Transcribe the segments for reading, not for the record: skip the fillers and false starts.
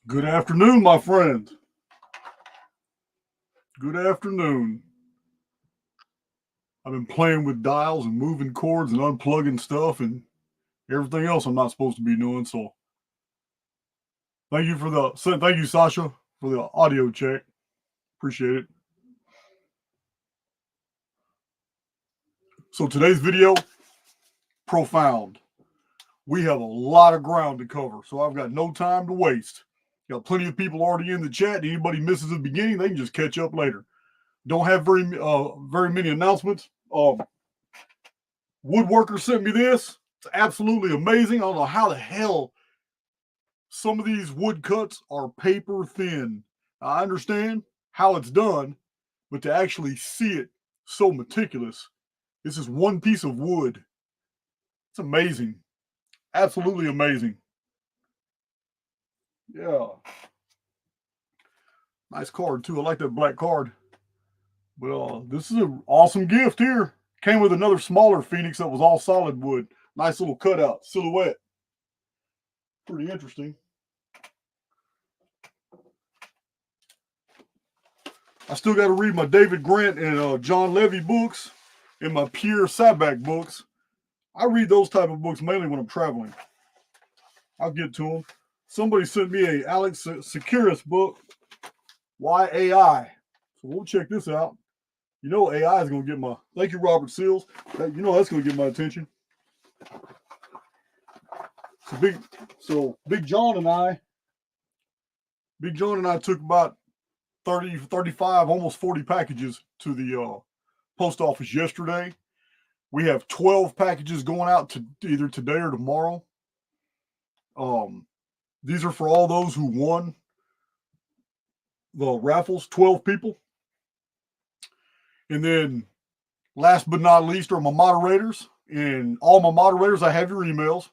Good afternoon, my friend. Good afternoon. I've been playing with dials and moving cords and unplugging stuff and everything else I'm not supposed to be doing. So thank you, Sasha, for the audio check. Appreciate it. So today's video, profound. We have a lot of ground to cover, so I've got no time to waste. Got plenty of people already in the chat. Anybody misses the beginning, they can just catch up later. Don't have very many announcements. Woodworker sent me this. It's absolutely amazing. I don't know how the hell some of these wood cuts are paper thin. I understand how it's done, but to actually see it so meticulous, this is one piece of wood. It's amazing. Absolutely amazing. Yeah. Nice card, too. I like that black card. But this is an awesome gift here. Came with another smaller Phoenix that was all solid wood. Nice little cutout, silhouette. Pretty interesting. I still got to read my David Grant and John Levy books and my Pierre Sabac books. I read those type of books mainly when I'm traveling. I'll get to them. Somebody sent me a Alex Tsakiris book, Why AI. So we'll check this out. You know AI is going to get my... Thank you, Robert Seals. You know that's going to get my attention. Big John and I took about 30, 35, almost 40 packages to the post office yesterday. We have 12 packages going out to either today or tomorrow. These are for all those who won the raffles, 12 people. And then last but not least are my moderators. And all my moderators, I have your emails.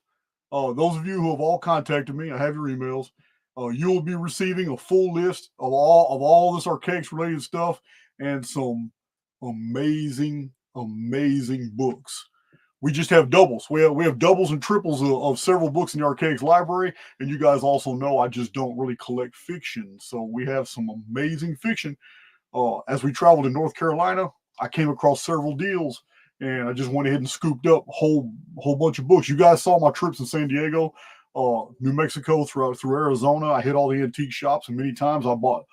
Those of you who have all contacted me, I have your emails. You will be receiving a full list of all this Archaix related stuff and some amazing books. We just have doubles. We have doubles and triples of several books in the Archaix library, and you guys also know I just don't really collect fiction. So we have some amazing fiction. As we traveled to North Carolina, I came across several deals, and I just went ahead and scooped up a whole bunch of books. You guys saw my trips in San Diego, New Mexico, through Arizona. I hit all the antique shops, and many times I bought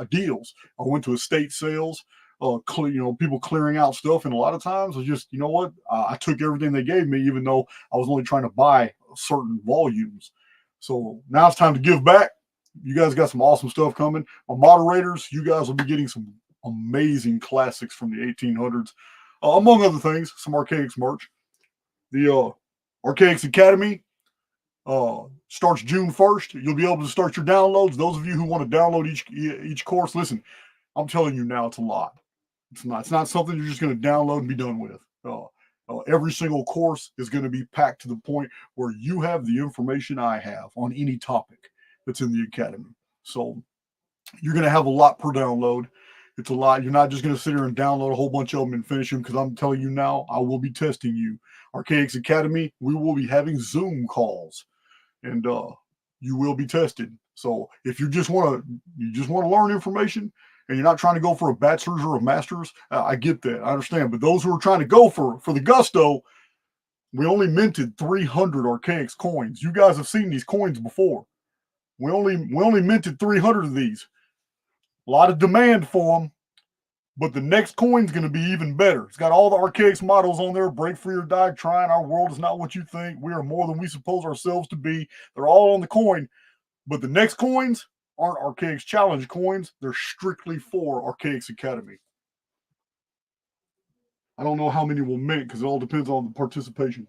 deals. I went to estate sales, people clearing out stuff, and a lot of times I just, you know what, I took everything they gave me, even though I was only trying to buy certain volumes. So now it's time to give back. You guys got some awesome stuff coming. My moderators, you guys will be getting some amazing classics from the 1800s, among other things, some Archaix merch. The Archaix Academy starts June 1st. You'll be able to start your downloads. Those of you who want to download each course, listen, I'm telling you now, it's a lot. It's not something you're just going to download and be done with. Every single course is going to be packed to the point where you have the information I have on any topic that's in the academy. So you're going to have a lot per download. It's a lot. You're not just going to sit here and download a whole bunch of them and finish them, because I'm telling you now, I will be testing you. Archaix Academy, we will be having Zoom calls, and you will be tested. So if you just want to learn information, and you're not trying to go for a bachelor's or a master's, I get that. I understand. But those who are trying to go for the gusto, we only minted 300 Archaix coins. You guys have seen these coins before. We only minted 300 of these. A lot of demand for them, but the next coin's going to be even better. It's got all the Archaix mottos on there. Break free or die trying. Our world is not what you think. We are more than we suppose ourselves to be. They're all on the coin. But the next coins aren't Archaix Challenge coins. They're strictly for Archaix Academy. I don't know how many will mint, because it all depends on the participation.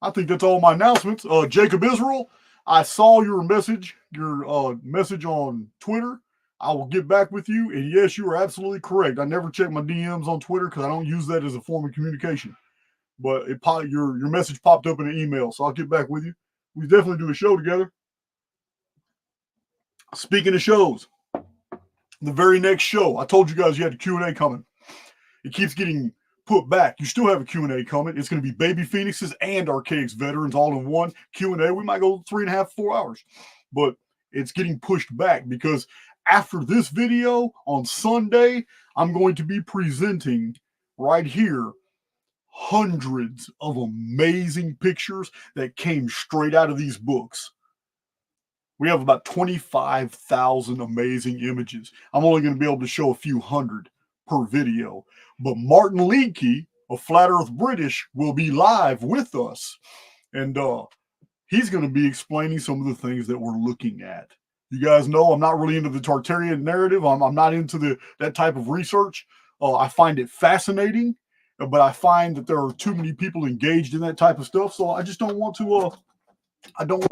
I think that's all my announcements. Jacob Israel, I saw your message on Twitter. I will get back with you. And yes, you are absolutely correct. I never check my DMs on Twitter because I don't use that as a form of communication. But your message popped up in an email, so I'll get back with you. We definitely do a show together. Speaking of shows, the very next show, I told you guys you had a Q&A coming. It keeps getting put back. You still have a Q&A coming. It's going to be Baby Phoenixes and Archaix veterans all in one Q&A. We might go 3.5, 4 hours, but it's getting pushed back because after this video on Sunday, I'm going to be presenting right here hundreds of amazing pictures that came straight out of these books. We have about 25,000 amazing images. I'm only going to be able to show a few hundred per video, but Martin Leakey of Flat Earth British will be live with us, and he's going to be explaining some of the things that we're looking at. You guys know I'm not really into the Tartarian narrative. I'm not into that type of research. I find it fascinating, but I find that there are too many people engaged in that type of stuff. So I just don't want to. I don't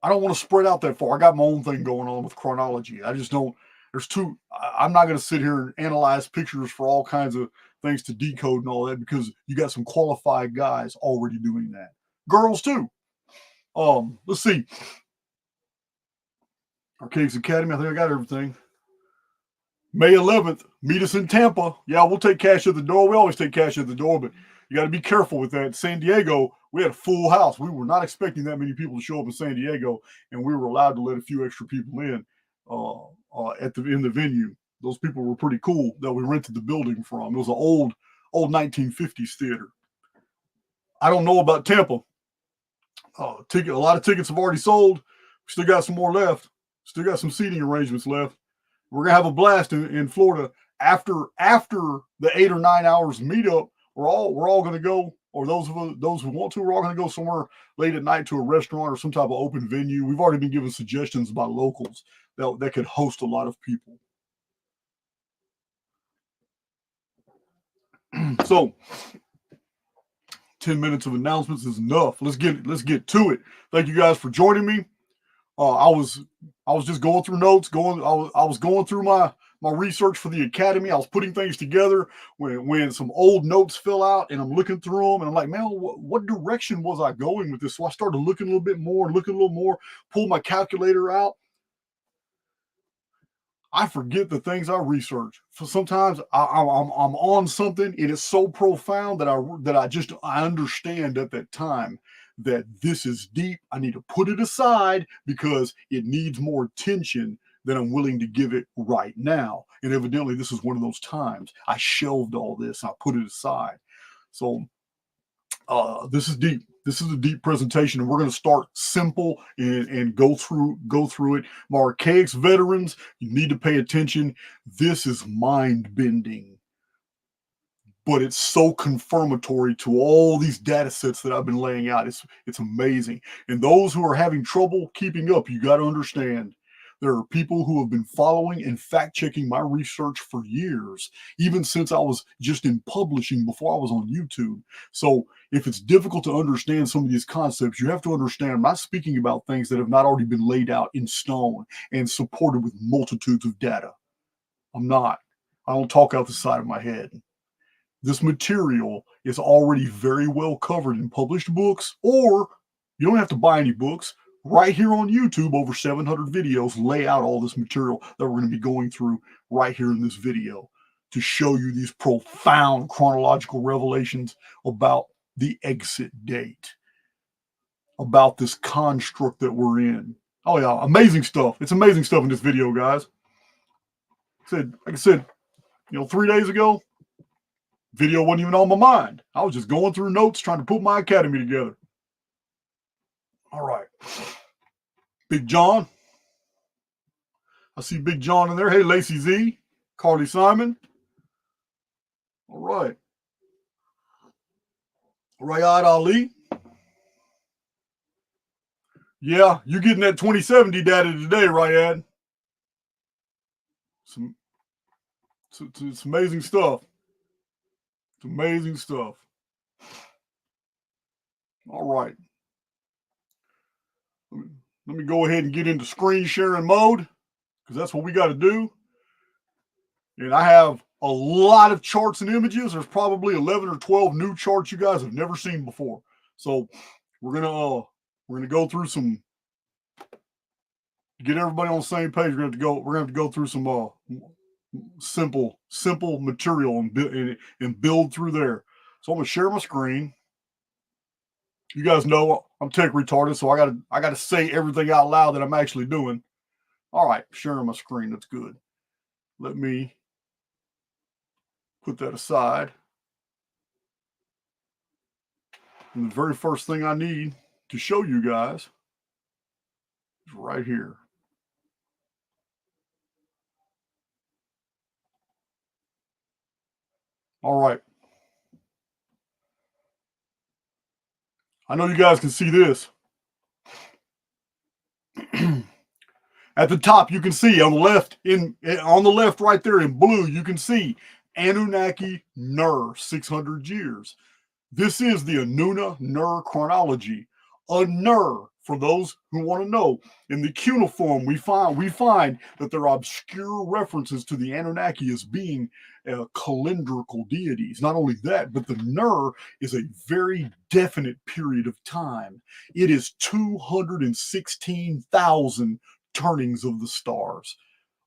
want to spread out that far. I got my own thing going on with chronology. I just don't. I'm not going to sit here and analyze pictures for all kinds of things to decode and all that because you got some qualified guys already doing that. Girls too. Let's see. Archaix Academy. I think I got everything. May 11th, meet us in Tampa. Yeah, we'll take cash at the door. We always take cash at the door, but you got to be careful with that. San Diego, we had a full house. We were not expecting that many people to show up in San Diego, and we were allowed to let a few extra people in in the venue. Those people were pretty cool that we rented the building from. It was an old 1950s theater. I don't know about Tampa. A lot of tickets have already sold. We still got some more left. Still got some seating arrangements left. We're gonna have a blast in Florida after the 8 or 9 hours meetup. We're all gonna go, or those who want to, we're all gonna go somewhere late at night to a restaurant or some type of open venue. We've already been given suggestions by locals that could host a lot of people. So 10 minutes of announcements is enough. Let's get to it. Thank you guys for joining me. I was just going through notes, I was going through my research for the academy. I was putting things together when some old notes fell out, and I'm looking through them, and I'm like, man, what direction was I going with this? So I started looking a little more, pulled my calculator out. I forget the things I research. So sometimes I'm on something, and it's so profound that I understand at that time that this is deep. I need to put it aside because it needs more attention than I'm willing to give it right now. And evidently, this is one of those times. I shelved all this and I put it aside. So this is deep. This is a deep presentation, and we're going to start simple and go through it. My Archaix veterans, you need to pay attention. This is mind-bending, but it's so confirmatory to all these data sets that I've been laying out. It's amazing. And those who are having trouble keeping up, you got to understand, there are people who have been following and fact-checking my research for years, even since I was just in publishing before I was on YouTube. So if it's difficult to understand some of these concepts, you have to understand I'm not speaking about things that have not already been laid out in stone and supported with multitudes of data. I'm not. I don't talk out the side of my head. This material is already very well covered in published books, or you don't have to buy any books. Right here on YouTube, over 700 videos lay out all this material that we're going to be going through right here in this video to show you these profound chronological revelations about the exit date, about this construct that we're in. Oh yeah, amazing stuff. It's amazing stuff in this video, guys. Like I said, 3 days ago, video wasn't even on my mind. I was just going through notes, trying to put my academy together. All right. Big John. I see Big John in there. Hey, Lacey Z. Carly Simon. All right. Rayad Ali. Yeah, you're getting that 2070 data today, Rayad. It's amazing stuff. It's amazing stuff. All right. Let me go ahead and get into screen sharing mode, because that's what we got to do. And I have a lot of charts and images. There's probably 11 or 12 new charts you guys have never seen before. So we're gonna go through some, get everybody on the same page. We're gonna have to go through some simple material and build through there. So I'm gonna share my screen. You guys know I'm tech retarded, so I gotta say everything out loud that I'm actually doing. All right, sharing my screen. That's good. Let me put that aside. And the very first thing I need to show you guys is right here. All right. I know you guys can see this. At the top, you can see on the left right there in blue, you can see Anunnaki Nur 600 years. This is the Anunna Nur chronology. A Nur, for those who want to know, in the cuneiform we find that there are obscure references to the Anunnaki as being calendrical deities. Not only that, but the Nur is a very definite period of time. It is 216,000 turnings of the stars.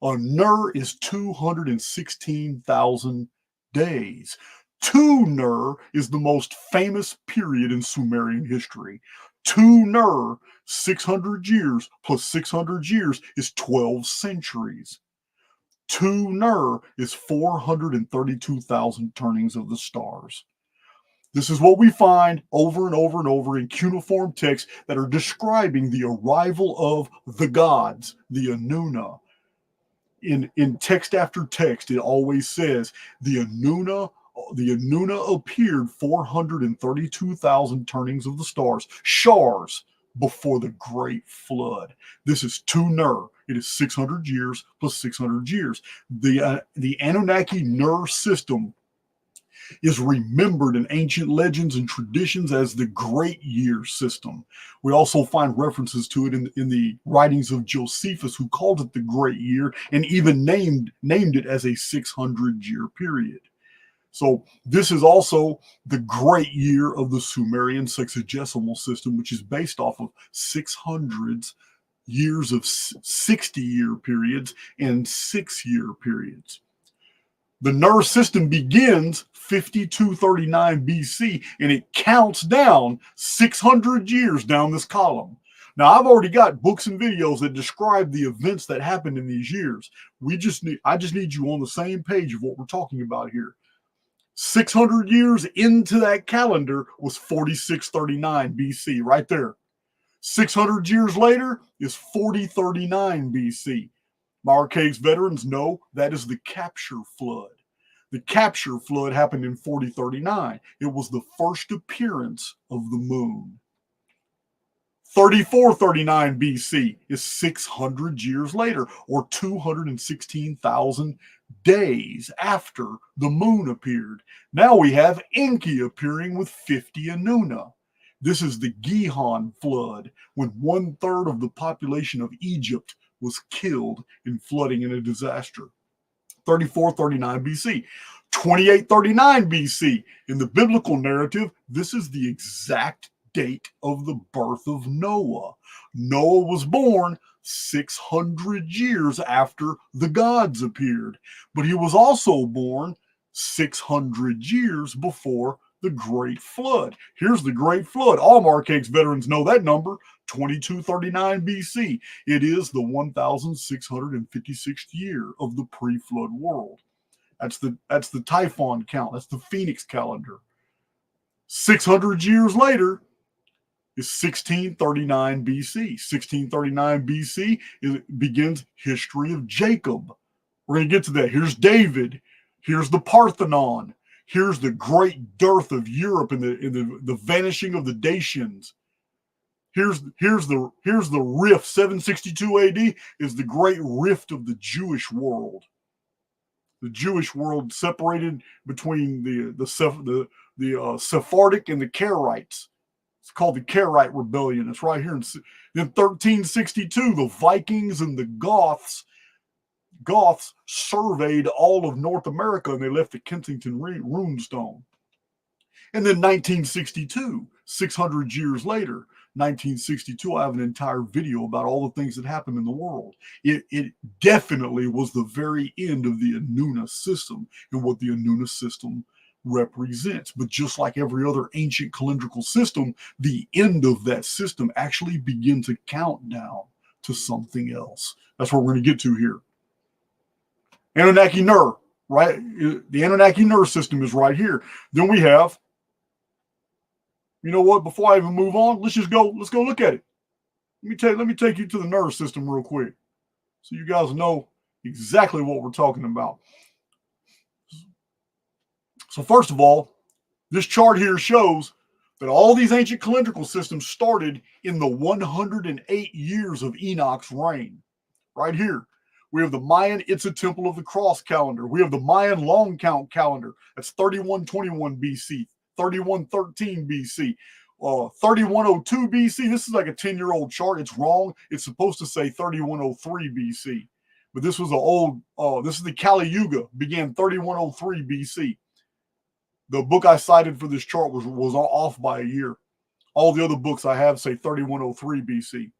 A Nur is 216,000 days. Tu Nur is the most famous period in Sumerian history. Tu Nur, 600 years plus 600 years is 12 centuries. Tu Nur is 432,000 turnings of the stars. This is what we find over and over and over in cuneiform texts that are describing the arrival of the gods, the Anunna. In text after text, it always says the Anunna appeared 432,000 turnings of the stars, shars, before the great flood. This is Tu Nur. It is 600 years plus 600 years. The Anunnaki Nur system is remembered in ancient legends and traditions as the Great Year system. We also find references to it in the writings of Josephus, who called it the Great Year and even named it as a 600-year period. So this is also the Great Year of the Sumerian sexagesimal system, which is based off of 600s years of 60-year periods and 6-year periods. The Nur system begins 5239 BC, and it counts down 600 years down this column. Now, I've already got books and videos that describe the events that happened in these years. I just need you on the same page of what we're talking about here. 600 years into that calendar was 4639 BC, right there. 600 years later is 4039 BC. My Archaix veterans know that is the capture flood. The capture flood happened in 4039. It was the first appearance of the moon. 3439 BC is 600 years later, or 216,000 days after the moon appeared. Now we have Enki appearing with 50 Anunna. This is the Gihon flood, when 1/3 of the population of Egypt was killed in flooding in a disaster. 3439 BC. 2839 BC. In the biblical narrative, this is the exact date of the birth of Noah. Noah was born 600 years after the gods appeared, but he was also born 600 years before the Great Flood. Here's the Great Flood. All Archaix veterans know that number, 2239 BC. It is the 1656th year of the pre-flood world. That's the Typhon count. That's the Phoenix calendar. 600 years later is 1639 BC. 1639 BC begins history of Jacob. We're going to get to that. Here's David. Here's the Parthenon. Here's the great dearth of Europe and the vanishing of the Dacians. Here's the rift. 762 AD is the great rift of the Jewish world. The Jewish world separated between the Sephardic and the Karaites. It's called the Karaite Rebellion. It's right here in 1362. The Vikings and the Goths surveyed all of North America, and they left the Kensington runestone. And then 1962, 600 years later, 1962. I have an entire video about all the things that happened in the world. It definitely was the very end of the Anunna system and what the Anunna system represents. But just like every other ancient calendrical system, the end of that system actually begins a countdown to something else. That's what we're going to get to here. Anunnaki Nur, right? The Anunnaki Nur system is right here. Then we have, you know what? Before I even move on, let's go look at it. Let me take you to the Nur system real quick, so you guys know exactly what we're talking about. So first of all, this chart here shows that all these ancient calendrical systems started in the 108 years of Enoch's reign. Right here, we have the Mayan Itza Temple of the Cross calendar. We have the Mayan Long Count calendar. That's 3121 BC, 3113 BC, 3102 BC. This is like a 10-year-old chart. It's wrong. It's supposed to say 3103 BC. But this was an old, this is the Kali Yuga, began 3103 BC. The book I cited for this chart was off by a year. All the other books I have say 3103 BC.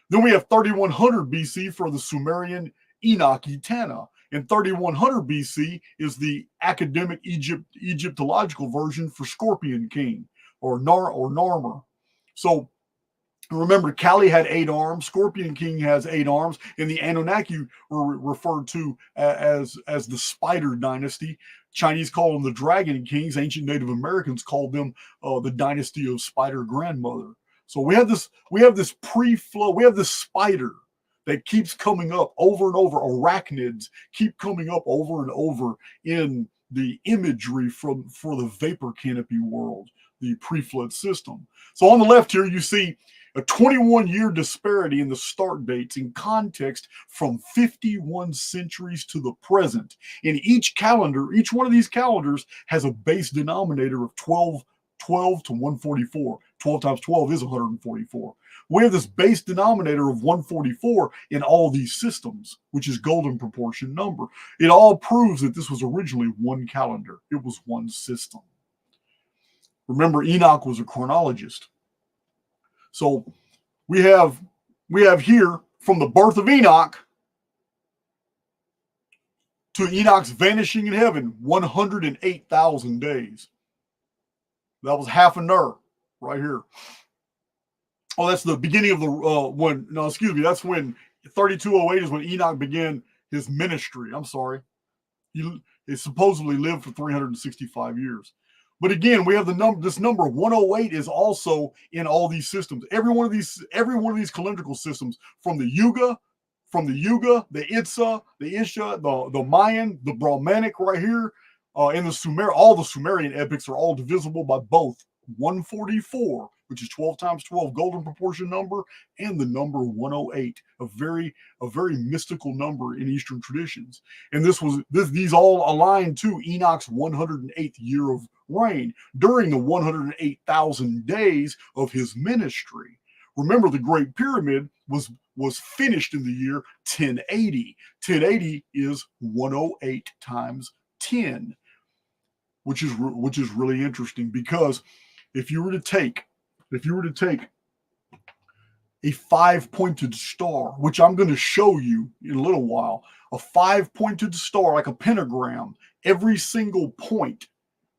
Then we have 3100 BC for the Sumerian Enoch Tana. And 3100 BC is the academic Egyptological version for Scorpion King or Narmer. So remember, Kali had 8 arms, Scorpion King has 8 arms, and the Anunnaki were referred to as the Spider Dynasty. Chinese call them the Dragon Kings. Ancient Native Americans called them the Dynasty of Spider Grandmother. So we have this pre-flow, we have this spider that keeps coming up over and over. Arachnids keep coming up over and over in the imagery for the vapor canopy world, the pre-flood system. So on the left here, you see a 21-year disparity in the start dates in context from 51 centuries to the present. In each calendar, each one of these calendars has a base denominator of 12 to 144. 12 times 12 is 144. We have this base denominator of 144 in all these systems, which is golden proportion number. It all proves that this was originally one calendar. It was one system. Remember, Enoch was a chronologist. So we have here from the birth of Enoch to Enoch's vanishing in heaven, 108,000 days. That was half a Nur right here. Oh, that's the beginning of the that's when 3208 is when Enoch began his ministry. I'm sorry. He supposedly lived for 365 years. But again, we have this number 108 is also in all these systems. Every one of these calendrical systems, from the Yuga, the Itza, the Isha, the Mayan, the Brahmanic right here, and all the Sumerian epics are all divisible by both 144, which is 12 times 12 golden proportion number, and the number 108, a very mystical number in Eastern traditions. And these all align to Enoch's 108th year of reign during the 108,000 days of his ministry. Remember, the Great Pyramid was finished in the year 1080. 1080 is 108 times 10, which is really interesting, because if you were to take a 5-pointed star, which I'm going to show you in a little while, a 5-pointed star like a pentagram, every single point,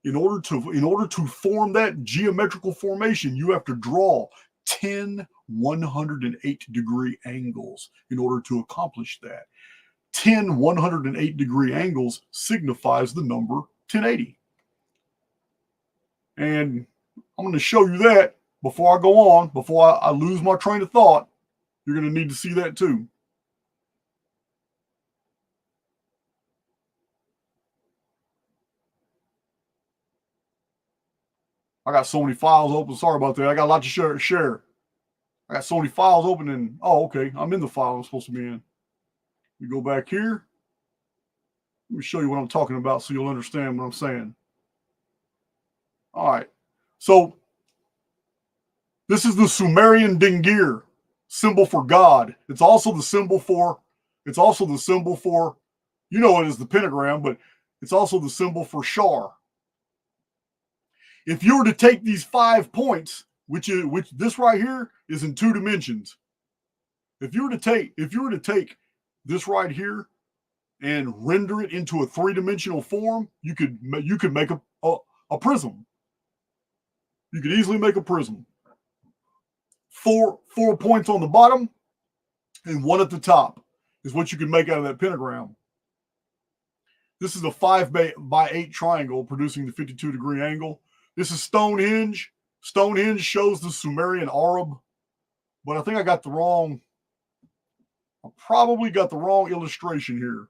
in order to form that geometrical formation, you have to draw 10 108-degree angles in order to accomplish that. 10 108-degree angles signifies the number 1080. And I'm going to show you that before I go on, before I lose my train of thought. You're going to need to see that too. I got so many files open. Sorry about that. I got a lot to share. I got so many files open, and okay, I'm in the file I'm supposed to be in. We go back here. Let me show you what I'm talking about so you'll understand what I'm saying. All right. So this is the Sumerian Dingir, symbol for God. It's also the symbol for, you know it is the pentagram, but it's also the symbol for Shar. If you were to take these 5 points, which this right here is in 2 dimensions. If you were to take this right here and render it into a 3-dimensional form, you could make a prism. You could easily make a prism. Four points on the bottom and 1 at the top is what you can make out of that pentagram. This is a 5x8 triangle producing the 52-degree angle. This is Stonehenge. Stonehenge shows the Sumerian Arab, but I think I probably got the wrong illustration here.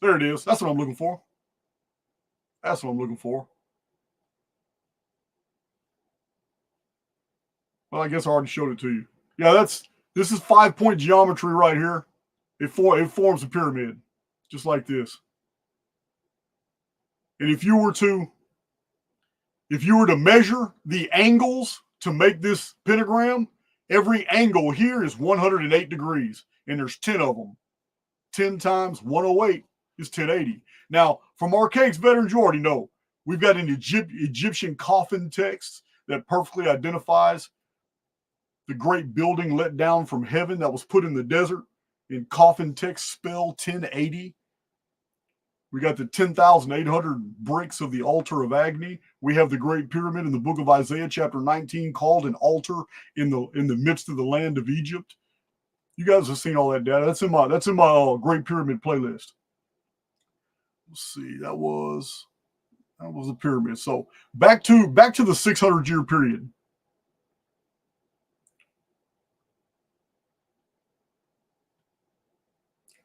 There it is. That's what I'm looking for. That's what I'm looking for. Well, I guess I already showed it to you. Yeah, this is 5-point geometry right here. It forms a pyramid, just like this. And if you were to measure the angles to make this pentagram, every angle here is 108 degrees, and there's 10 of them. 10 times 108 is 1080. Now, from Archaix veterans, you already know we've got an Egyptian coffin text that perfectly identifies the great building let down from heaven that was put in the desert. In coffin text spell 1080. We got the 10,800 bricks of the altar of Agni. We have the Great Pyramid in the book of Isaiah, chapter 19, called an altar in the midst of the land of Egypt. You guys have seen all that data. That's in my Great Pyramid playlist. Let's see. That was a pyramid. So back to the 600-year period.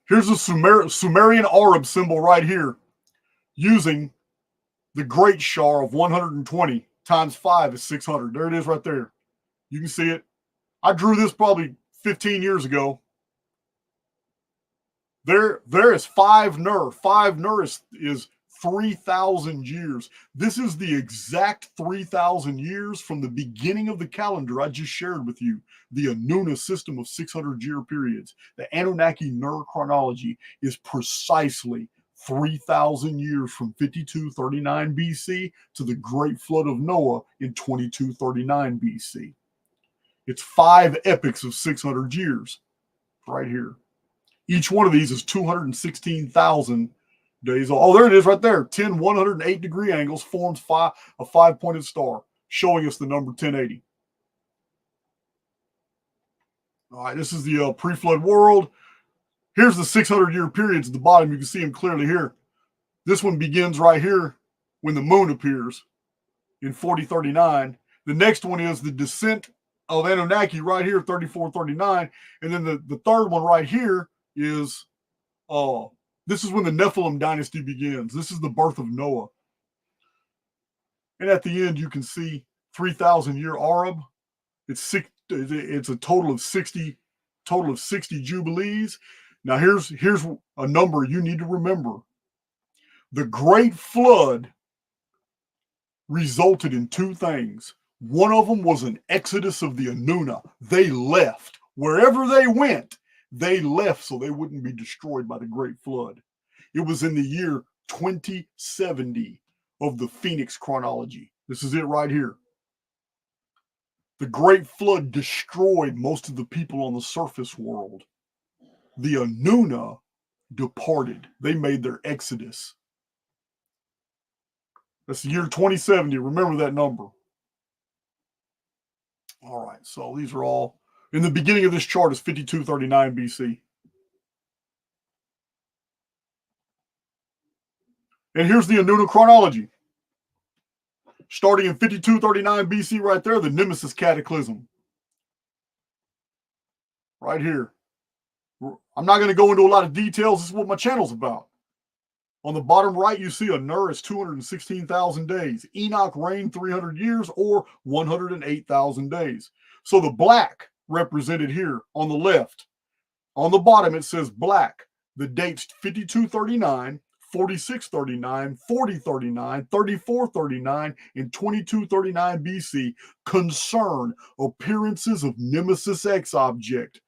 Here's the Sumerian Arab symbol right here, using the Great Shar of 120 times 5 is 600. There it is right there. You can see it. I drew this probably 15 years ago. There is 5 Nur. 5 Nur is 3,000 years. This is the exact 3,000 years from the beginning of the calendar I just shared with you, the Anunna system of 600-year periods. The Anunnaki Nur chronology is precisely 3,000 years from 5239 BC to the Great Flood of Noah in 2239 BC. It's 5 epochs of 600 years right here. Each one of these is 216,000 days old. Oh, there it is right there. 10 108-degree angles forms a 5-pointed star, showing us the number 1080. All right, this is the pre-flood world. Here's the 600-year periods at the bottom. You can see them clearly here. This one begins right here when the moon appears in 4039. The next one is the descent of Anunnaki right here, 3439. And then the third one right here is this is when the Nephilim dynasty begins. This is the birth of Noah. And at the end, you can see 3,000-year Arab. It's a total of 60 jubilees. Now here's a number you need to remember. The Great Flood resulted in 2 things. One of them was an exodus of the Anunna. They left. Wherever they went, they left so they wouldn't be destroyed by the Great Flood. It was in the year 2070 of the Phoenix chronology. This is it right here. The Great Flood destroyed most of the people on the surface world. The Anunna departed. They made their exodus. That's the year 2070. Remember that number. All right, so these are all, in the beginning of this chart is 5239 BC. And here's the Anunna chronology. Starting in 5239 BC right there, the Nemesis Cataclysm. Right here. I'm not going to go into a lot of details. This is what my channel's about. On the bottom right, you see a Nur is 216,000 days. Enoch reigned 300 years or 108,000 days. So the black represented here on the left. On the bottom, it says black. The dates 5239, 4639, 4039, 3439, and 2239 BC concern appearances of Nemesis X object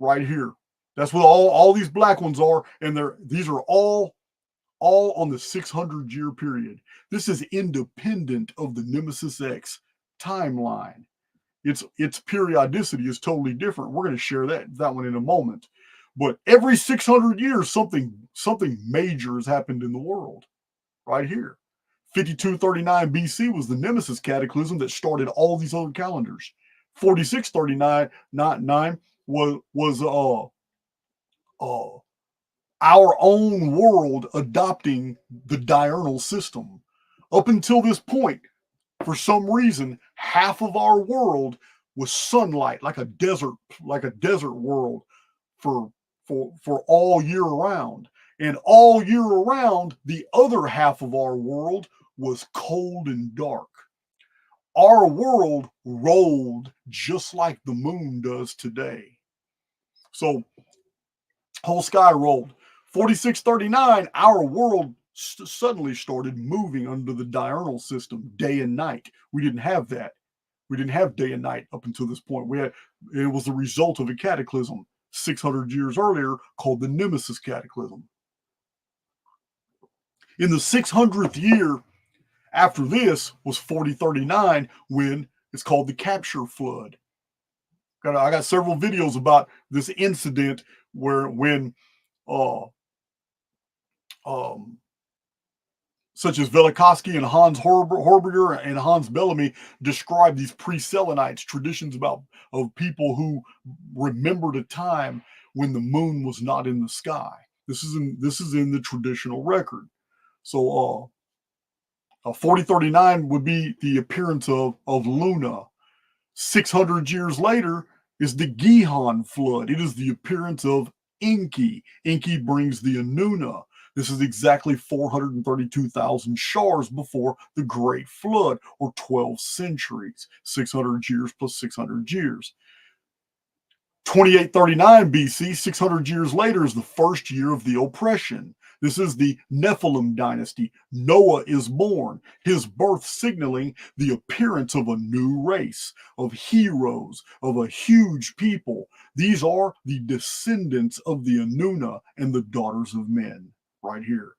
right here. That's what all these black ones are, and these are all on the 600-year period. This is independent of the Nemesis X timeline. its periodicity is totally different. We're going to share that one in a moment. But every 600 years, something major has happened in the world. Right here, 5239 BC was the Nemesis Cataclysm that started all these other calendars. 4639 was our own world adopting the diurnal system. Up until this point, for some reason, half of our world was sunlight, like a desert world for all year round. And all year around, the other half of our world was cold and dark. Our world rolled just like the moon does today. So, whole sky rolled. 4639, our world suddenly started moving under the diurnal system, day and night. We didn't have that. We didn't have day and night up until this point. It was the result of a cataclysm 600 years earlier called the Nemesis Cataclysm. In the 600th year after this was 4039, when it's called the Capture Flood. I got several videos about this incident when such as Velikovsky and Hans Horberger and Hans Bellamy describe these pre-Selenites, traditions of people who remembered a time when the moon was not in the sky. This is in the traditional record. So 4039 would be the appearance of Luna. 600 years later is the Gihon flood. It is the appearance of Enki. Enki brings the Anunna. This is exactly 432,000 shars before the Great Flood, or 12 centuries. 600 years plus 600 years. 2839 BC, 600 years later, is the first year of the oppression. This is the Nephilim dynasty. Noah is born, his birth signaling the appearance of a new race, of heroes, of a huge people. These are the descendants of the Anunna and the daughters of men, right here.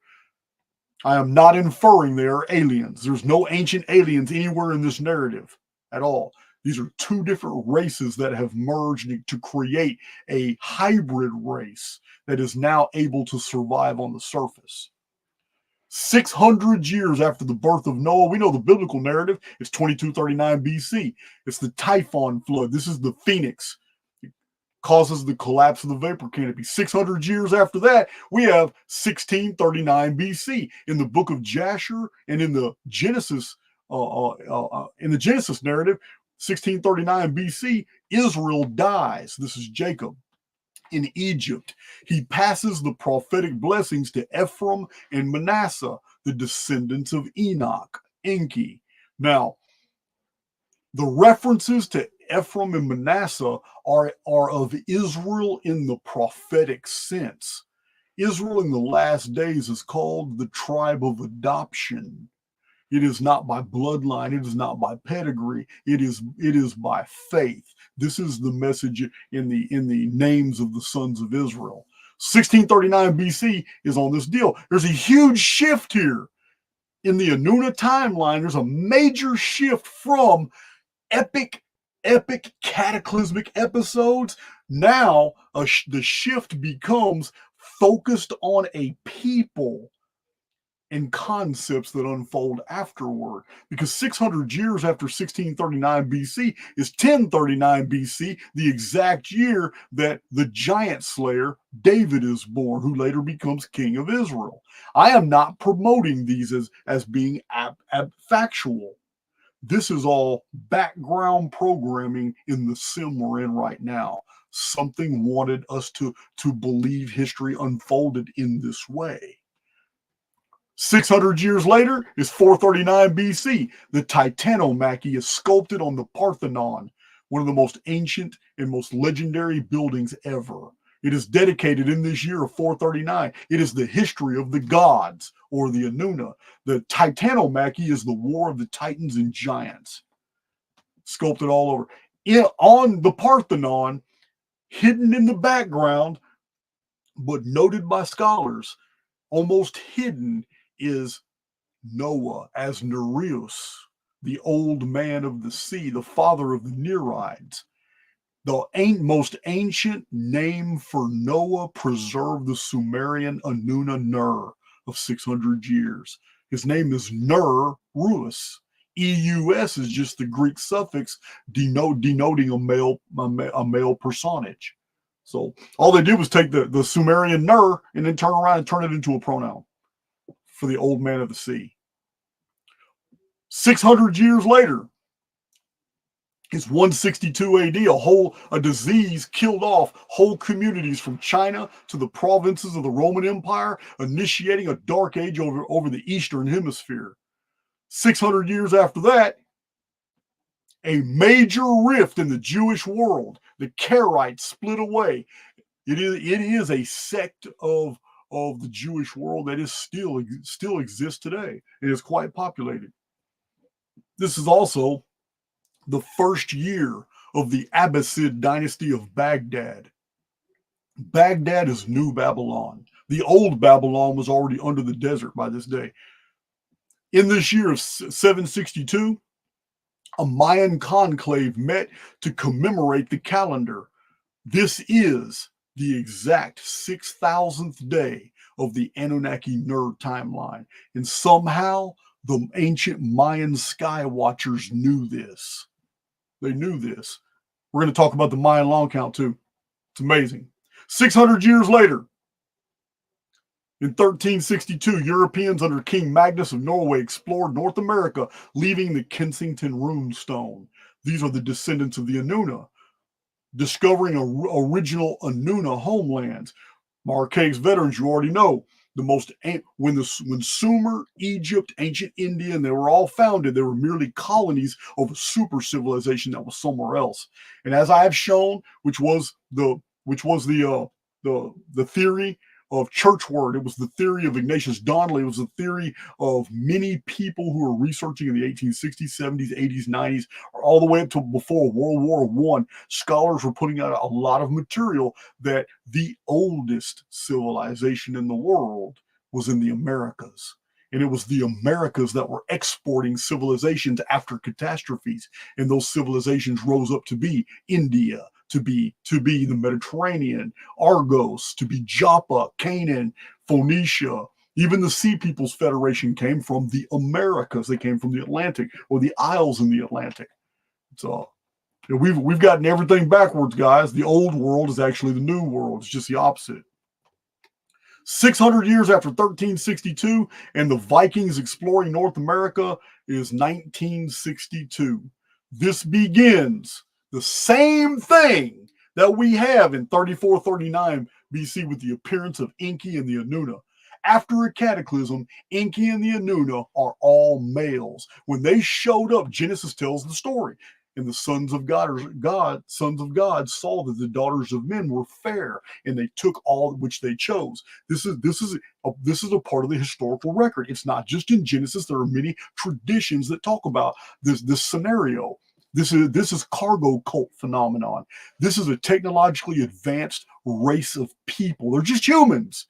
I am not inferring they are aliens. There's no ancient aliens anywhere in this narrative at all. These are two different races that have merged to create a hybrid race that is now able to survive on the surface. 600 years after the birth of Noah, we know the biblical narrative is 2239 BC. It's the Typhon flood. This is the Phoenix. It causes the collapse of the vapor canopy. 600 years after that, we have 1639 BC. In the book of Jasher and in the Genesis narrative, 1639 BC, Israel dies. This is Jacob in Egypt. He passes the prophetic blessings to Ephraim and Manasseh, the descendants of Enoch, Enki. Now, the references to Ephraim and Manasseh are of Israel in the prophetic sense. Israel in the last days is called the tribe of adoption. It is not by bloodline. It is not by pedigree. It is by faith. This is the message in the names of the sons of Israel. 1639 BC is on this deal. There's a huge shift here in the Anunna timeline. There's a major shift from epic cataclysmic episodes. Now the shift becomes focused on a people and concepts that unfold afterward. Because 600 years after 1639 BC is 1039 BC, the exact year that the giant slayer David is born, who later becomes king of Israel. I am not promoting these as being factual. This is all background programming in the sim we're in right now. Something wanted us to believe history unfolded in this way. 600 years later is 439 BC. The Titanomachy is sculpted on the Parthenon, one of the most ancient and most legendary buildings ever. It is dedicated in this year of 439. It is the history of the gods, or the Anunna. The Titanomachy is the war of the Titans and giants, sculpted all over. On the Parthenon, hidden in the background, but noted by scholars, almost hidden, is Noah as Nereus, the old man of the sea, the father of the Nereids. The most ancient name for Noah preserved the Sumerian Anunna Ner of 600 years. His name is Ner Ruus. Eus is just the Greek suffix denoting a male personage. So all they did was take the Sumerian Ner and then turn around and turn it into a pronoun for the old man of the sea. 600 years later, it's 162 AD. A disease killed off whole communities from China to the provinces of the Roman Empire, initiating a dark age over the Eastern Hemisphere. 600 years after that, a major rift in the Jewish world. The Karaites split away. It is a sect of the Jewish world that is still exists today. It is quite populated. This is also the first year of the Abbasid dynasty of Baghdad. Baghdad is New Babylon. The old Babylon was already under the desert by this day. In this year of 762, a Mayan conclave met to commemorate the calendar. This is the exact 6,000th day of the Anunnaki Ner timeline. And somehow the ancient Mayan sky watchers knew this. They knew this. We're going to talk about the Mayan long count too. It's amazing. 600 years later, in 1362, Europeans under King Magnus of Norway explored North America, leaving the Kensington rune stone. These are the descendants of the Anunna, discovering original Anunna homelands. Archaix veterans, you already know, when Sumer, Egypt, ancient India, and they were all founded, they were merely colonies of a super civilization that was somewhere else. And as I have shown, which was the theory of Churchward, it was the theory of Ignatius Donnelly, it was the theory of many people who were researching in the 1860s, 70s, 80s, 90s, or all the way up to before World War I. Scholars were putting out a lot of material that the oldest civilization in the world was in the Americas. And it was the Americas that were exporting civilizations after catastrophes. And those civilizations rose up to be India, to be the Mediterranean, Argos, to be Joppa, Canaan, Phoenicia. Even the Sea Peoples Federation came from the Americas. They came from the Atlantic, or the Isles in the Atlantic. So we've gotten everything backwards, guys. The old world is actually the new world. It's just the opposite. 600 years after 1362, and the Vikings exploring North America is 1962. This begins the same thing that we have in 3439 BC with the appearance of Enki and the Anunna. After a cataclysm, Enki and the Anunna are all males. When they showed up, Genesis tells the story. And the sons of God saw that the daughters of men were fair, and they took all which they chose. This is a part of the historical record. It's not just in Genesis. There are many traditions that talk about this scenario. This is cargo cult phenomenon. This is a technologically advanced race of people. They're just humans.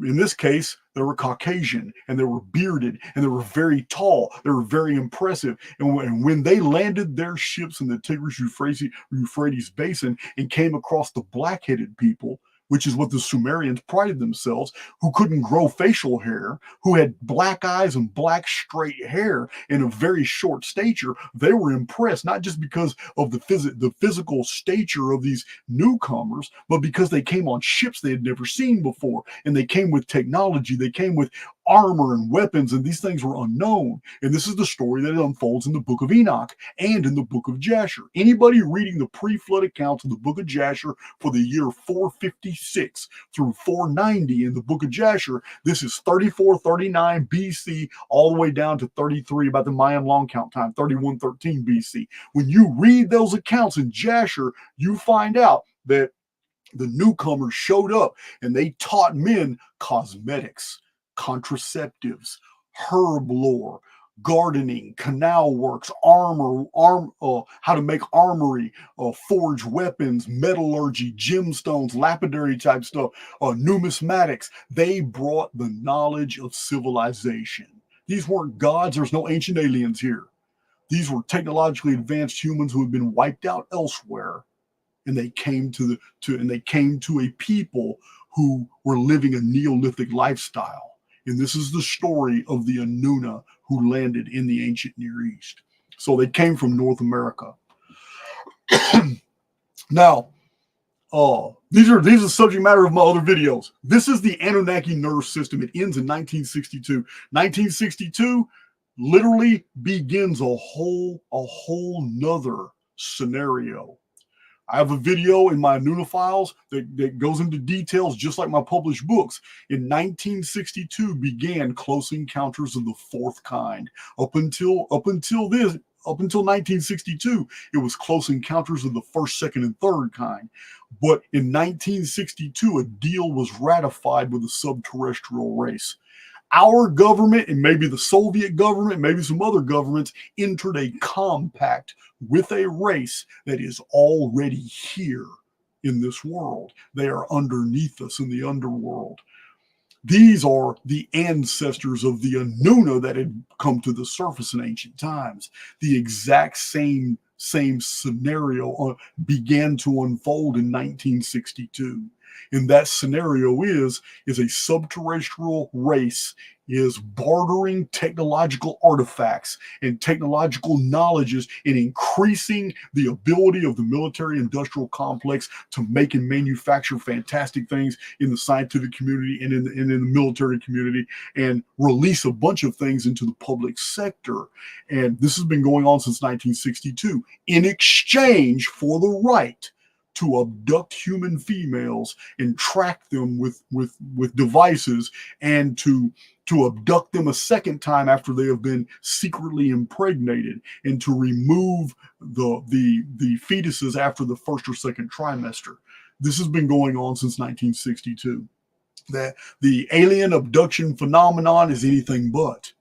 In this case, they were Caucasian, and they were bearded, and they were very tall. They were very impressive. And when they landed their ships in the Tigris-Euphrates basin and came across the black-headed people, which is what the Sumerians prided themselves, who couldn't grow facial hair, who had black eyes and black straight hair and a very short stature, they were impressed, not just because of the physical stature of these newcomers, but because they came on ships they had never seen before, and they came with technology, they came with armor and weapons, and these things were unknown. And this is the story that unfolds in the book of Enoch and in the book of Jasher. Anybody reading the pre-flood accounts of the book of Jasher for the year 456 through 490 in the book of Jasher, this is 3439 BC all the way down to 33, about the Mayan long count time, 3113 BC. When you read those accounts in Jasher, you find out that the newcomers showed up and they taught men cosmetics, contraceptives, herb lore, gardening, canal works, how to make armory, forge weapons, metallurgy, gemstones, lapidary type stuff, numismatics. They brought the knowledge of civilization. These weren't gods. There's no ancient aliens here. These were technologically advanced humans who had been wiped out elsewhere, and they came to a people who were living a Neolithic lifestyle. And this is the story of the Anunna who landed in the ancient Near East. So they came from North America. Now, these are the subject matter of my other videos. This is the Anunnaki nerve system. It ends in 1962. 1962 literally begins a whole nother scenario. I have a video in my Anunna files that goes into details just like my published books. In 1962 began Close Encounters of the Fourth Kind. Up until 1962, it was Close Encounters of the First, Second, and Third Kind. But in 1962, a deal was ratified with a subterrestrial race. Our government, and maybe the Soviet government, maybe some other governments, entered a compact with a race that is already here in this world. They are underneath us in the underworld. These are the ancestors of the Anunna that had come to the surface in ancient times. The exact same scenario began to unfold in 1962. And that scenario is a subterrestrial race is bartering technological artifacts and technological knowledges and increasing the ability of the military industrial complex to make and manufacture fantastic things in the scientific community and in the military community, and release a bunch of things into the public sector. And this has been going on since 1962 in exchange for the right to abduct human females and track them with devices, and to abduct them a second time after they have been secretly impregnated, and to remove the fetuses after the first or second trimester. This has been going on since 1962. That the alien abduction phenomenon is anything but.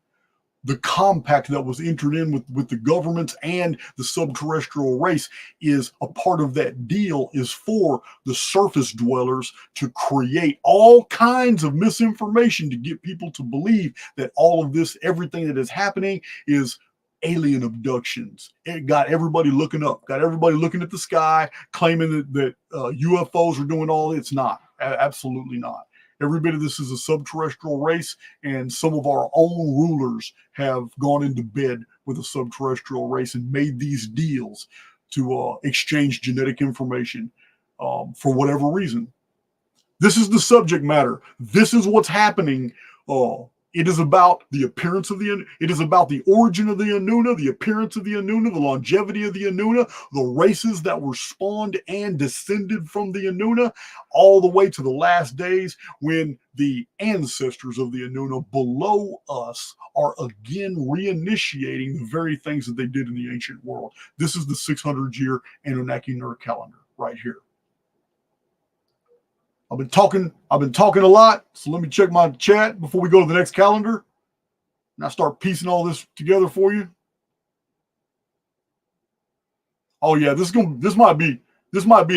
The compact that was entered in with the governments and the subterrestrial race is a part of that deal, is for the surface dwellers to create all kinds of misinformation to get people to believe that all of this, everything that is happening, is alien abductions. It got everybody looking up, got everybody looking at the sky, claiming that UFOs are doing all. It's not. Absolutely not. Every bit of this is a subterrestrial race, and some of our own rulers have gone into bed with a subterrestrial race and made these deals to exchange genetic information for whatever reason. This is the subject matter. This is what's happening. It is about the appearance of it is about the origin of the Anunna, the appearance of the Anunna, the longevity of the Anunna, the races that were spawned and descended from the Anunna, all the way to the last days when the ancestors of the Anunna below us are again reinitiating the very things that they did in the ancient world. This is the 600-year Anunnaki Nur calendar right here. I've been talking a lot, so let me check my chat before we go to the next calendar, and I start piecing all this together for you. Oh yeah, this might be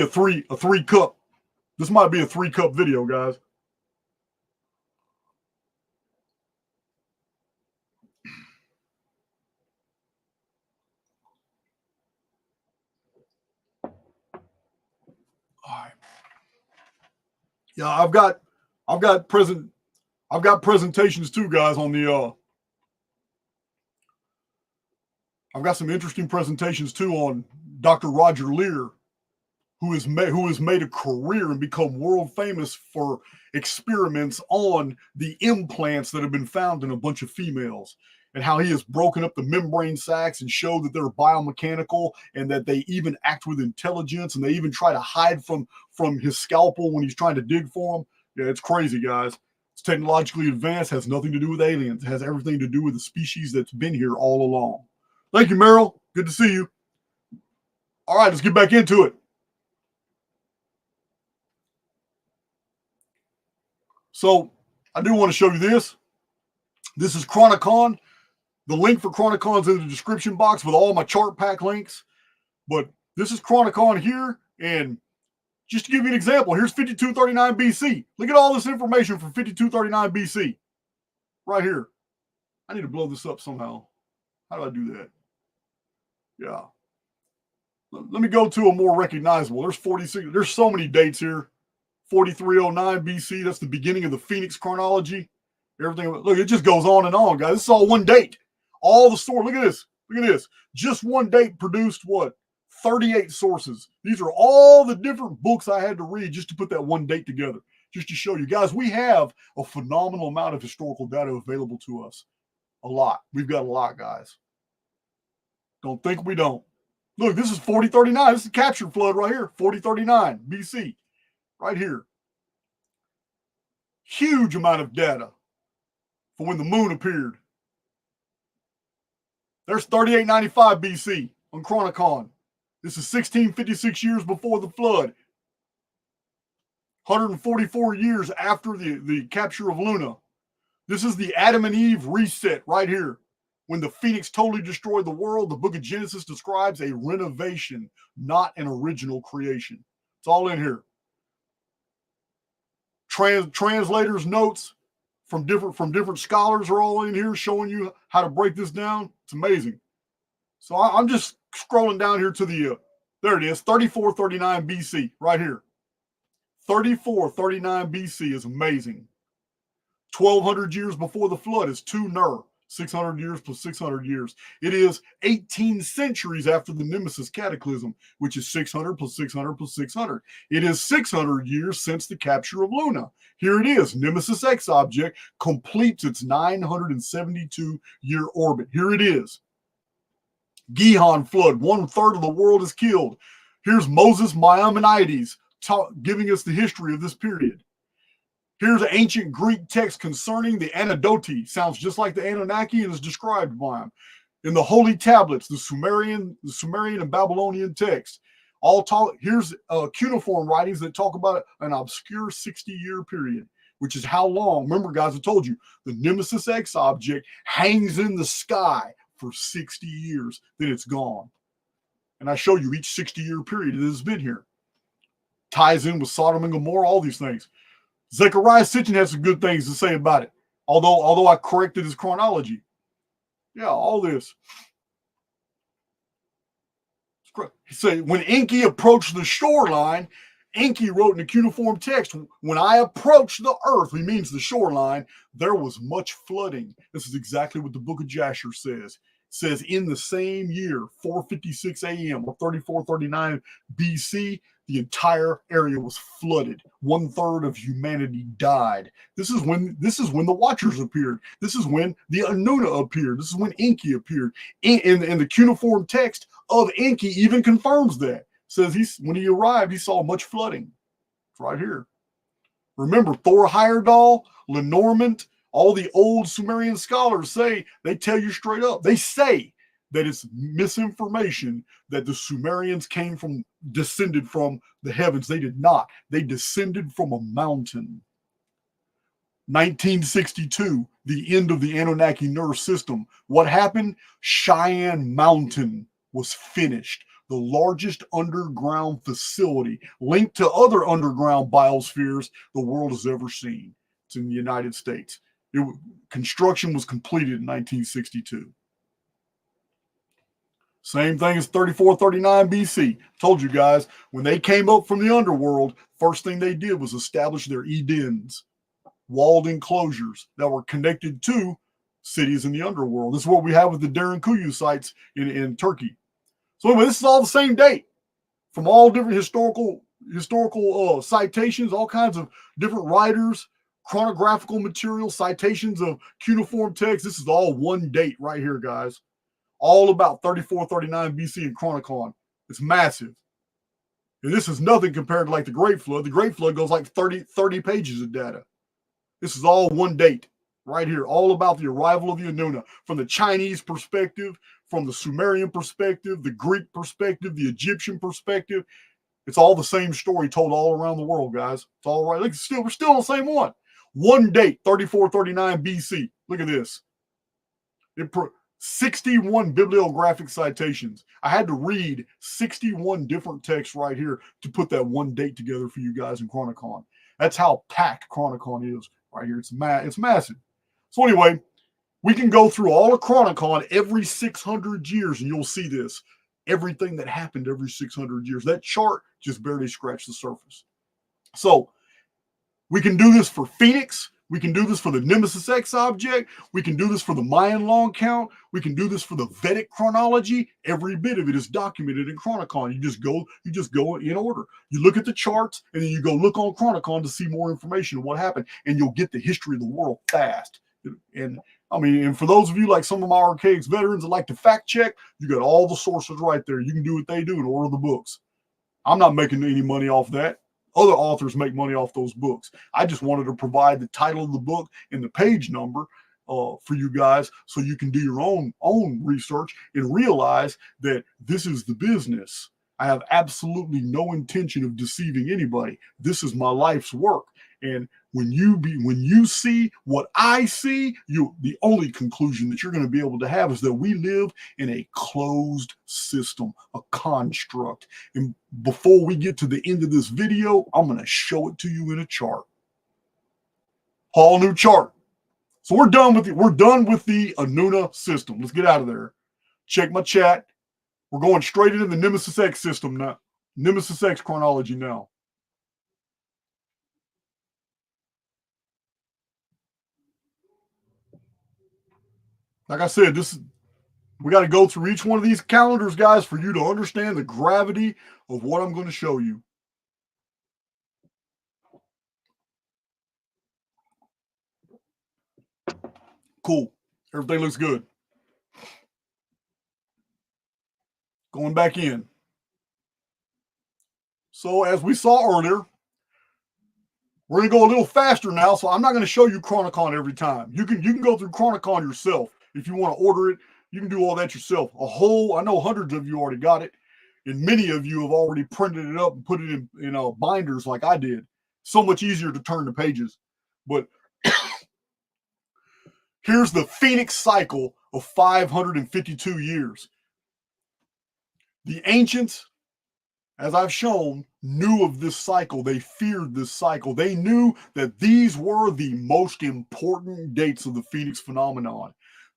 a three cup. This might be a 3-cup video, guys. All right. Yeah, I've got presentations too, guys, on the I've got some interesting presentations too on Dr. Roger Lear, who has made a career and become world famous for experiments on the implants that have been found in a bunch of females, and how he has broken up the membrane sacs and showed that they're biomechanical and that they even act with intelligence, and they even try to hide from his scalpel when he's trying to dig for them. Yeah, it's crazy, guys. It's technologically advanced, has nothing to do with aliens. It has everything to do with the species that's been here all along. Thank you, Meryl. Good to see you. All right, let's get back into it. So I do want to show you this. This is Chronicon. The link for Chronicon is in the description box with all my chart pack links. But this is Chronicon here. And just to give you an example, here's 5239 BC. Look at all this information from 5239 BC right here. I need to blow this up somehow. How do I do that? Yeah. Let me go to a more recognizable. There's 46. There's so many dates here. 4309 BC. That's the beginning of the Phoenix chronology. Everything. Look, it just goes on, guys. This is all one date. All the story. Look at this. Look at this. Just one date produced what? 38 sources. These are all the different books I had to read just to put that one date together. Just to show you guys, we have a phenomenal amount of historical data available to us. A lot. We've got a lot, guys. Don't think we don't. Look, this is 4039. This is captured flood right here. 4039 BC. Right here. Huge amount of data for when the moon appeared. There's 3895 BC on Chronicon. This is 1656 years before the flood. 144 years after the capture of Luna. This is the Adam and Eve reset right here. When the Phoenix totally destroyed the world, the book of Genesis describes a renovation, not an original creation. It's all in here. Translators' notes from different scholars are all in here showing you how to break this down. It's amazing. So I'm just scrolling down here to the, there it is, 3439 BC, right here. 3439 BC is amazing. 1,200 years before the flood is 2 Ner. 600 years plus 600 years. It is 18 centuries after the Nemesis Cataclysm, which is 600 plus 600 plus 600. It is 600 years since the capture of Luna. Here it is. Nemesis X object completes its 972-year orbit. Here it is. Gihon flood. 1/3 of the world is killed. Here's Moses Maimonides giving us the history of this period. Here's an ancient Greek text concerning the Anadoti. Sounds just like the Anunnaki and is described by them. In the Holy Tablets, the Sumerian and Babylonian text. Here's cuneiform writings that talk about an obscure 60-year period, which is how long. Remember, guys, I told you, the Nemesis X object hangs in the sky for 60 years. Then it's gone. And I show you each 60-year period that has been here. Ties in with Sodom and Gomorrah, all these things. Zechariah Sitchin has some good things to say about it, although I corrected his chronology. Yeah, all this. He said, when Enki approached the shoreline, Enki wrote in the cuneiform text, when I approached the earth, he means the shoreline, there was much flooding. This is exactly what the book of Jasher says. It says, in the same year, 456 a.m. or 3439 BC, the entire area was flooded. 1/3 of humanity died. This is when the Watchers appeared. This is when the Anunna appeared. This is when Enki appeared. And the cuneiform text of Enki even confirms that. Says when he arrived, he saw much flooding. It's right here. Remember, Thor Heyerdahl, Lenormand, all the old Sumerian scholars they tell you straight up. They say that it's misinformation that the Sumerians descended from the heavens. They did not. They descended from a mountain. 1962, the end of the Anunnaki nerve system. What happened? Cheyenne Mountain was finished. The largest underground facility linked to other underground biospheres the world has ever seen. It's in the United States. Construction was completed in 1962. Same thing as 3439 BC. Told you guys, when they came up from the underworld, first thing they did was establish their Edens, walled enclosures that were connected to cities in the underworld. This is what we have with the Derinkuyu sites in Turkey. So anyway, this is all the same date from all different historical citations, all kinds of different writers, chronographical material, citations of cuneiform text. This is all one date right here, guys. All about 3439 BC in Chronicon. It's massive. And this is nothing compared to like the Great Flood. The Great Flood goes like 30 pages of data. This is all one date right here. All about the arrival of the Anunna from the Chinese perspective, from the Sumerian perspective, the Greek perspective, the Egyptian perspective. It's all the same story told all around the world, guys. It's all right. Look, we're still on the same one. One date, 3439 BC. Look at this. 61 bibliographic citations. I had to read 61 different texts right here to put that one date together for you guys in Chronicon. That's how packed Chronicon is right here. It's massive. So anyway, we can go through all of Chronicon every 600 years and you'll see this. everything that happened every 600 years. That chart just barely scratched the surface. So we can do this for Phoenix. We can do this for the Nemesis X object. We can do this for the Mayan long count. We can do this for the Vedic chronology. Every bit of it is documented in Chronicon. You just go in order. You look at the charts, and then you go look on Chronicon to see more information of what happened, and you'll get the history of the world fast. And I mean, and for those of you like some of my Archaix veterans that like to fact check, you got all the sources right there. You can do what they do and order the books. I'm not making any money off that. Other authors make money off those books. I just wanted to provide the title of the book and the page number for you guys so you can do your own research and realize that this is the business. I have absolutely no intention of deceiving anybody. This is my life's work. And when you see what I see, the only conclusion that you're going to be able to have is that we live in a closed system, a construct. And before we get to the end of this video, I'm going to show it to you in a chart. Whole new chart. So we're done with the Anunna system. Let's get out of there. Check my chat. We're going straight into the Nemesis X system now. Nemesis X chronology now. Like I said, we got to go through each one of these calendars, guys, for you to understand the gravity of what I'm going to show you. Cool. Everything looks good. Going back in. So as we saw earlier, we're going to go a little faster now, so I'm not going to show you Chronicon every time. You can go through Chronicon yourself. If you want to order it, you can do all that yourself. I know hundreds of you already got it, and many of you have already printed it up and put it in binders like I did. So much easier to turn the pages. But here's the Phoenix cycle of 552 years. The ancients, as I've shown, knew of this cycle. They feared this cycle. They knew that these were the most important dates of the Phoenix phenomenon.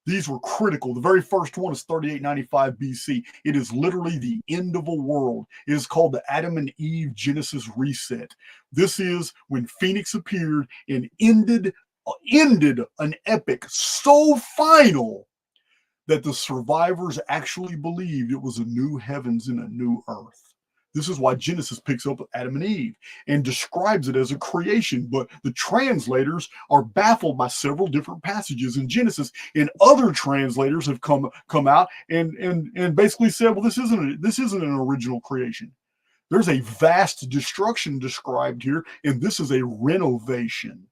These were critical. The very first one is 3895 BC. It is literally the end of a world. It is called the Adam and Eve Genesis reset. This is when Phoenix appeared and ended an epic so final that the survivors actually believed it was a new heavens and a new earth. This is why Genesis picks up Adam and Eve and describes it as a creation. But the translators are baffled by several different passages in Genesis, and other translators have come out and basically said, well, this isn't an original creation. There's a vast destruction described here, and this is a renovation.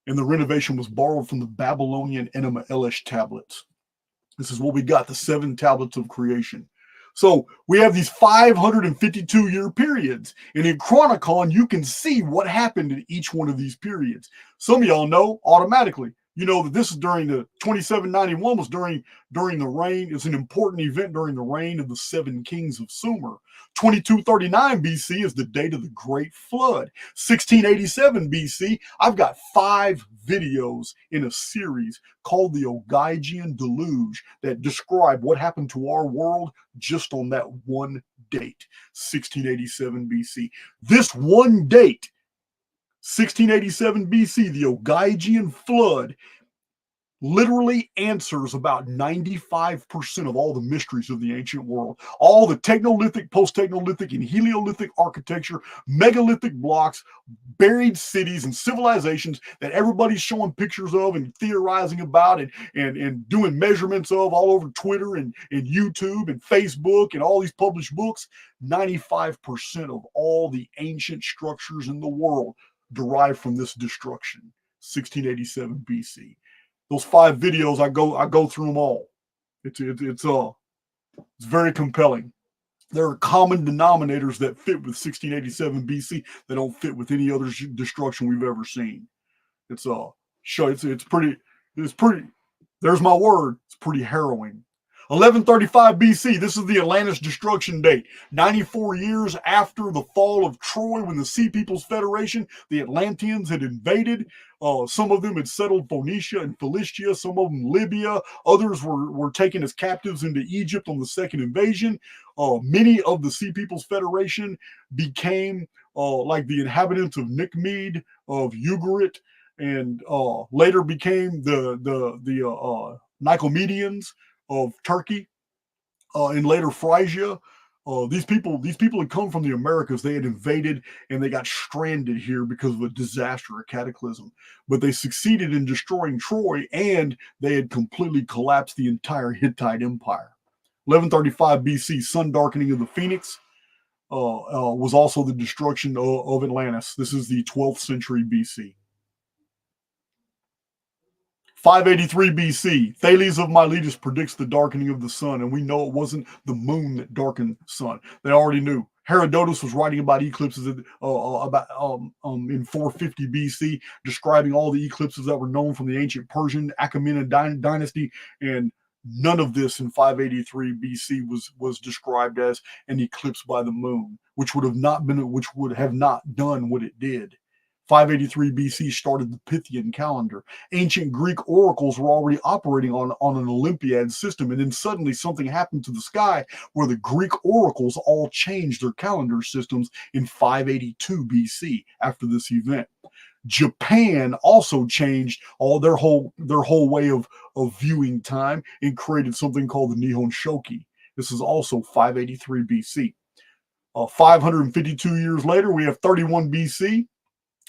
And the renovation was borrowed from the Babylonian Enuma Elish tablets. This is what we got, the 7 tablets of creation. So we have these 552-year periods. And in Chronicon, you can see what happened in each one of these periods. Some of y'all know automatically. You know that this is during the 2791 was during the reign. It's an important event during the reign of the 7 kings of Sumer. 2239 BC is the date of the Great Flood. 1687 BC, I've got 5 videos in a series called the Ogaigian Deluge that describe what happened to our world just on that one date, 1687 BC. This one date, 1687 BC, the Ogaigian flood, literally answers about 95% of all the mysteries of the ancient world. All the Technolithic, post-Technolithic, and Heliolithic architecture, megalithic blocks, buried cities and civilizations that everybody's showing pictures of and theorizing about and doing measurements of all over Twitter and YouTube and Facebook and all these published books. 95% of all the ancient structures in the world derived from this destruction, 1687 BC. Those 5 videos, I go through them all. It's very compelling. There are common denominators that fit with 1687 BC that don't fit with any other destruction we've ever seen. It's pretty. There's my word. It's pretty harrowing. 1135 BC, this is the Atlantis destruction date. 94 years after the fall of Troy, when the Sea Peoples Federation, the Atlanteans, had invaded Some of them had settled Phoenicia and Philistia, some of them Libya. Others were taken as captives into Egypt on the second invasion. Many of the Sea Peoples Federation became like the inhabitants of Nicomedes, of Ugarit, and later became the Nicomedeans of Turkey, and later Phrygia. These people had come from the Americas. They had invaded and they got stranded here because of a disaster, a cataclysm. But they succeeded in destroying Troy, and they had completely collapsed the entire Hittite Empire. 1135 BC, sun darkening of the Phoenix was also the destruction of Atlantis. This is the 12th century BC. 583 BC, Thales of Miletus predicts the darkening of the sun, and we know it wasn't the moon that darkened the sun. They already knew. Herodotus was writing about eclipses in 450 BC, describing all the eclipses that were known from the ancient Persian Achaemenid dynasty, and none of this in 583 BC was described as an eclipse by the moon, which would have not done what it did. 583 BC started the Pythian calendar. Ancient Greek oracles were already operating on an Olympiad system, and then suddenly something happened to the sky where the Greek oracles all changed their calendar systems in 582 BC after this event. Japan also changed all their whole way of viewing time and created something called the Nihon Shoki. This is also 583 BC. 552 years later, we have 31 BC.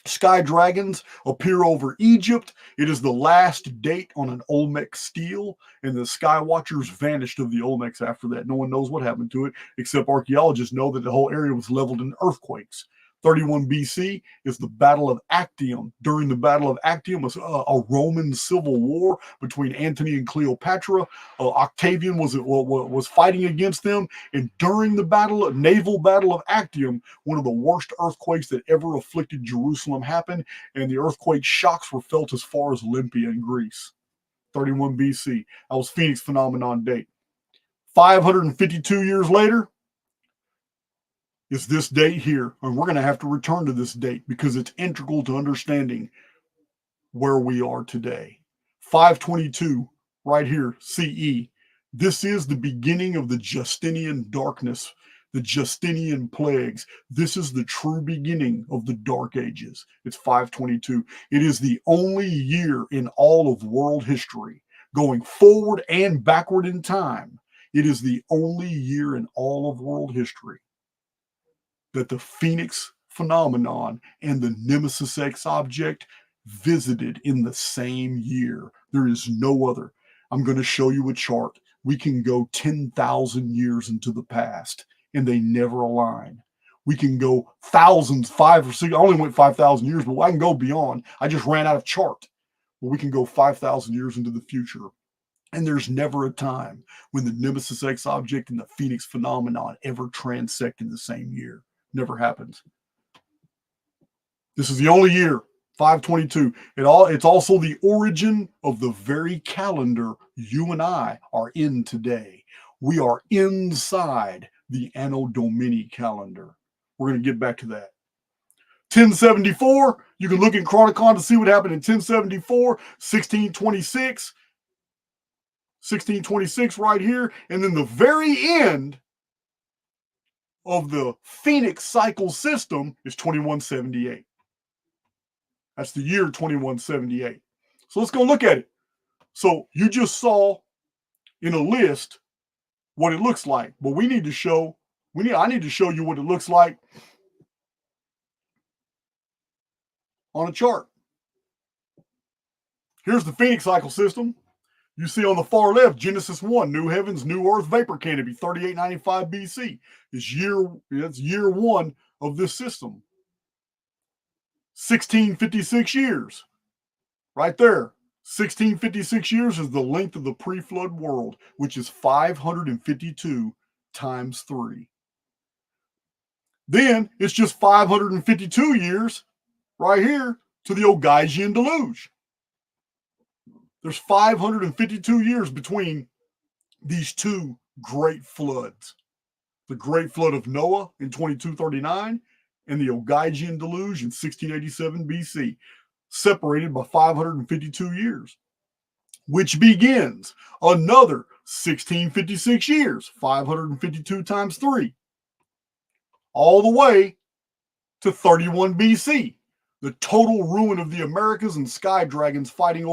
Sky dragons appear over Egypt. It is the last date on an Olmec stele, and the sky watchers vanished of the Olmecs after that. No one knows what happened to it, except archaeologists know that the whole area was leveled in earthquakes. 31 BC is the Battle of Actium. During the Battle of Actium was a Roman civil war between Antony and Cleopatra. Octavian was fighting against them, and during the naval battle of Actium, one of the worst earthquakes that ever afflicted Jerusalem happened, and the earthquake shocks were felt as far as Olympia in Greece. 31 BC. That was Phoenix phenomenon date. 552 years later, is this date here. And we're going to have to return to this date because it's integral to understanding where we are today. 522, right here, CE. This is the beginning of the Justinian darkness, the Justinian plagues. This is the true beginning of the Dark Ages. It's 522. It is the only year in all of world history, going forward and backward in time. It is the only year in all of world history that the Phoenix phenomenon and the Nemesis X object visited in the same year. There is no other. I'm going to show you a chart. We can go 10,000 years into the past, and they never align. We can go thousands, 5 or 6. I only went 5,000 years, but I can go beyond. I just ran out of chart. But we can go 5,000 years into the future. And there's never a time when the Nemesis X object and the Phoenix phenomenon ever transect in the same year. Never happens. This is the only year, 522. It's also the origin of the very calendar you and I are in today. We are inside the Anno Domini calendar. We're going to get back to that. 1074, you can look in Chronicon to see what happened in 1074, 1626, 1626 right here, and then the very end of the Phoenix cycle system is 2178. That's the year 2178. So let's go look at it. So you just saw in a list what it looks like, but I need to show you what it looks like on a chart. Here's the Phoenix cycle system. You see on the far left, Genesis 1, New Heavens, New Earth, Vapor Canopy, 3895 BC. It's year one of this system. 1656 years. Right there. 1656 years is the length of the pre-flood world, which is 552 times 3. Then it's just 552 years right here to the Ogygian deluge. There's 552 years between these two great floods. The great flood of Noah in 2239 and the Ogygian deluge in 1687 BC. separated by 552 years, which begins another 1656 years, 552 times 3, all the way to 31 BC. The total ruin of the Americas and sky dragons fighting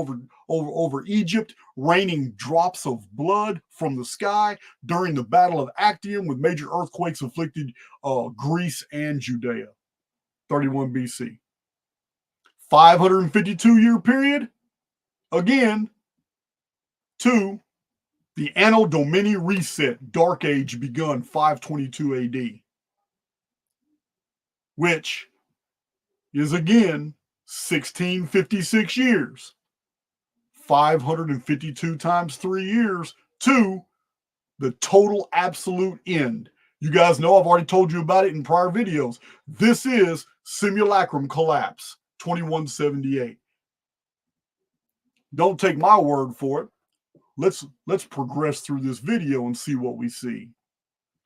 over Egypt, raining drops of blood from the sky during the Battle of Actium, with major earthquakes afflicted Greece and Judea. 31 BC. 552-year period, again, to the Anno Domini reset, Dark Age begun 522 AD, which is again 1656 years, 552 times 3 years to the total absolute end. You guys know I've already told you about it in prior videos. This is simulacrum collapse, 2178. Don't take my word for it. Let's progress through this video and see what we see.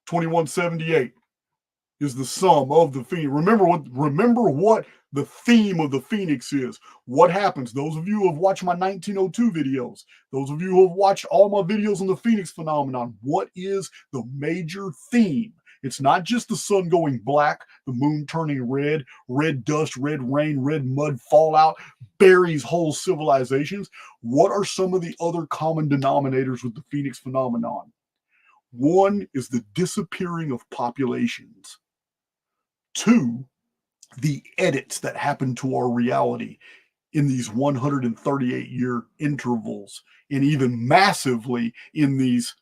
2178 is the sum of the Phoenix. Remember what the theme of the Phoenix is. What happens? Those of you who have watched my 1902 videos, those of you who have watched all my videos on the Phoenix phenomenon, what is the major theme? It's not just the sun going black, the moon turning red, red dust, red rain, red mud, fallout, buries whole civilizations. What are some of the other common denominators with the Phoenix phenomenon? One is the disappearing of populations. Two, the edits that happen to our reality in these 138-year intervals, and even massively in these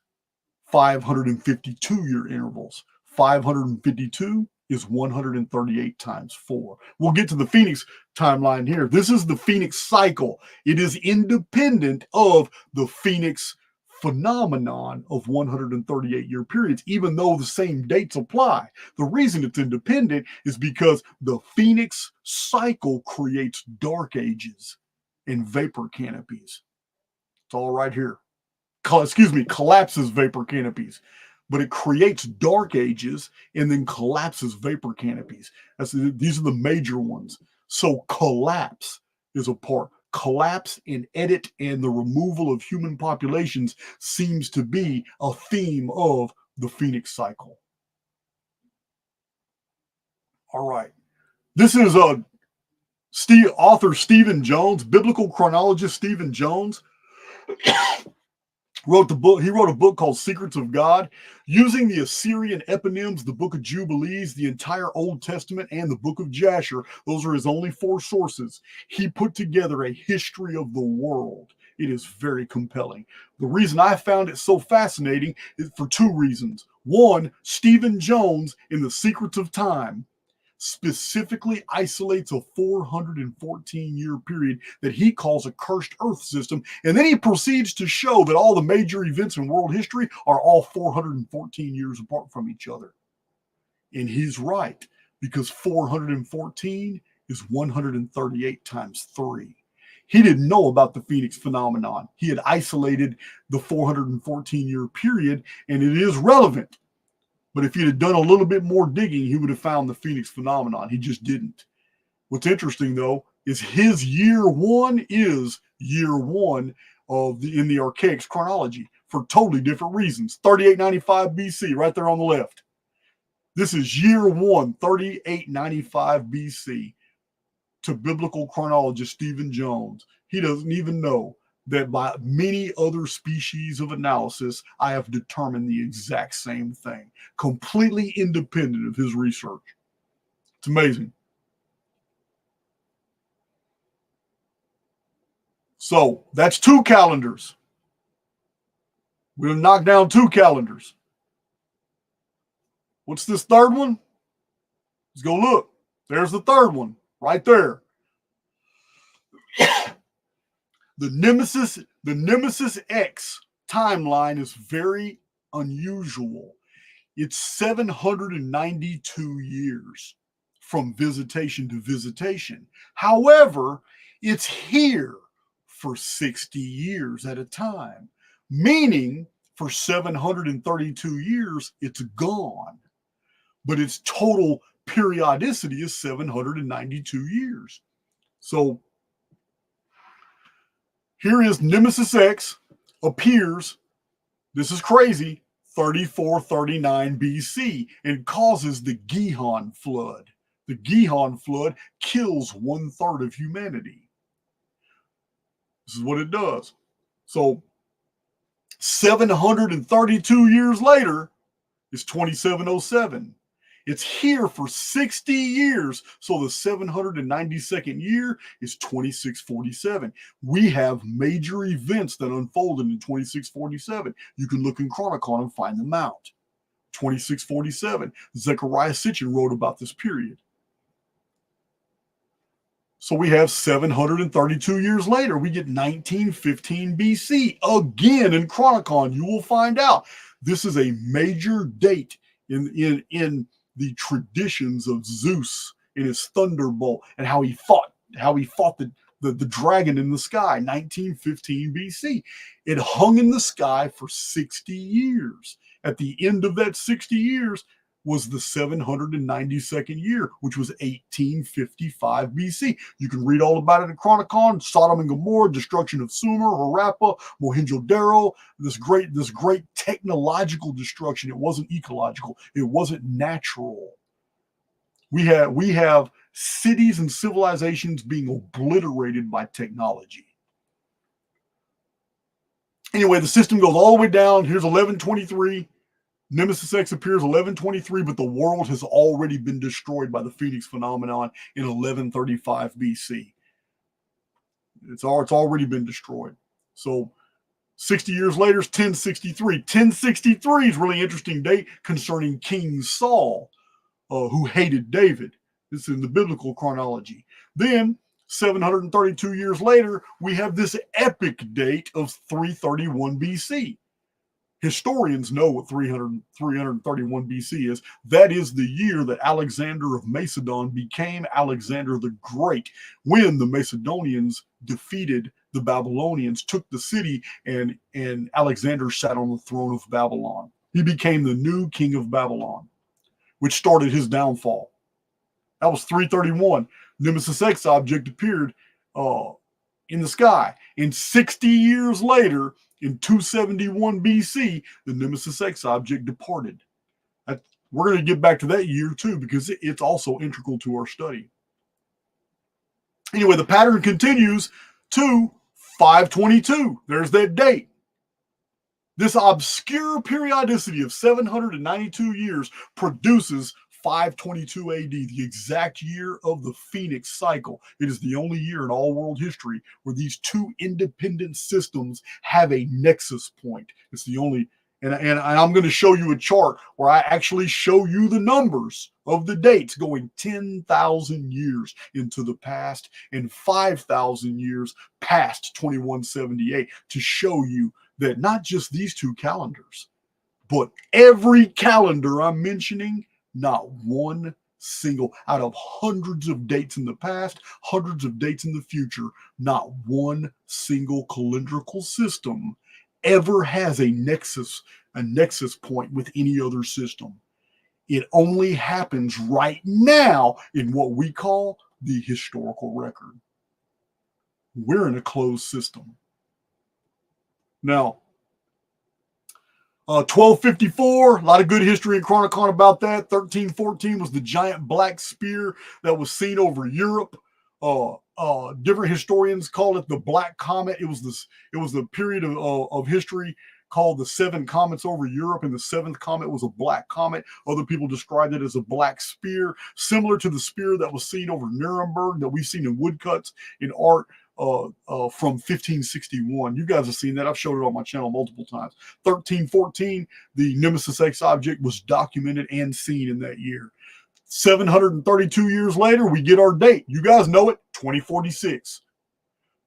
552-year intervals. 552 is 138 times 4. We'll get to the Phoenix timeline here. This is the Phoenix cycle. It is independent of the Phoenix phenomenon of 138-year periods, even though the same dates apply. The reason it's independent is because the Phoenix cycle creates dark ages and vapor canopies. It's all right here. Collapses vapor canopies, but it creates dark ages and then collapses vapor canopies. These are the major ones. So collapse is a part. Collapse and edit and the removal of human populations seems to be a theme of the Phoenix cycle. All right. This is author Stephen Jones, biblical chronologist Stephen Jones. Wrote a book called Secrets of God, using the Assyrian eponyms, the Book of Jubilees, the entire Old Testament, and the Book of Jasher. Those are his only 4 sources. He put together a history of the world. It is very compelling. The reason I found it so fascinating is for 2 reasons. One, Stephen Jones in The Secrets of Time specifically isolates a 414-year period that he calls a cursed Earth system, and then he proceeds to show that all the major events in world history are all 414 years apart from each other. And he's right, because 414 is 138 times 3. He didn't know about the Phoenix phenomenon. He had isolated the 414-year period, and it is relevant. But if he'd have done a little bit more digging, he would have found the Phoenix phenomenon. He just didn't. What's interesting, though, is his year 1 is year 1 in the Archaix chronology for totally different reasons. 3895 BC, right there on the left. This is year 1, 3895 BC, to biblical chronologist Stephen Jones. He doesn't even know that by many other species of analysis, I have determined the exact same thing, completely independent of his research. It's amazing. So that's 2 calendars. We'll knock down 2 calendars. What's this third one? Let's go look. There's the third one right there. The Nemesis X timeline is very unusual. It's 792 years from visitation to visitation. However, it's here for 60 years at a time, meaning for 732 years, it's gone. But its total periodicity is 792 years. So Here is Nemesis X appears, this is crazy, 3439 BC and causes the Gihon flood. The Gihon flood kills 1/3 of humanity. This is what it does. So 732 years later is 2707. It's here for 60 years. So the 792nd year is 2647. We have major events that unfolded in 2647. You can look in Chronicon and find them out. 2647. Zechariah Sitchin wrote about this period. So we have 732 years later, we get 1915 BC. Again, in Chronicon, you will find out this is a major date in the traditions of Zeus in his thunderbolt and how he fought the dragon in the sky. 1915 BC. It hung in the sky for 60 years. At the end of that 60 years was the 792nd year, which was 1855 BC. You can read all about it in Chronicon. Sodom and Gomorrah, destruction of Sumer, Harappa, Mohenjo-Daro, this great technological destruction. It wasn't ecological. It wasn't natural. We have cities and civilizations being obliterated by technology. Anyway, the system goes all the way down. Here's 1123. Nemesis X appears 1123, but the world has already been destroyed by the Phoenix phenomenon in 1135 BC. It's already been destroyed. So 60 years later is 1063. 1063 is a really interesting date concerning King Saul, who hated David. This is in the biblical chronology. Then 732 years later, we have this epic date of 331 BC. Historians know what 331 BC is. That is the year that Alexander of Macedon became Alexander the Great, when the Macedonians defeated the Babylonians, took the city, and Alexander sat on the throne of Babylon. He became the new king of Babylon, which started his downfall. That was 331. Nemesis X object appeared in the sky. And 60 years later, in 271 BC, the Nemesis X object departed. We're going to get back to that year too, because it's also integral to our study. Anyway, the pattern continues to 522. There's that date. This obscure periodicity of 792 years produces 522 AD, the exact year of the Phoenix cycle. It is the only year in all world history where these two independent systems have a nexus point. It's the only, and I'm going to show you a chart where I actually show you the numbers of the dates going 10,000 years into the past and 5,000 years past 2178 to show you that not just these two calendars, but every calendar I'm mentioning, not one single, out of hundreds of dates in the past, hundreds of dates in the future, not one single calendrical system ever has a nexus point with any other system. It only happens right now in what we call the historical record. We're in a closed system. Now, 1254, a lot of good history in Chronicon about that. 1314 was the giant black spear that was seen over Europe. Different historians call it the Black Comet. It was the period of history called the Seven Comets over Europe, and the seventh comet was a black comet. Other people described it as a black spear, similar to the spear that was seen over Nuremberg that we've seen in woodcuts in art from 1561. You guys have seen that. I've showed it on my channel multiple times. 1314, the Nemesis X object was documented and seen in that year. 732 years later, we get our date. You guys know it, 2046.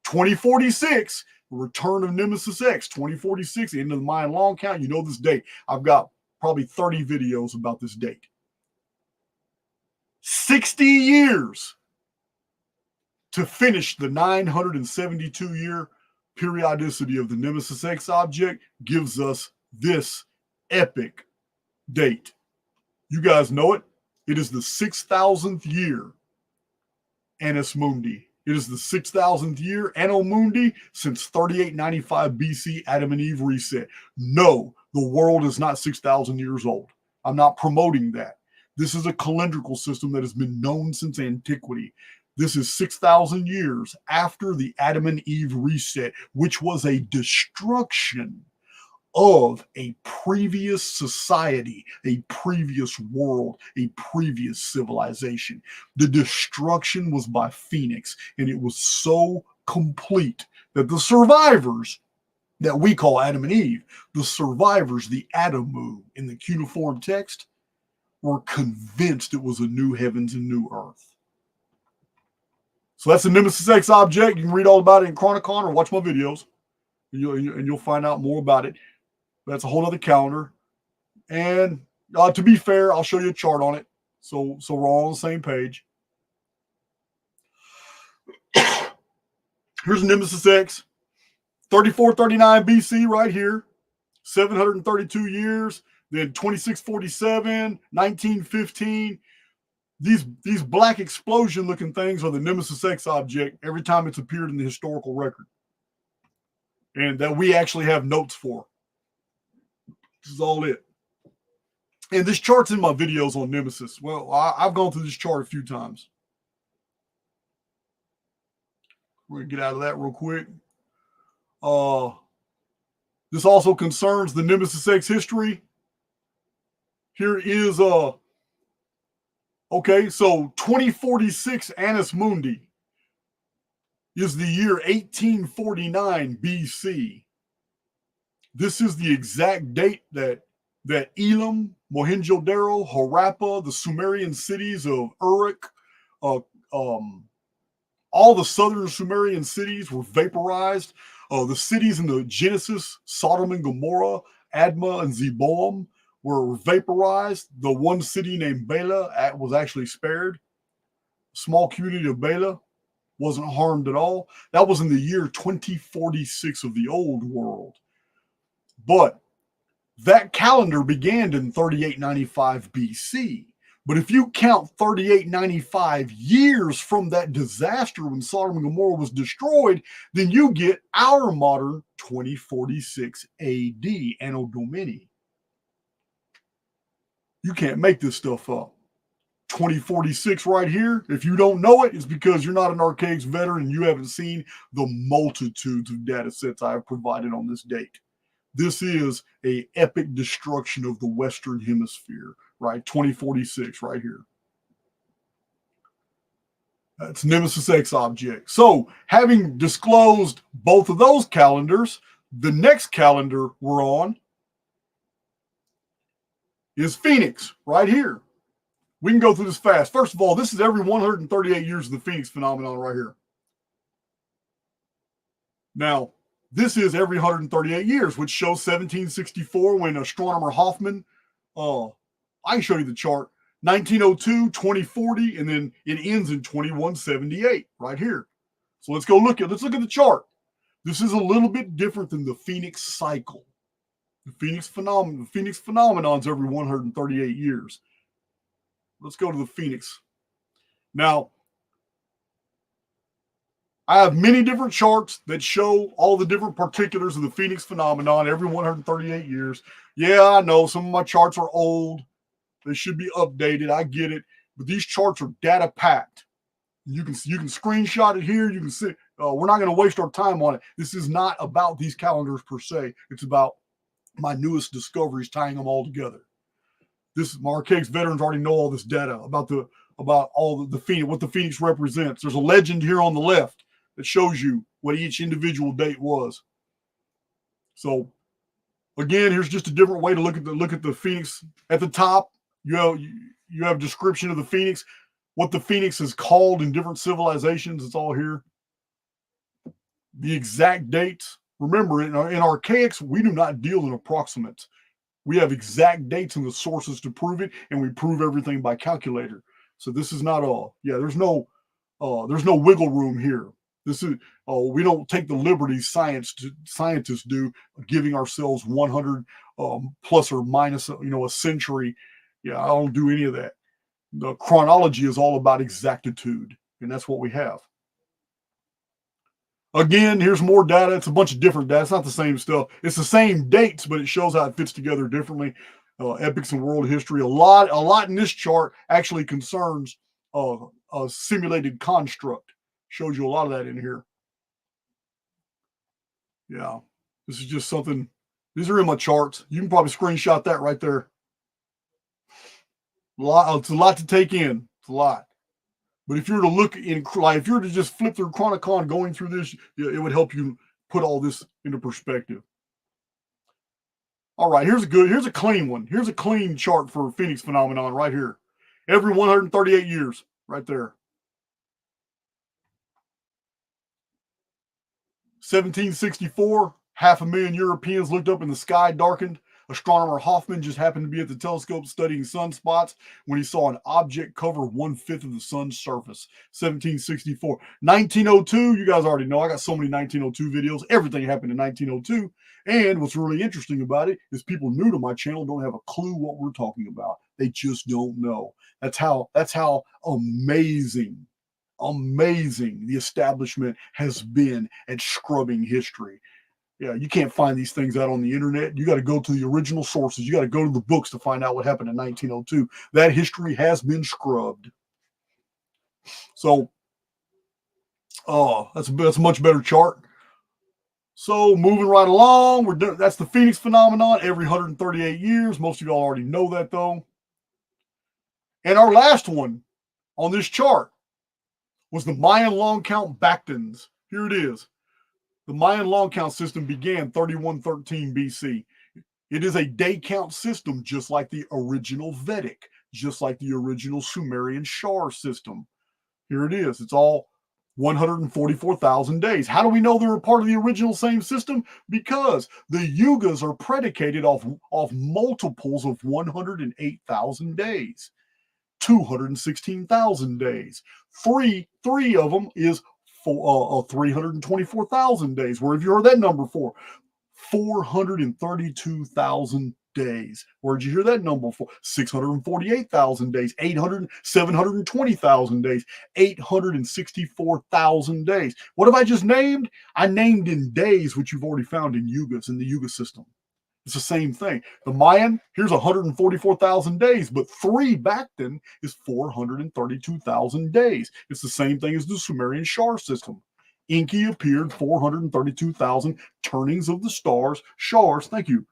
2046, the return of Nemesis X, 2046, the end of the Mayan long count. You know this date. I've got probably 30 videos about this date. 60 years to finish the 972-year periodicity of the Nemesis X object gives us this epic date. You guys know it. It is the 6,000th year, Annus Mundi. It is the 6,000th year, Anno Mundi, since 3895 BC, Adam and Eve reset. No, the world is not 6,000 years old. I'm not promoting that. This is a calendrical system that has been known since antiquity. This is 6,000 years after the Adam and Eve reset, which was a destruction of a previous society, a previous world, a previous civilization. The destruction was by Phoenix, and it was so complete that the survivors that we call Adam and Eve, the survivors, the Adamu in the cuneiform text, were convinced it was a new heavens and new earth. So that's the Nemesis X object. You can read all about it in Chronicon or watch my videos, and you'll find out more about it. That's a whole other calendar. And to be fair, I'll show you a chart on it. So we're all on the same page. Here's Nemesis X. 3439 BC right here. 732 years. Then 2647, 1915. These black explosion looking things are the Nemesis X object every time it's appeared in the historical record. And that we actually have notes for. This is all it. And this chart's in my videos on Nemesis. Well, I've gone through this chart a few times. We're going to get out of that real quick. This also concerns the Nemesis X history. Here is, okay, so 2046 Annus Mundi is the year 1849 BC. This is the exact date that Elam, Mohenjo-Daro, Harappa, the Sumerian cities of Uruk, all the southern Sumerian cities were vaporized. The cities in the Genesis, Sodom and Gomorrah, Admah and Zeboam, were vaporized. The one city named Bela was actually spared. The small community of Bela wasn't harmed at all. That was in the year 2046 of the old world. But that calendar began in 3895 BC. But if you count 3895 years from that disaster when Sodom and Gomorrah was destroyed, then you get our modern 2046 AD, Anno Domini. You can't make this stuff up. 2046 right here. If you don't know it, it's because you're not an Archaix veteran and you haven't seen the multitudes of data sets I have provided on this date. This is an epic destruction of the Western Hemisphere, right? 2046 right here. That's Nemesis X object. So having disclosed both of those calendars, the next calendar we're on is Phoenix right here. We can go through this fast. First of all, this is every 138 years of the Phoenix phenomenon right here. Now, this is every 138 years, which shows 1764 when astronomer Hoffman, I can show you the chart, 1902, 2040, and then it ends in 2178 right here. So let's look at the chart. This is a little bit different than the Phoenix cycle. The Phoenix phenomenon's every 138 years. Let's go to the Phoenix. Now, I have many different charts that show all the different particulars of the Phoenix phenomenon every 138 years. Yeah, I know some of my charts are old. They should be updated. I get it. But these charts are data packed. You can screenshot it here. You can see. We're not going to waste our time on it. This is not about these calendars per se. It's about my newest discoveries, tying them all together. This Archaix veterans already know all this data about all the Phoenix, what the Phoenix represents. There's a legend here on the left that shows you what each individual date was. So again, here's just a different way to look at the Phoenix. At the top, you have a description of the Phoenix, what the Phoenix is called in different civilizations. It's all here. The exact dates. Remember, in Archaix, we do not deal in approximates. We have exact dates and the sources to prove it, and we prove everything by calculator. So this is not all. Yeah, there's no wiggle room here. This is we don't take the liberties scientists do, giving ourselves 100 plus or minus a century. Yeah, I don't do any of that. The chronology is all about exactitude, and that's what we have. Again, here's more data. It's a bunch of different data. It's not the same stuff. It's the same dates, but it shows how it fits together differently. Epics and world history. A lot in this chart actually concerns a simulated construct. Shows you a lot of that in here. Yeah, this is just something. These are in my charts. You can probably screenshot that right there. It's a lot to take in. It's a lot. But if you were to look in, like, if you were to just flip through Chronicon going through this, it would help you put all this into perspective. All right, here's a clean one. Here's a clean chart for Phoenix phenomenon right here. Every 138 years, right there. 1764, 500,000 Europeans looked up and the sky darkened. Astronomer Hoffman just happened to be at the telescope studying sunspots when he saw an object cover 1/5 of the sun's surface. 1764. 1902, you guys already know. I got so many 1902 videos. Everything happened in 1902. And what's really interesting about it is people new to my channel don't have a clue what we're talking about. They just don't know. That's how amazing the establishment has been at scrubbing history. Yeah, you can't find these things out on the internet. You got to go to the original sources. You got to go to the books to find out what happened in 1902. That history has been scrubbed. So, that's a much better chart. So, moving right along, that's the Phoenix phenomenon every 138 years. Most of y'all already know that, though. And our last one on this chart was the Mayan long count Bactans. Here it is. The Mayan long count system began 3113 BC. It is a day count system just like the original Vedic, just like the original Sumerian Shar system. Here it is. It's all 144,000 days. How do we know they're a part of the original same system? Because the yugas are predicated off multiples of 108,000 days, 216,000 days. Three of them is 324,000 days. Where have you heard that number for? 432,000 days. Where'd you hear that number for? 648,000 days, 720,000 days, 864,000 days. What have I just named? I named in days, which you've already found in yugas, in the yuga system. It's the same thing. The Mayan, here's 144,000 days, but 3 back then is 432,000 days. It's the same thing as the Sumerian Shar system. Enki appeared 432,000 turnings of the stars. Shars, thank you.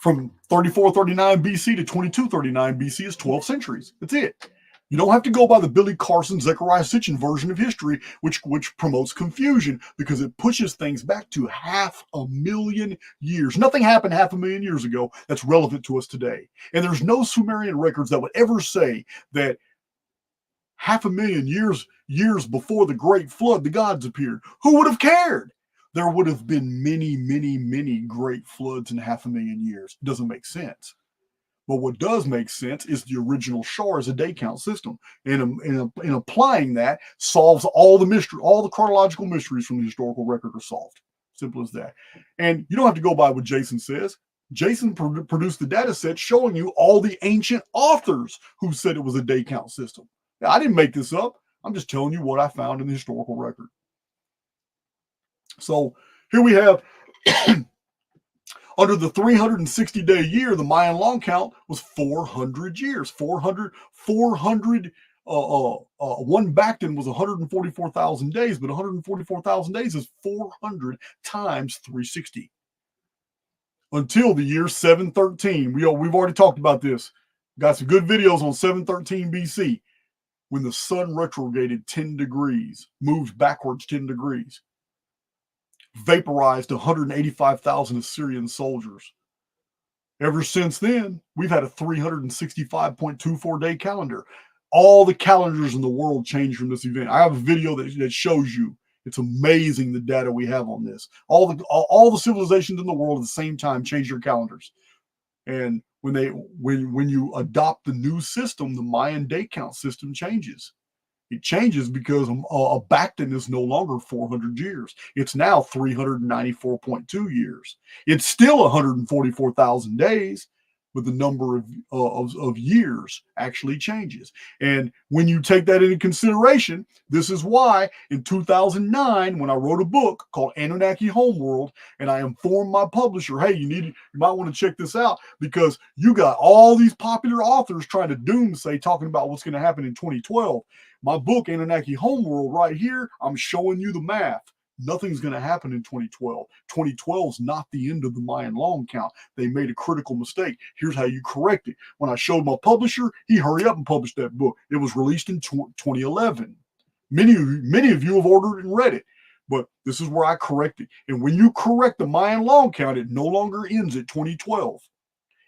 From 3439 BC to 2239 BC is 12 centuries. That's it. You don't have to go by the Billy Carson, Zechariah Sitchin version of history, which promotes confusion because it pushes things back to 500,000 years. Nothing happened 500,000 years ago that's relevant to us today. And there's no Sumerian records that would ever say that 500,000 years before the Great Flood, the gods appeared. Who would have cared? There would have been many, many, many great floods in 500,000 years. It doesn't make sense. But what does make sense is the original Shar as a day count system. And applying that solves all the mystery, all the chronological mysteries from the historical record are solved. Simple as that. And you don't have to go by what Jason says. Jason produced the data set showing you all the ancient authors who said it was a day count system. Now, I didn't make this up. I'm just telling you what I found in the historical record. So here we have under the 360-day year, the Mayan long count was 400 years. 400. One Bactan was 144,000 days, but 144,000 days is 400 times 360. Until the year 713. We've already talked about this. Got some good videos on 713 BC when the sun retrograded 10 degrees, moved backwards 10 degrees. Vaporized 185,000 Assyrian soldiers. Ever since then, we've had a 365.24 day calendar. All the calendars in the world changed from this event. I have a video that shows you. It's amazing the data we have on this. All the civilizations in the world at the same time change their calendars. And when you adopt the new system, the Mayan day count system changes. It changes because a Bactan is no longer 400 years. It's now 394.2 years. It's still 144,000 days, but the number of years actually changes. And when you take that into consideration, this is why in 2009, when I wrote a book called Anunnaki Homeworld, and I informed my publisher, hey, you might want to check this out, because you got all these popular authors trying to doomsday, talking about what's going to happen in 2012. My book, Anunnaki Homeworld, right here, I'm showing you the math. Nothing's going to happen in 2012. 2012 is not the end of the Mayan long count. They made a critical mistake. Here's how you correct it. When I showed my publisher, he hurried up and published that book. It was released in 2011. Many of you have ordered and read it, but this is where I correct it. And when you correct the Mayan long count, it no longer ends at 2012.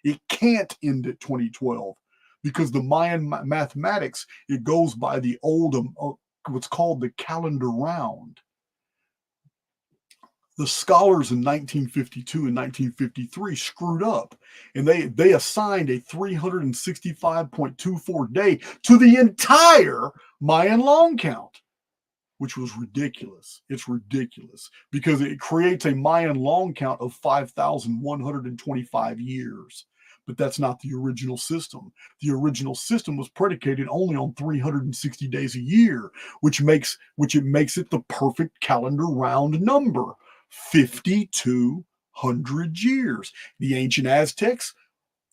It can't end at 2012 because the Mayan mathematics, it goes by the old, what's called the calendar round. The scholars in 1952 and 1953 screwed up, and they assigned a 365.24 day to the entire Mayan long count, which was ridiculous. It's ridiculous because it creates a Mayan long count of 5,125 years. But that's not the original system. The original system was predicated only on 360 days a year, which makes it the perfect calendar round number. 5,200 years. The ancient Aztecs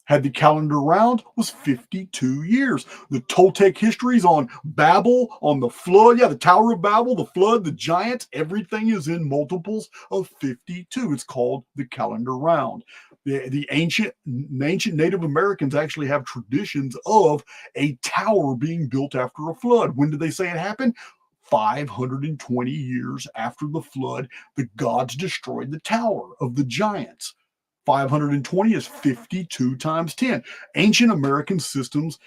had the calendar round was 52 years. The Toltec histories on Babel, on the flood, the Tower of Babel, the flood, the giants, everything is in multiples of 52. It's called the calendar round. The ancient Native Americans actually have traditions of a tower being built after a flood. When did they say it happened? 520 years after the flood, the gods destroyed the tower of the giants. 520 is 52 times 10. Ancient American systems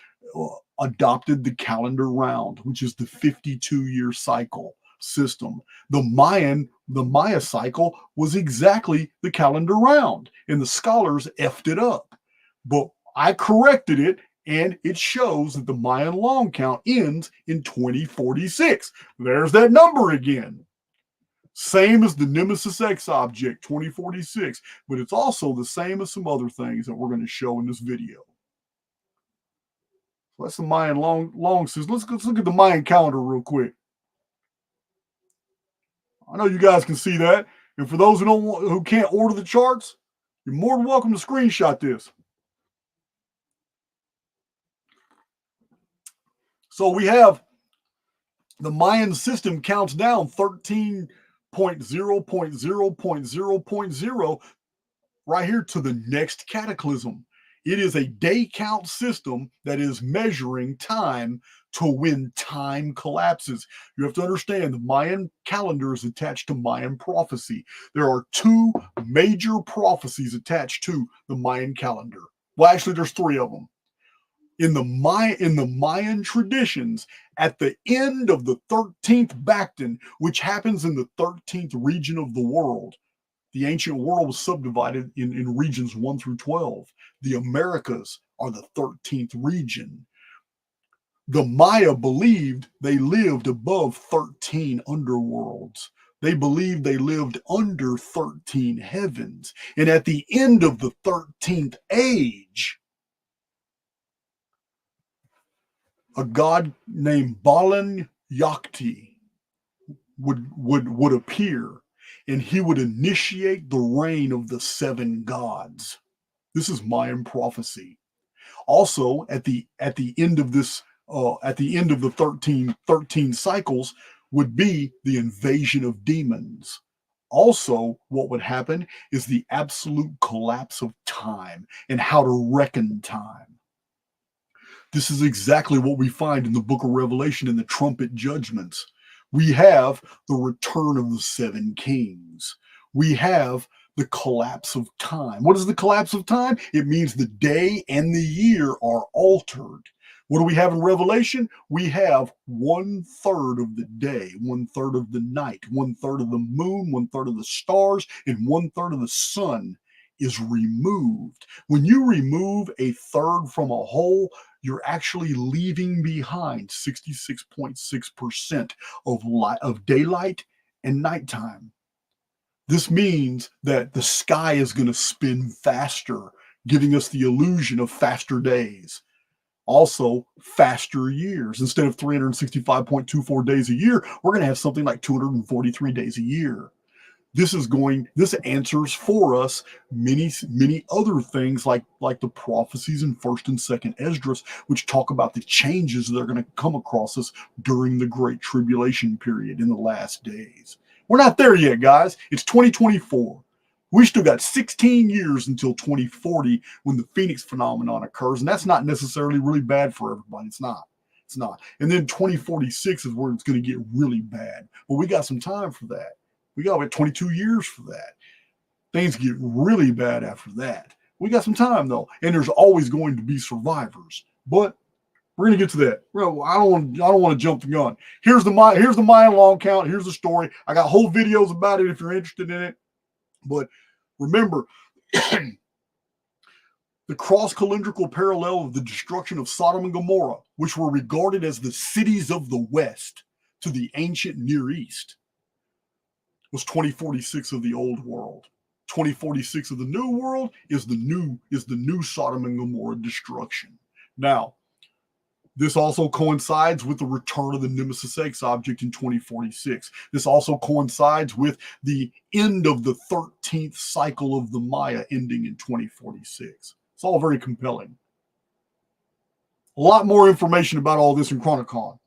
adopted the calendar round, which is the 52-year cycle system. The Maya cycle was exactly the calendar round, and the scholars effed it up. But I corrected it, and it shows that the Mayan long count ends in 2046. There's that number again. Same as the Nemesis X object, 2046, but it's also the same as some other things that we're going to show in this video. So that's the Mayan long system. Let's look at the Mayan calendar real quick. I know you guys can see that, and for those who can't order the charts, you're more than welcome to screenshot this. So we have the Mayan system counts down 13.0.0.0.0 right here to the next cataclysm. It is a day count system that is measuring time to when time collapses. You have to understand the Mayan calendar is attached to Mayan prophecy. There are two major prophecies attached to the Mayan calendar. Well, actually, there's three of them. In the Mayan traditions, at the end of the 13th Bacton, which happens in the 13th region of the world, the ancient world was subdivided in regions 1 through 12. The Americas are the 13th region. The Maya believed they lived above 13 underworlds. They believed they lived under 13 heavens. And at the end of the 13th age, a god named Balan Yakti would appear, and he would initiate the reign of the seven gods. This is Mayan prophecy. Also, at the end of this, at the end of the 13 cycles, would be the invasion of demons. Also, what would happen is the absolute collapse of time and how to reckon time. This is exactly what we find in the book of Revelation in the trumpet judgments. We have the return of the seven kings. We have the collapse of time. What is the collapse of time? It means the day and the year are altered. What do we have in Revelation? We have 1/3 of the day, 1/3 of the night, 1/3 of the moon, 1/3 of the stars, and 1/3 of the sun is removed. When you remove a third from a whole, you're actually leaving behind 66.6% of daylight and nighttime. This means that the sky is going to spin faster giving us the illusion of faster days. Also, faster years. Instead of 365.24 days a year, we're going to have something like 243 days a year. This answers for us many other things like the prophecies in 1st and 2nd Esdras, which talk about the changes that are going to come across us during the Great Tribulation period in the last days. We're not there yet, guys. It's 2024. We still got 16 years until 2040 when the Phoenix phenomenon occurs, and that's not necessarily really bad for everybody. It's not. It's not. And then 2046 is where it's going to get really bad. But we got some time for that. We got 22 years for that. Things get really bad after that. We got some time though, and there's always going to be survivors. But we're going to get to that. Well, I don't want to jump the gun. Here's the Mayan long count. Here's the story. I got whole videos about it if you're interested in it. But remember, the cross-calendrical parallel of the destruction of Sodom and Gomorrah, which were regarded as the cities of the West to the ancient Near East, was 2046 of the old world. 2046 of the new world is the new Sodom and Gomorrah destruction. Now, this also coincides with the return of the Nemesis X object in 2046. This also coincides with the end of the 13th cycle of the Maya ending in 2046. It's all very compelling. A lot more information about all this in Chronicon.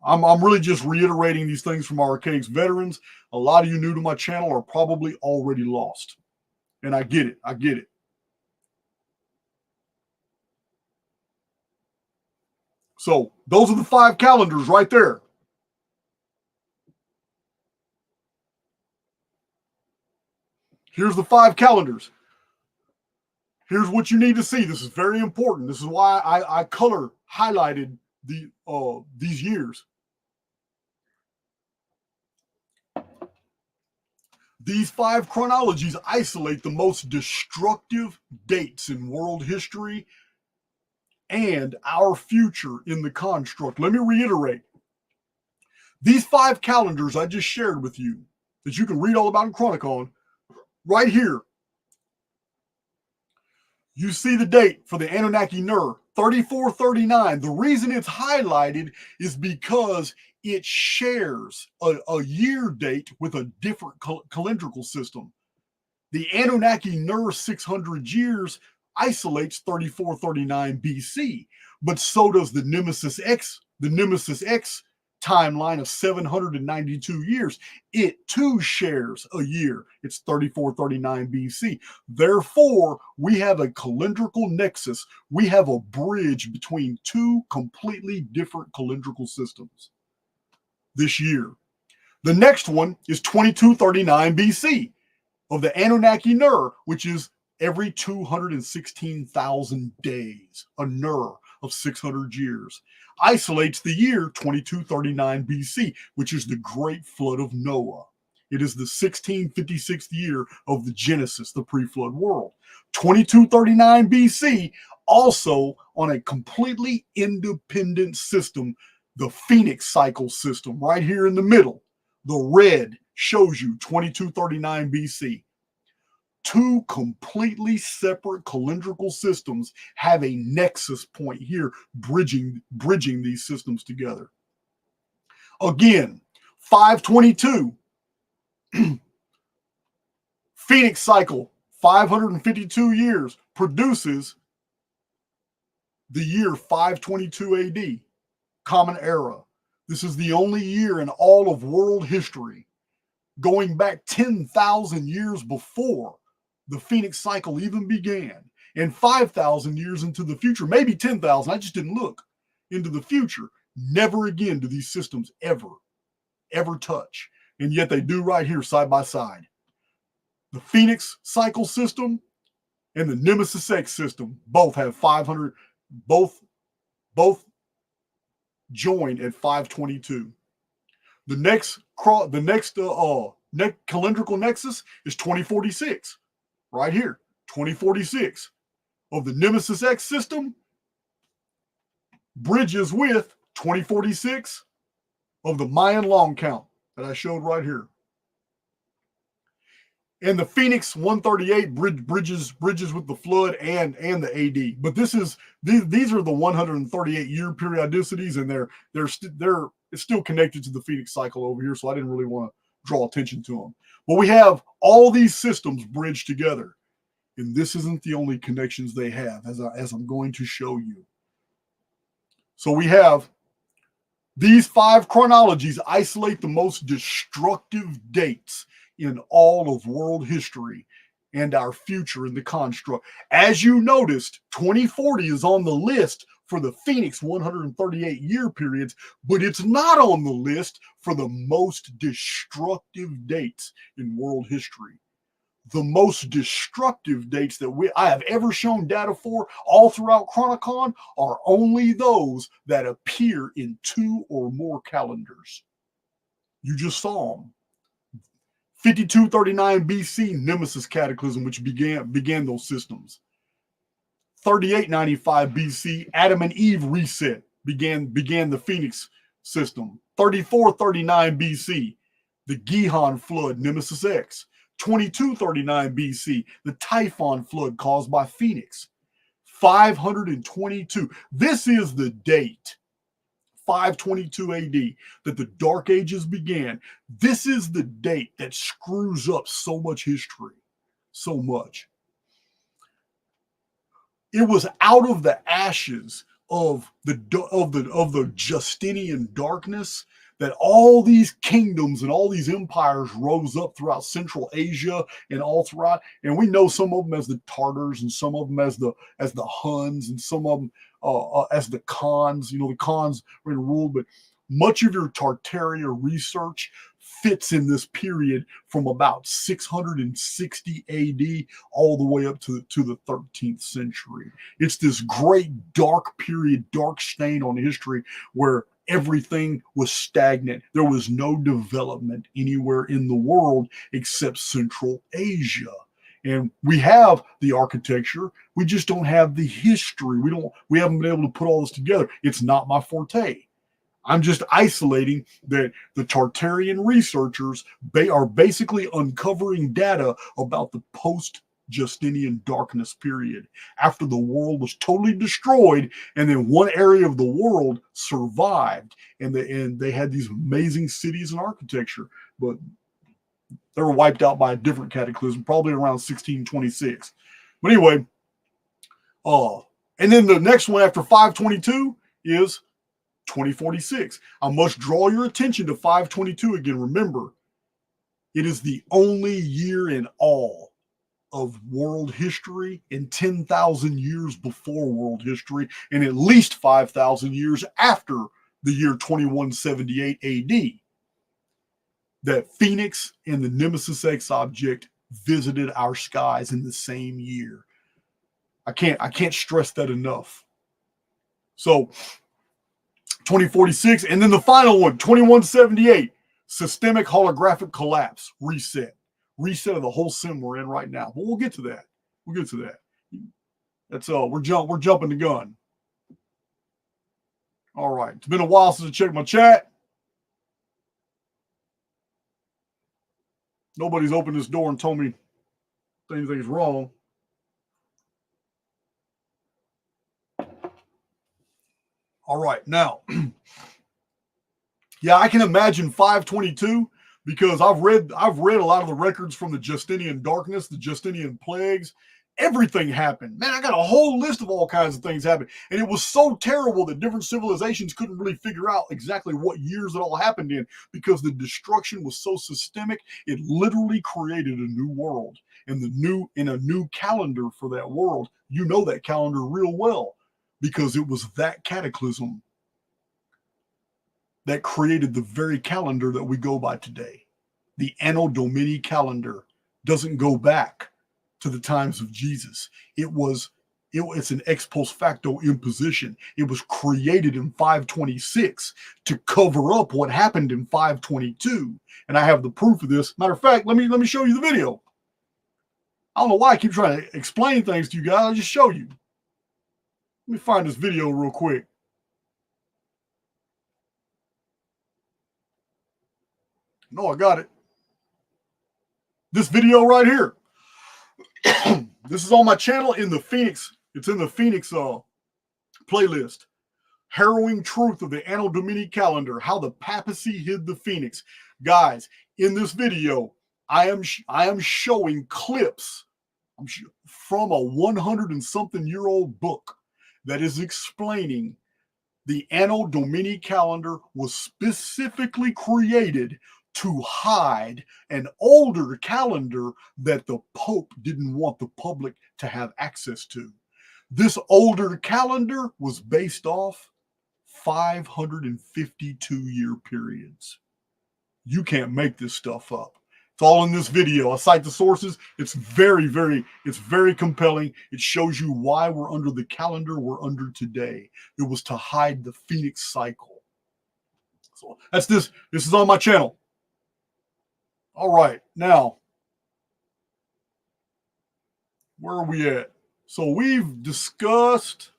I'm really just reiterating these things from our Archaix veterans. A lot of you new to my channel are probably already lost. And I get it. I get it. So those are the 5 calendars right there. Here's the 5 calendars. Here's what you need to see. This is very important. This is why I color highlighted these years. These 5 chronologies isolate the most destructive dates in world history and our future in the construct. Let me reiterate. These 5 calendars I just shared with you that you can read all about in Chronicon, right here. You see the date for the Anunnaki Ner, 3439. The reason it's highlighted is because it shares a year date with a different calendrical system. The Anunnaki Ner 600 years isolates 3439 BC, but so does the Nemesis X timeline of 792 years. It too shares a year. It's 3439 BC. Therefore, we have a calendrical nexus. We have a bridge between 2 completely different calendrical systems this year. The next one is 2239 BC of the Anunnaki Ner, which is every 216,000 days, a Ner of 600 years. Isolates the year 2239 BC, which is the Great Flood of Noah. It is the 1656th year of the Genesis, the pre-flood world. 2239 BC, also on a completely independent system, the Phoenix cycle system, right here in the middle. The red shows you 2239 BC. 2 completely separate calendrical systems have a nexus point here, bridging these systems together. Again, 522, Phoenix cycle, 552 years, produces the year 522 AD, Common Era. This is the only year in all of world history, going back 10,000 years before the Phoenix cycle even began, and 5,000 years into the future, maybe 10,000, I just didn't look, into the future. Never again do these systems ever touch. And yet they do right here side by side. The Phoenix cycle system and the Nemesis X system both have 500, both joined at 522. The next calendrical nexus is 2046. Right here, 2046 of the Nemesis X system bridges with 2046 of the Mayan long count that I showed right here. And the Phoenix 138 bridges with the flood and the AD. But these are the 138 year periodicities, and it's still connected to the Phoenix cycle over here. So I didn't really want to draw attention to them. But we have all these systems bridged together, and this isn't the only connections they have, as I'm going to show you. So we have these 5 chronologies isolate the most destructive dates in all of world history and our future in the construct. As you noticed, 2040 is on the list for the Phoenix 138 year periods, but it's not on the list for the most destructive dates in world history. The most destructive dates that I have ever shown data for all throughout Chronicon are only those that appear in 2 or more calendars. You just saw them. 5239 BC, Nemesis Cataclysm, which began those systems. 3895 BC, Adam and Eve reset, began the Phoenix system. 3439 BC, the Gihon flood, Nemesis X. 2239 BC, the Typhon flood caused by Phoenix. 522. This is the date, 522 AD, that the Dark Ages began. This is the date that screws up so much history, so much. It was out of the ashes of the Justinian darkness that all these kingdoms and all these empires rose up throughout Central Asia and all throughout. And we know some of them as the Tartars, and some of them as the Huns, and some of them as the Khans. You know, the Khans were in rule, but much of your Tartaria research fits in this period from about 660 AD all the way up to the 13th century. It's this great dark period, dark stain on history where everything was stagnant. There was no development anywhere in the world except Central Asia. And we have the architecture, we just don't have the history. We haven't been able to put all this together. It's not my forte. I'm just isolating that the Tartarian researchers are basically uncovering data about the post-Justinian darkness period, after the world was totally destroyed, and then one area of the world survived, and they had these amazing cities and architecture, but they were wiped out by a different cataclysm, probably around 1626. But anyway, and then the next one after 522 is 2046. I must draw your attention to 522 again. Remember, it is the only year in all of world history in 10,000 years before world history, and at least 5,000 years after the year 2178 AD, that Phoenix and the Nemesis X object visited our skies in the same year. I can't stress that enough. So 2046, and then the final one, 2178, systemic holographic collapse, reset of the whole sim we're in right now. But we'll get to that. That's we're jumping the gun. All right, it's been a while since I checked my chat. Nobody's opened this door and told me anything's wrong. All right, now, yeah, I can imagine 522 because I've read a lot of the records from the Justinian darkness, the Justinian plagues. Everything happened. Man, I got a whole list of all kinds of things happened. And it was so terrible that different civilizations couldn't really figure out exactly what years it all happened in, because the destruction was so systemic, it literally created a new world. And in a new calendar for that world. You know that calendar real well, because it was that cataclysm that created the very calendar that we go by today. The Anno Domini calendar doesn't go back to the times of Jesus. It's an ex post facto imposition. It was created in 526 to cover up what happened in 522. And I have the proof of this. Matter of fact, let me show you the video. I don't know why I keep trying to explain things to you guys. I'll just show you. Let me find this video real quick. No, I got it. this video right here. This is on my channel in the Phoenix. It's in the Phoenix playlist. Harrowing Truth of the Anno Domini Calendar, How the Papacy Hid the Phoenix. Guys, in this video, I am showing clips from a 100 and something year old book that is explaining the Anno Domini calendar was specifically created to hide an older calendar that the Pope didn't want the public to have access to. This older calendar was based off 552-year periods. You can't make this stuff up. It's all in this video. I cite the sources. It's very compelling. It shows you why we're under the calendar we're under today. It was to hide the Phoenix cycle. So that's this. This is on my channel. All right, now, where are we at? So we've discussed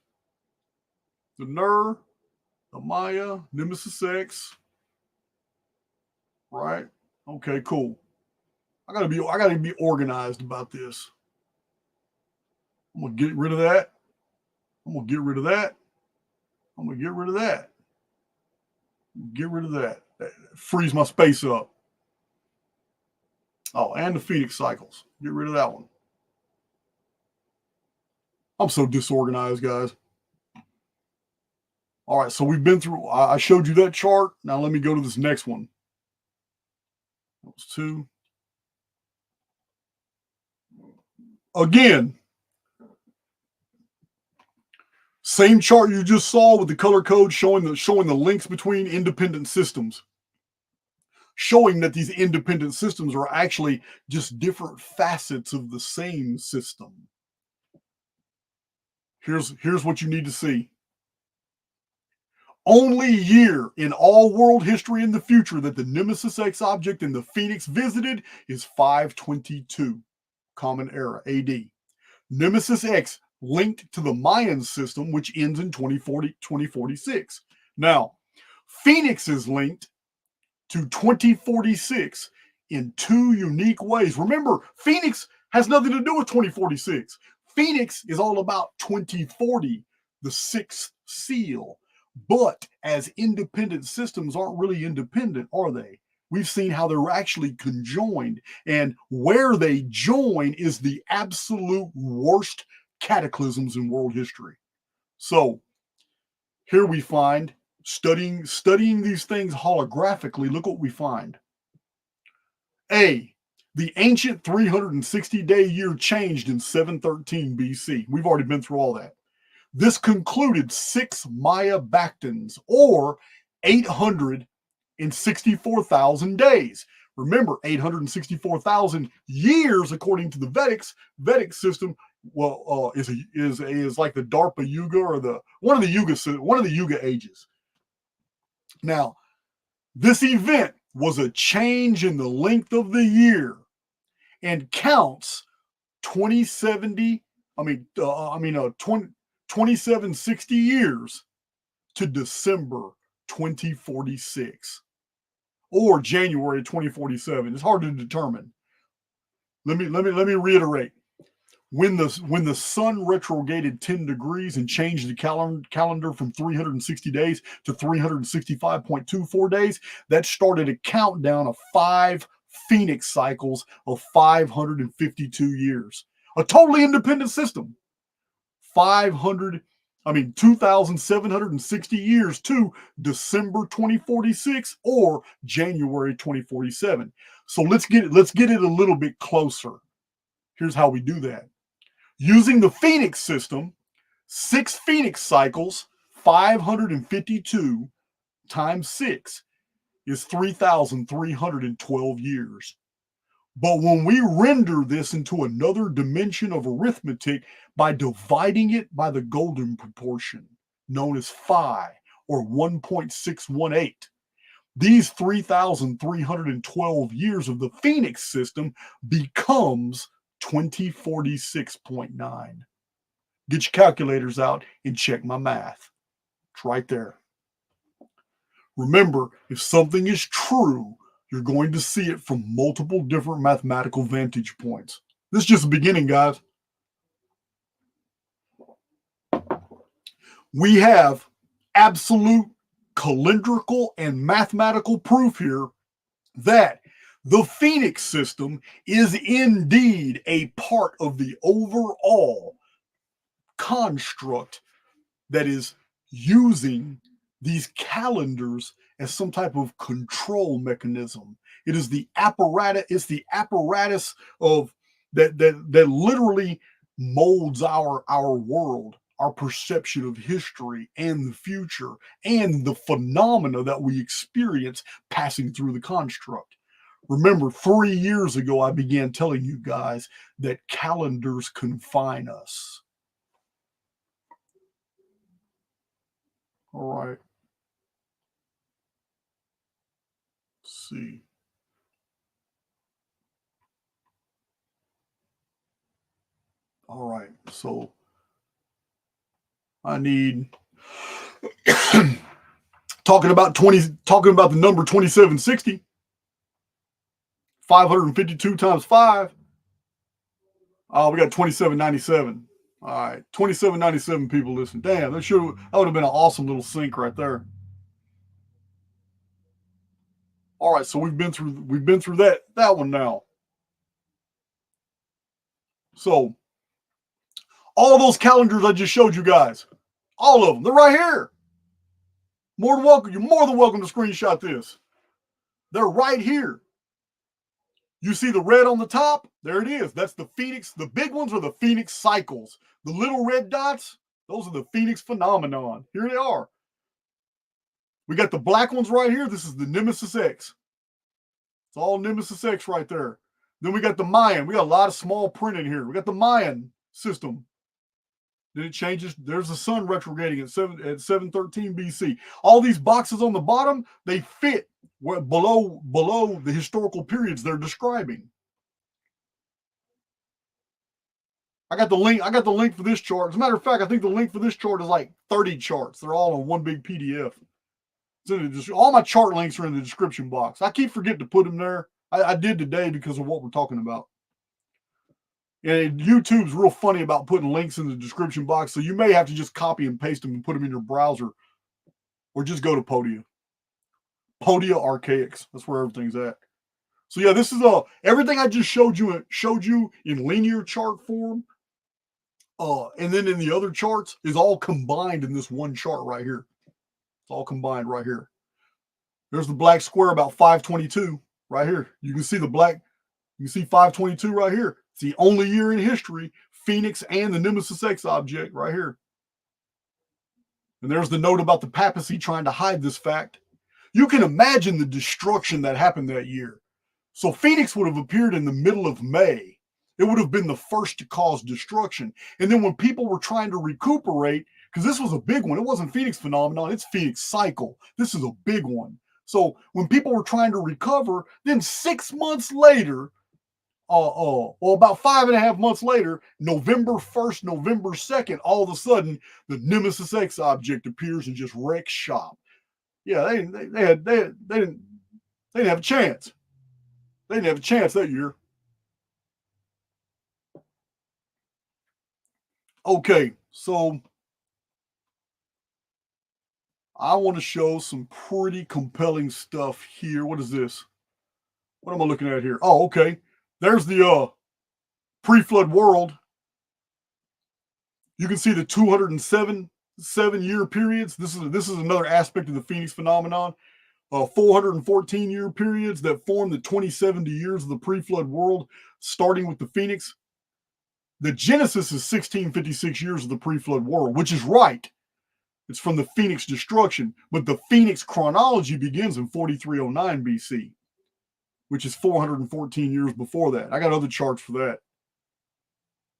the Ner, the Maya, Nemesis X, right? Okay, cool. I gotta be organized about this. I'm gonna get rid of that. I'm gonna get rid of that. I'm gonna get rid of that. Get rid of that. That frees my space up. Oh, and the Phoenix cycles. Get rid of that one. I'm so disorganized, guys. All right, so we've been through, I showed you that chart. Now let me go to this next one. That was 2. Again, same chart you just saw with the color code showing the links between independent systems, showing that these independent systems are actually just different facets of the same system. Here's what you need to see. Only year in all world history in the future that the Nemesis X object in the Phoenix visited is 522 Common Era AD. Nemesis X linked to the Mayan system, which ends in 2046. Now, Phoenix is linked to 2046 in 2 unique ways. Remember, Phoenix has nothing to do with 2046. Phoenix is all about 2040, the 6th seal. But as independent systems aren't really independent, are they? We've seen how they're actually conjoined, and where they join is the absolute worst cataclysms in world history. So here we find, studying these things holographically, look what we find. A, the ancient 360-day year changed in 713 BC. We've already been through all that. This concluded 6 Maya Bactans, or 864,000 days. Remember, 864,000 years, according to the Vedic system, well, is like the Darpa Yuga, or one of the Yuga ages. Now, this event was a change in the length of the year and counts 2760 years to December 2046 or January 2047. It's hard to determine. Let me reiterate. When the sun retrograded 10 degrees and changed the calendar from 360 days to 365.24 days, that started a countdown of 5 Phoenix cycles of 552 years. A totally independent system. 2,760 years to December 2046 or January 2047. So let's get it a little bit closer. Here's how we do that. Using the Phoenix system, 6 Phoenix cycles, 552 times 6 is 3,312 years. But when we render this into another dimension of arithmetic by dividing it by the golden proportion, known as phi, or 1.618, these 3,312 years of the Phoenix system becomes 2046.9. Get your calculators out and check my math. It's right there. Remember, if something is true, You're going to see it from multiple different mathematical vantage points. This is just the beginning, guys. We have absolute calendrical and mathematical proof here that the Phoenix system is indeed a part of the overall construct that is using these calendars as some type of control mechanism. It is the apparatus, it's the apparatus of that literally molds our world, our perception of history and the future, and the phenomena that we experience passing through the construct. Remember, 3 years ago, I began telling you guys that calendars confine us. All right. Let's see. All right. So I need talking about the number 2760. 552 times 5. Oh, we got 2797. All right, 2797 people listen. Damn, that would have been an awesome little sync right there. All right, so we've been through that one now. So all those calendars I just showed you guys, all of them, they're right here. More than welcome. You're more than welcome to screenshot this. They're right here. You see the red on the top? There it is. That's the Phoenix. The big ones are the Phoenix cycles. The little red dots, those are the Phoenix phenomenon. Here they are. We got the black ones right here. This is the Nemesis X. It's all Nemesis X right there. Then we got the Mayan. We got a lot of small print in here. We got the Mayan system. Then it changes. There's the sun retrograding at 713 BC. All these boxes on the bottom, they fit below the historical periods they're describing. I got the link for this chart. As a matter of fact, I think the link for this chart is like 30 charts. They're all on one big PDF. All my chart links are in the description box. I keep forgetting to put them there. I did today because of what we're talking about. And YouTube's real funny about putting links in the description box, so you may have to just copy and paste them and put them in your browser, or just go to Podia. Podia Archaix. That's where everything's at. So yeah, this is everything I just showed you in linear chart form. And then in the other charts is all combined in this one chart right here. It's all combined right here. There's the black square about 522 right here. You can see the black, you can see 522 right here. It's the only year in history, Phoenix and the Nemesis X object right here. And there's the note about the papacy trying to hide this fact. You can imagine the destruction that happened that year. So Phoenix would have appeared in the middle of May. It would have been the first to cause destruction. And then when people were trying to recuperate, because this was a big one, it wasn't Phoenix phenomenon, it's Phoenix cycle. This is a big one. So when people were trying to recover, then 6 months later, about 5.5 months later, November 1st, November 2nd, all of a sudden, the Nemesis X object appears and just wrecks shop. Yeah, they didn't have a chance. They didn't have a chance that year. Okay, so I want to show some pretty compelling stuff here. What is this? What am I looking at here? Oh, okay. There's the pre-flood world. You can see the 207-year periods. This is another aspect of the Phoenix phenomenon. 414-year periods that form the 2070 years of the pre-flood world, starting with the Phoenix. The Genesis is 1656 years of the pre-flood world, which is right. It's from the Phoenix destruction, but the Phoenix chronology begins in 4309 BC, which is 414 years before that. I got other charts for that.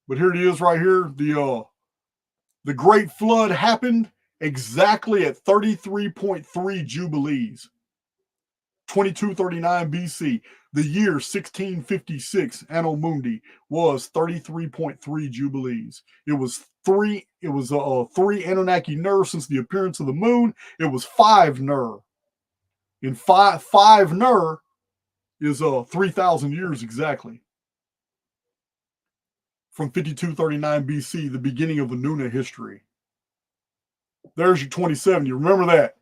But here it is right here. The Great Flood happened exactly at 33.3 Jubilees. 2239 BC, the year 1656, Anno Mundi, was 33.3 Jubilees. It was three Anunnaki Ner since the appearance of the moon. It was 5 Ner. In five Ner, is 3,000 years exactly. From 5239 BC, the beginning of Anunna history. There's your 2070. Remember that.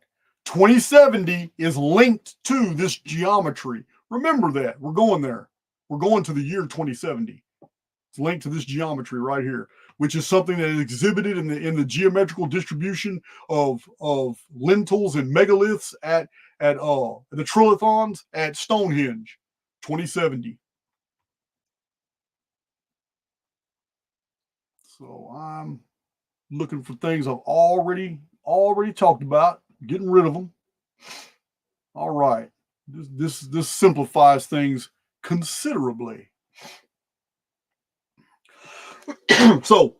2070 is linked to this geometry. Remember that. We're going there. We're going to the year 2070. It's linked to this geometry right here, which is something that is exhibited in the geometrical distribution of lintels and megaliths at the trilithons at Stonehenge, 2070. So I'm looking for things I've already talked about, getting rid of them. All right, this simplifies things considerably. So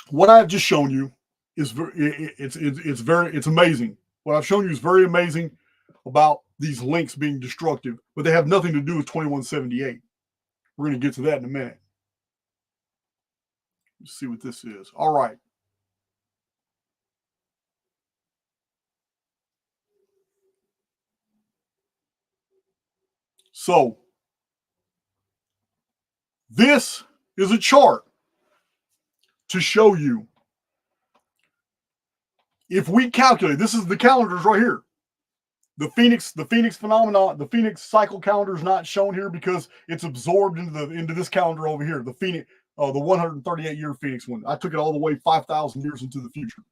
what I've just shown you is it's amazing. What I've shown you is very amazing about these links being destructive, but they have nothing to do with 2178. We're going to get to that in a minute. Let's see what this is. All right. So this is a chart to show you, if we calculate, this is the calendars right here. The Phoenix phenomenon, the Phoenix cycle calendar is not shown here because it's absorbed into this calendar over here. The Phoenix, the 138-year Phoenix one. I took it all the way 5,000 years into the future.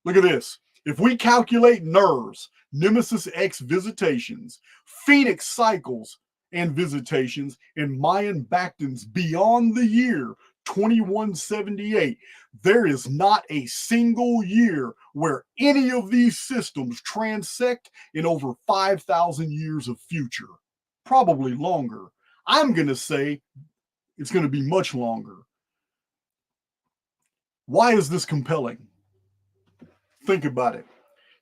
Look at this. If we calculate NERS, Nemesis X visitations, Phoenix cycles and visitations, and Mayan Bactans beyond the year 2178, there is not a single year where any of these systems transect in over 5,000 years of future. Probably longer. I'm going to say it's going to be much longer. Why is this compelling? Think about it.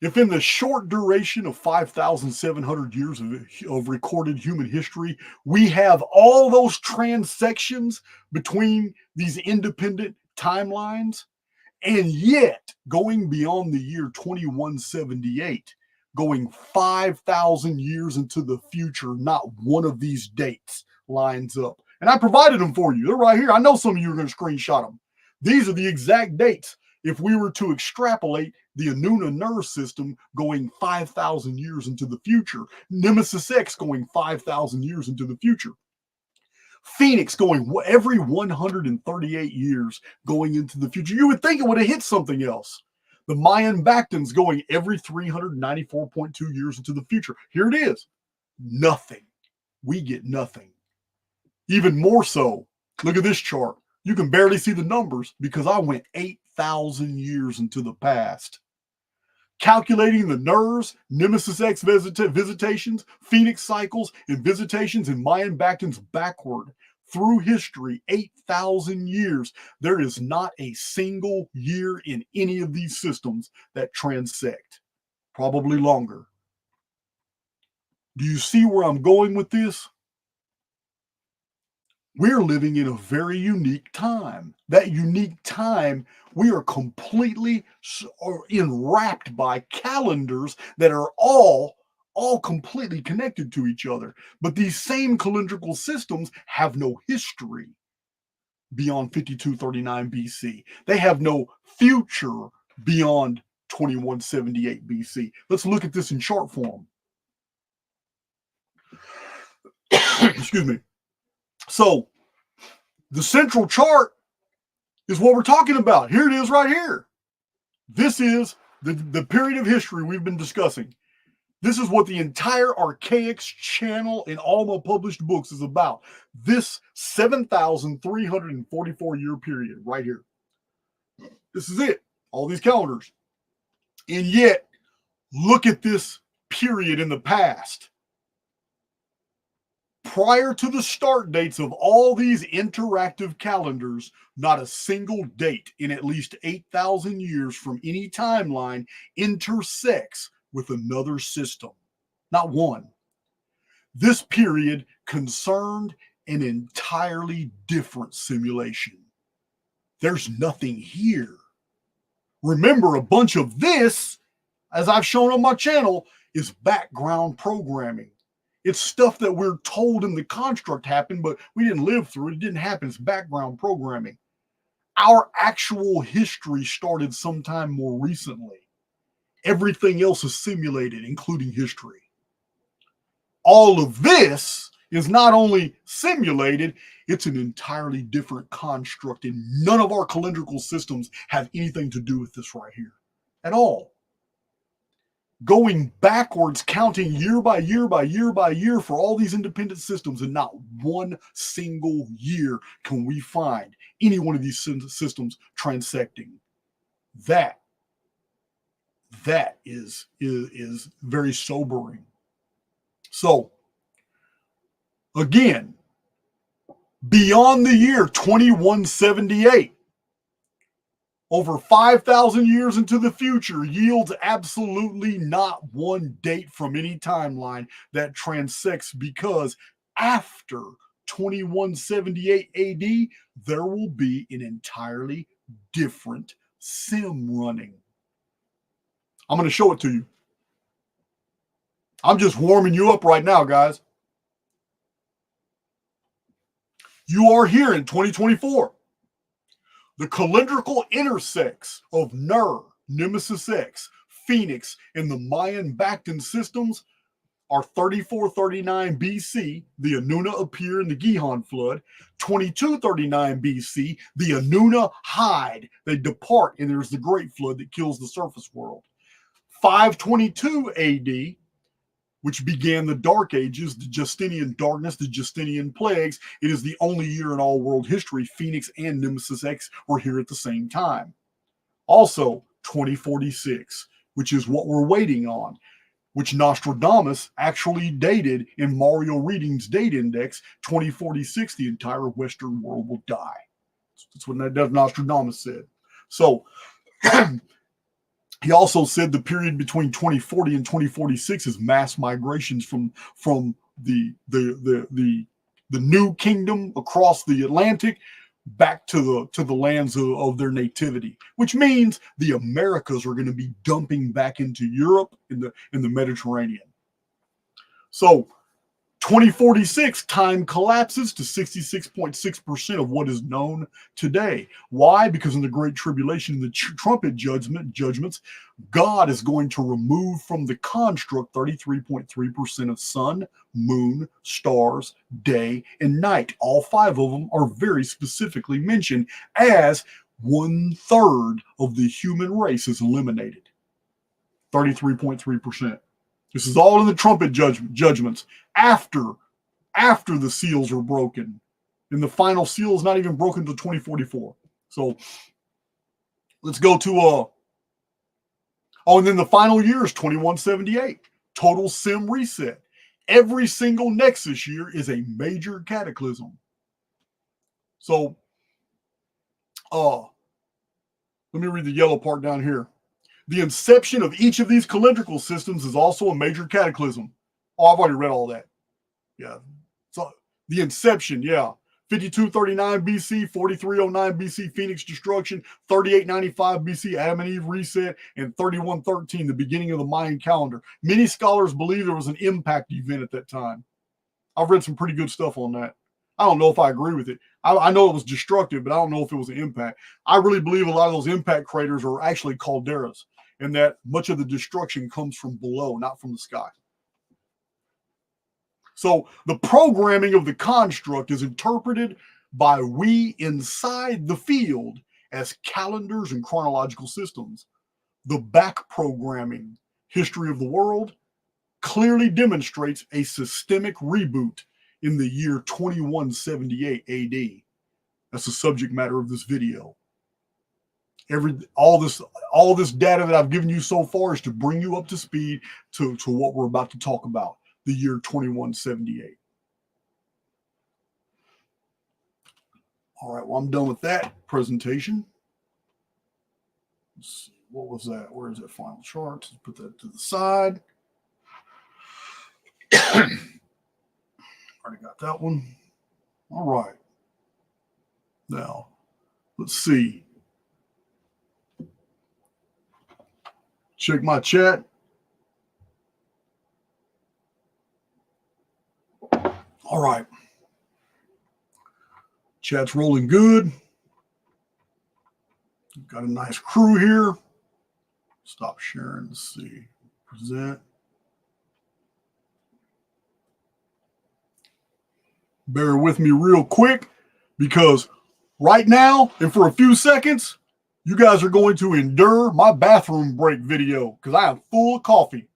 If in the short duration of 5,700 years of recorded human history, we have all those transections between these independent timelines, and yet going beyond the year 2178, going 5,000 years into the future, not one of these dates lines up. And I provided them for you. They're right here. I know some of you are going to screenshot them. These are the exact dates. If we were to extrapolate the Anunna nerve system going 5,000 years into the future, Nemesis X going 5,000 years into the future, Phoenix going every 138 years going into the future, you would think it would have hit something else. The Mayan Bactans going every 394.2 years into the future. Here it is. Nothing. We get nothing. Even more so, look at this chart. You can barely see the numbers because I went 8,000 years into the past. Calculating the NERS, Nemesis X visitations, Phoenix cycles, and visitations in Mayan Bactans backward through history, 8,000 years, there is not a single year in any of these systems that transect. Probably longer. Do you see where I'm going with this? We're living in a very unique time. That unique time, we are completely enwrapped by calendars that are all completely connected to each other. But these same calendrical systems have no history beyond 5239 BC. They have no future beyond 2178 BC. Let's look at this in chart form. Excuse me. So the central chart is what we're talking about. Here it is right here. This is the period of history we've been discussing. This is what the entire Archaix channel in all my published books is about. This 7,344 year period right here. This is it. All these calendars. And yet, look at this period in the past. Prior to the start dates of all these interactive calendars, not a single date in at least 8,000 years from any timeline intersects with another system. Not one. This period concerned an entirely different simulation. There's nothing here. Remember, a bunch of this, as I've shown on my channel, is background programming. It's stuff that we're told in the construct happened, but we didn't live through it. It didn't happen. It's background programming. Our actual history started sometime more recently. Everything else is simulated, including history. All of this is not only simulated, it's an entirely different construct, and none of our calendrical systems have anything to do with this right here at all. Going backwards, counting year by year by year by year for all these independent systems, and not one single year can we find any one of these systems transecting. That is very sobering. So, again, beyond the year 2178, over 5,000 years into the future, yields absolutely not one date from any timeline that transects, because after 2178 AD, there will be an entirely different sim running. I'm going to show it to you. I'm just warming you up right now, guys. You are here in 2024. The calendrical intersects of Ner, Nemesis X, Phoenix, and the Mayan Bactan systems are 3439 BC, the Anunna appear in the Gihon flood. 2239 BC, the Anunna hide. They depart, and there's the Great Flood that kills the surface world. 522 AD, which began the Dark Ages, the Justinian darkness, the Justinian plagues. It is the only year in all world history Phoenix and Nemesis X were here at the same time. Also, 2046, which is what we're waiting on, which Nostradamus actually dated in Mario Reading's date index. 2046, the entire Western world will die. That's what Nostradamus said. So, he also said the period between 2040 and 2046 is mass migrations from the new kingdom across the Atlantic back to the lands of their nativity, which means the Americas are going to be dumping back into Europe in the Mediterranean. So 2046, time collapses to 66.6% of what is known today. Why? Because in the Great Tribulation, the trumpet judgments, God is going to remove from the construct 33.3% of sun, moon, stars, day, and night. All five of them are very specifically mentioned as 1/3 of the human race is eliminated. 33.3%. This is all in the trumpet judgments after the seals are broken. And the final seal is not even broken until 2044. So let's go to and then the final year is 2178. Total sim reset. Every single Nexus year is a major cataclysm. So let me read the yellow part down here. The inception of each of these calendrical systems is also a major cataclysm. Oh, I've already read all that. Yeah. So the inception, yeah. 5239 BC, 4309 BC, Phoenix destruction, 3895 BC, Adam and Eve reset, and 3113, the beginning of the Mayan calendar. Many scholars believe there was an impact event at that time. I've read some pretty good stuff on that. I don't know if I agree with it. I know it was destructive, but I don't know if it was an impact. I really believe a lot of those impact craters are actually calderas, and that much of the destruction comes from below, not from the sky. So the programming of the construct is interpreted by we inside the field as calendars and chronological systems. The back programming, history of the world, clearly demonstrates a systemic reboot in the year 2178 AD. That's the subject matter of this video. All this data that I've given you so far is to bring you up to speed to what we're about to talk about, the year 2178. All right, well, I'm done with that presentation. Let's see, what was that? Where is that final chart? Let's put that to the side. Already got that one. All right. Now, let's see. Check my chat. All right. Chat's rolling good. Got a nice crew here. Stop sharing. Let's see. Present. Bear with me real quick, because right now and for a few seconds, you guys are going to endure my bathroom break video because I am full of coffee.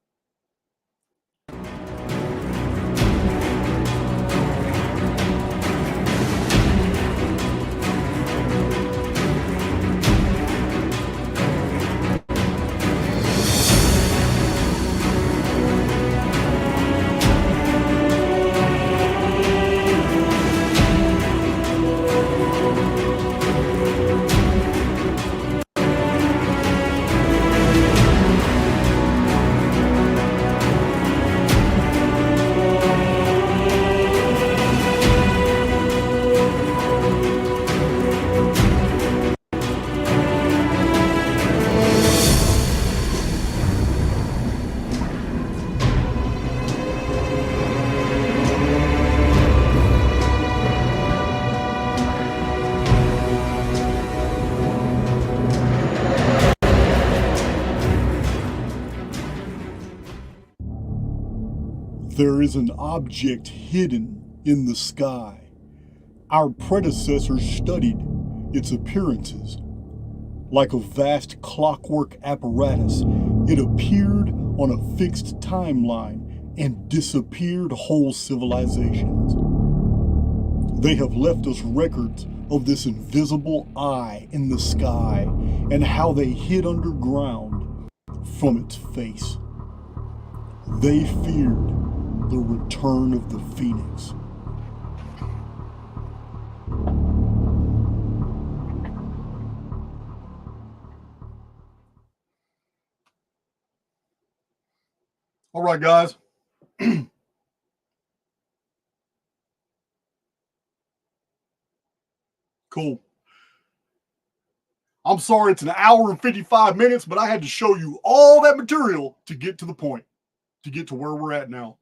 There is an object hidden in the sky. Our predecessors studied its appearances. Like a vast clockwork apparatus, it appeared on a fixed timeline and disappeared whole civilizations. They have left us records of this invisible eye in the sky and how they hid underground from its face. They feared the return of the Phoenix. All right, guys. Cool. I'm sorry it's an hour and 55 minutes, but I had to show you all that material to get to the point, to get to where we're at now.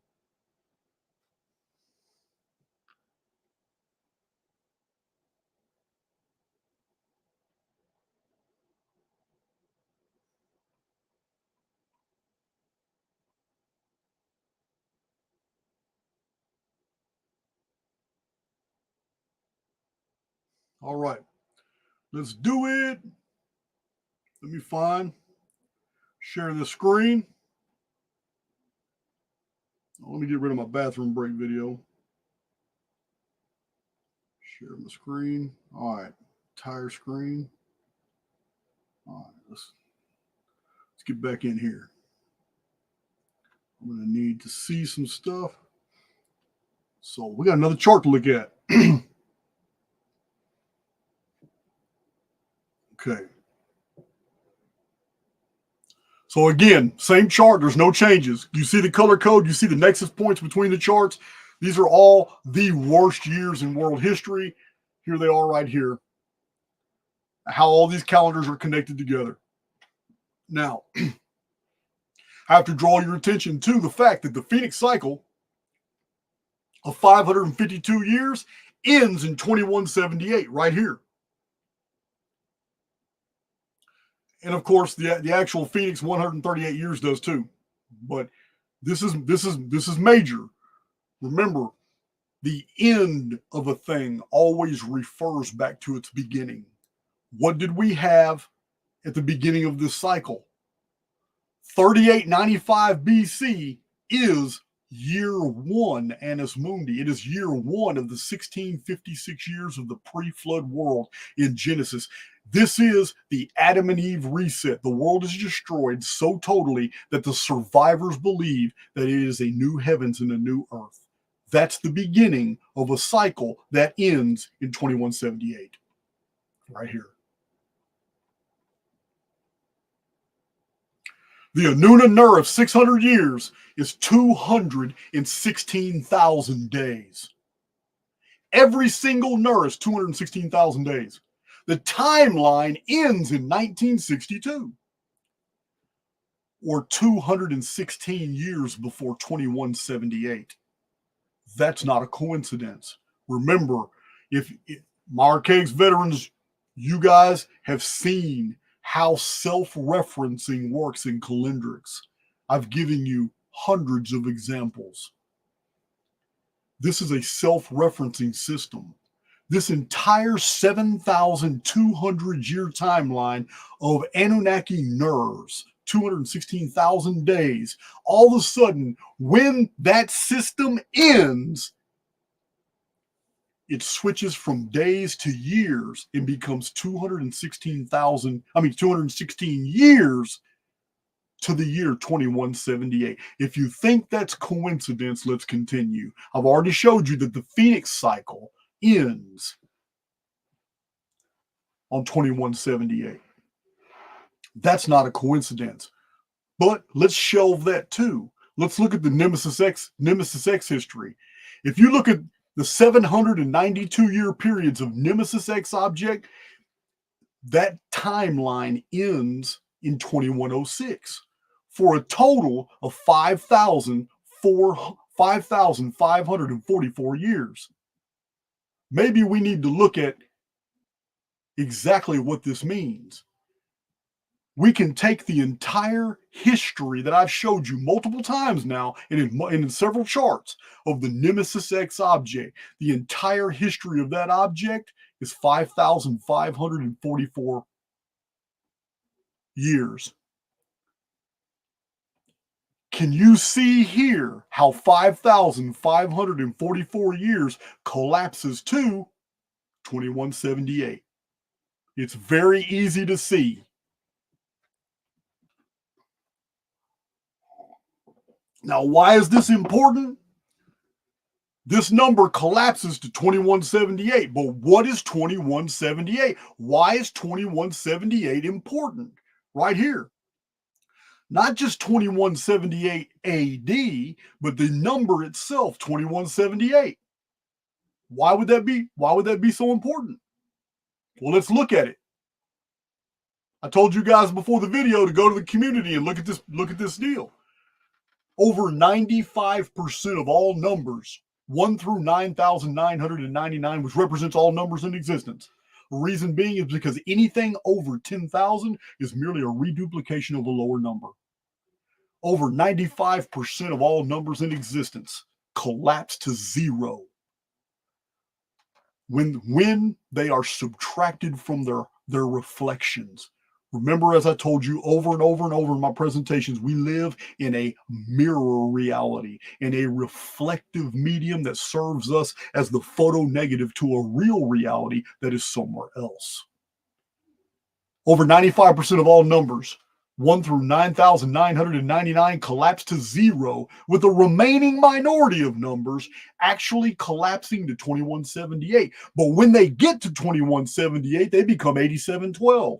All right, let's do it. Let me share the screen. Let me get rid of my bathroom break video. Share my screen. All right, entire screen. All right, let's get back in here. I'm going to need to see some stuff. So we got another chart to look at. Okay. So again, same chart. There's no changes. You see the color code. You see the nexus points between the charts. These are all the worst years in world history. Here they are right here. How all these calendars are connected together. Now, I have to draw your attention to the fact that the Phoenix cycle of 552 years ends in 2178 right here. And of course, the actual Phoenix 138 years does too. But this is major. Remember, the end of a thing always refers back to its beginning. What did we have at the beginning of this cycle? 3895 BC is year one, Annus Mundi. It is year one of the 1656 years of the pre-flood world in Genesis. This is the Adam and Eve reset. The world is destroyed so totally that the survivors believe that it is a new heavens and a new earth. That's the beginning of a cycle that ends in 2178. Right here. The Anunna of 600 years is 216,000 days. Every single Nur is 216,000 days. The timeline ends in 1962, or 216 years before 2178. That's not a coincidence. Remember, if my Archaix veterans, you guys have seen how self-referencing works in calendrics. I've given you hundreds of examples. This is a self-referencing system. This entire 7,200 year timeline of Anunnaki nerves, 216,000 days, all of a sudden, when that system ends, it switches from days to years and becomes 216 years to the year 2178. If you think that's coincidence, let's continue. I've already showed you that the Phoenix cycle ends on 2178. That's not a coincidence. But let's shelve that too. Let's look at the Nemesis X history. If you look at the 792-year periods of Nemesis X object, that timeline ends in 2106 for a total of 5,544 years. Maybe we need to look at exactly what this means. We can take the entire history that I've showed you multiple times now and in several charts of the Nemesis X object. The entire history of that object is 5,544 years. Can you see here how 5,544 years collapses to 2178? It's very easy to see. Now, why is this important? This number collapses to 2178, but what is 2178? Why is 2178 important? Right here. Not just 2178 AD, but the number itself, 2178. Why would that be? Why would that be so important? Well, let's look at it. I told you guys before the video to go to the community and look at this deal. Over 95% of all numbers, 1 through 9,999, which represents all numbers in existence. The reason being is because anything over 10,000 is merely a reduplication of a lower number. Over 95% of all numbers in existence collapse to zero when they are subtracted from their reflections. Remember, as I told you over and over and over in my presentations, we live in a mirror reality, in a reflective medium that serves us as the photo negative to a real reality that is somewhere else. Over 95% of all numbers, 1 through 9,999, collapse to zero, with the remaining minority of numbers actually collapsing to 2178. But when they get to 2178, they become 8712.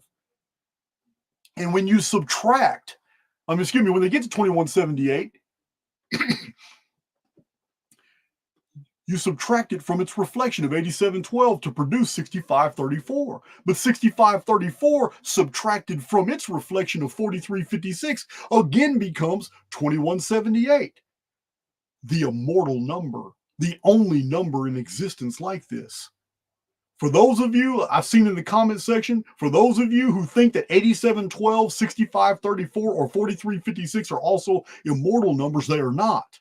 And when you subtract, when they get to 2178, you subtract it from its reflection of 8712 to produce 6534. But 6534 subtracted from its reflection of 4356 again becomes 2178. The immortal number, the only number in existence like this. For those of you, I've seen in the comment section, for those of you who think that 8712, 6534, or 4356 are also immortal numbers, they are not.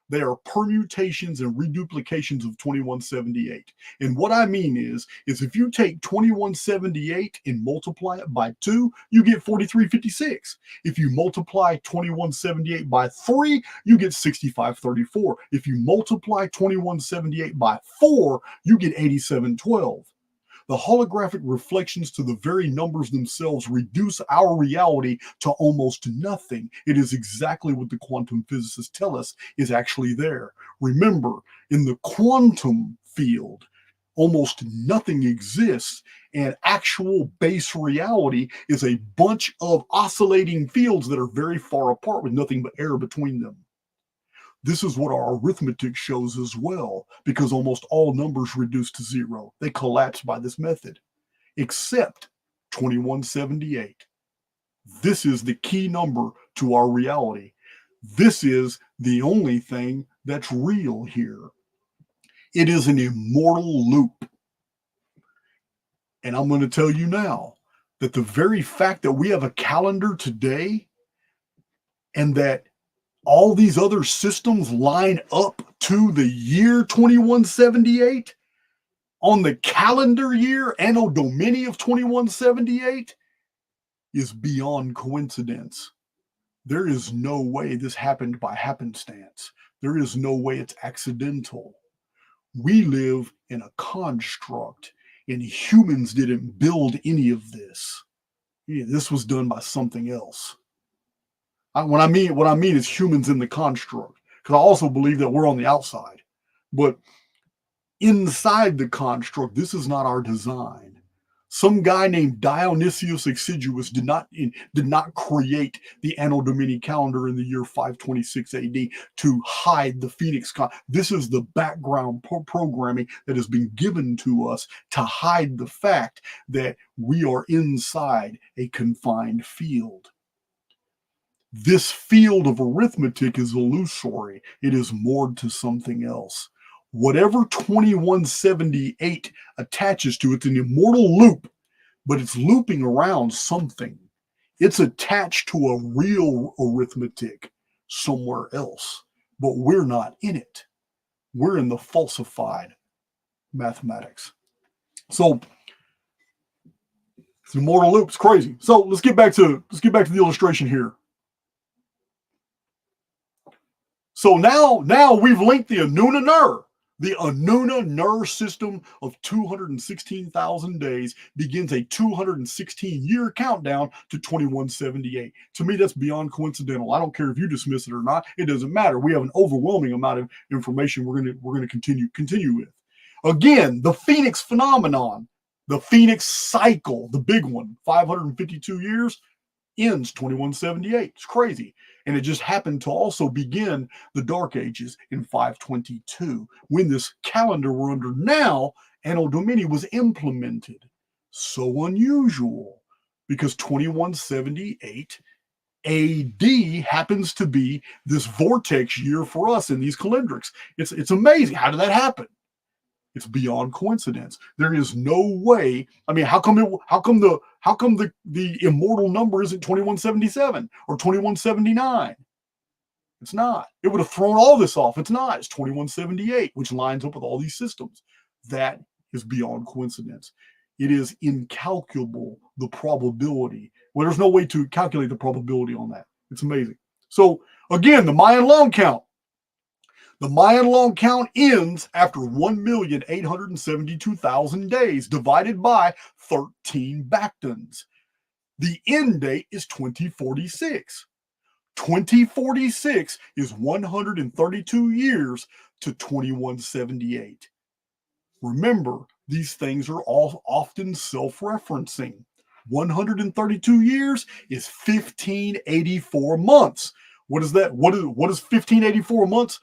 They are permutations and reduplications of 2178. And what I mean is if you take 2178 and multiply it by 2, you get 4356. If you multiply 2178 by 3, you get 6534. If you multiply 2178 by 4, you get 8712. The holographic reflections to the very numbers themselves reduce our reality to almost nothing. It is exactly what the quantum physicists tell us is actually there. Remember, in the quantum field, almost nothing exists, and actual base reality is a bunch of oscillating fields that are very far apart with nothing but air between them. This is what our arithmetic shows as well, because almost all numbers reduce to zero. They collapse by this method, except 2178. This is the key number to our reality. This is the only thing that's real here. It is an immortal loop. And I'm going to tell you now that the very fact that we have a calendar today and that all these other systems line up to the year 2178 on the calendar year Anno Domini of 2178 is beyond coincidence. There is no way this happened by happenstance. There is no way it's accidental. We live in a construct, and humans didn't build any of this. This was done by something else. What I mean is humans in the construct, because I also believe that we're on the outside. But inside the construct, this is not our design. Some guy named Dionysius Exiguus did not create the Anno Domini calendar in the year 526 AD to hide the Phoenix. This is the background programming that has been given to us to hide the fact that we are inside a confined field. This field of arithmetic is illusory. It is moored to something else. Whatever 2178 attaches to, it's an immortal loop, but it's looping around something. It's attached to a real arithmetic somewhere else, but we're not in it. We're in the falsified mathematics. So it's an immortal loop. It's crazy. So let's get back to the illustration here. So now we've linked the Anunna. The Anunna system of 216,000 days begins a 216-year countdown to 2178. To me, that's beyond coincidental. I don't care if you dismiss it or not. It doesn't matter. We have an overwhelming amount of information we're going to continue with. Again, the Phoenix phenomenon, the Phoenix cycle, the big one, 552 years, ends 2178. It's crazy. And it just happened to also begin the Dark Ages in 522, when this calendar we're under now, Anno Domini, was implemented. So unusual, because 2178 AD happens to be this vortex year for us in these calendrics. It's amazing. How did that happen? It's beyond coincidence. There is no way. I mean, how come the immortal number isn't 2177 or 2179? It's not. It would have thrown all this off. It's not. It's 2178, which lines up with all these systems. That is beyond coincidence. It is incalculable, the probability. Well, there's no way to calculate the probability on that. It's amazing. So again, the Mayan long count. The Mayan long count ends after 1,872,000 days divided by 13 Bactans. The end date is 2046. 2046 is 132 years to 2178. Remember, these things are all often self-referencing. 132 years is 1584 months. What is that? What is 1584 months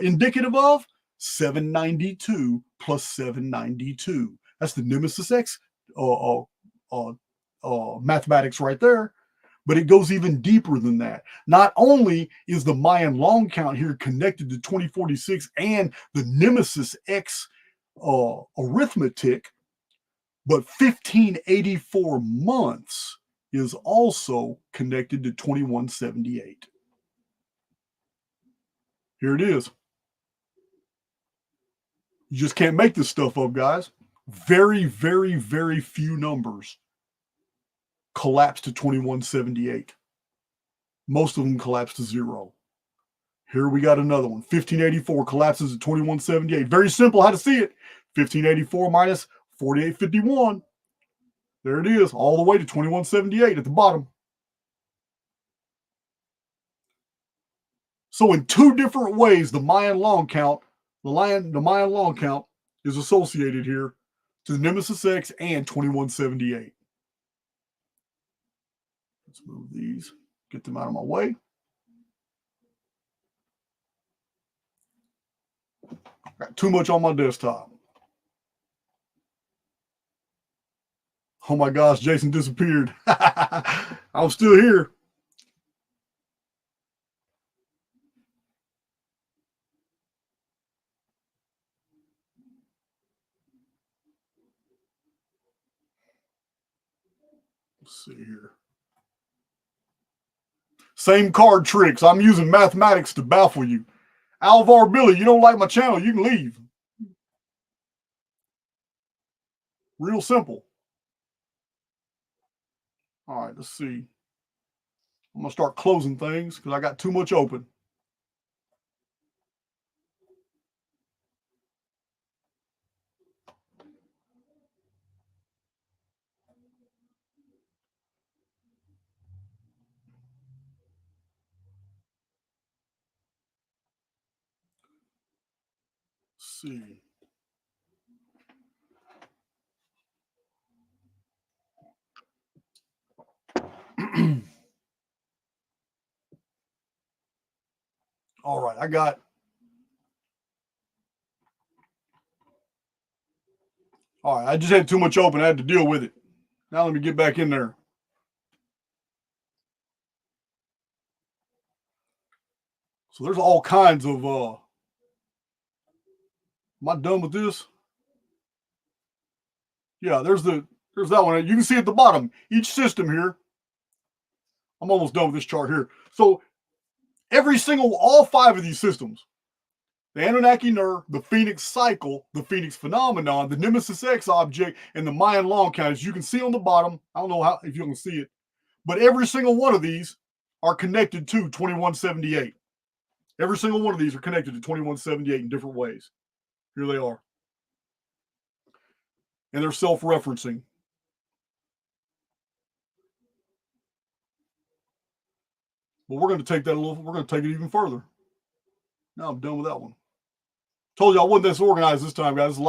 indicative of? 792 plus 792. That's the Nemesis X mathematics right there. But it goes even deeper than that. Not only is the Mayan long count here connected to 2046 and the Nemesis X arithmetic, but 1584 months is also connected to 2178. Here it is. You just can't make this stuff up, guys. Very, very, very few numbers collapse to 2178. Most of them collapse to 0. Here we got another one. 1584 collapses to 2178. Very simple how to see it. 1584 minus 4851. There it is, all the way to 2178 at the bottom. So in two different ways, the Mayan long count is associated here to the Nemesis X and 2178. Let's move these, get them out of my way. Got too much on my desktop. Oh my gosh, Jason disappeared. I'm still here. Let's see here. Same card tricks. I'm using mathematics to baffle you. Alvar Billy, you don't like my channel, you can leave. Real simple. All right, let's see. I'm going to start closing things because I got too much open. Let's see. All right, I got. All right, I just had too much open. I had to deal with it. Now let me get back in there. So there's all kinds of. Am I done with this? Yeah, there's that one. You can see at the bottom each system here. I'm almost done with this chart here. So all 5 of these systems, the Anunnaki Nur, the Phoenix Cycle, the Phoenix Phenomenon, the Nemesis X object, and the Mayan long count, as you can see on the bottom. I don't know if you can see it, but every single one of these are connected to 2178. Every single one of these are connected to 2178 in different ways. Here they are. And they're self-referencing. But we're going to take it even further. Now I'm done with that one. Told you I wasn't this organized this time, guys. It's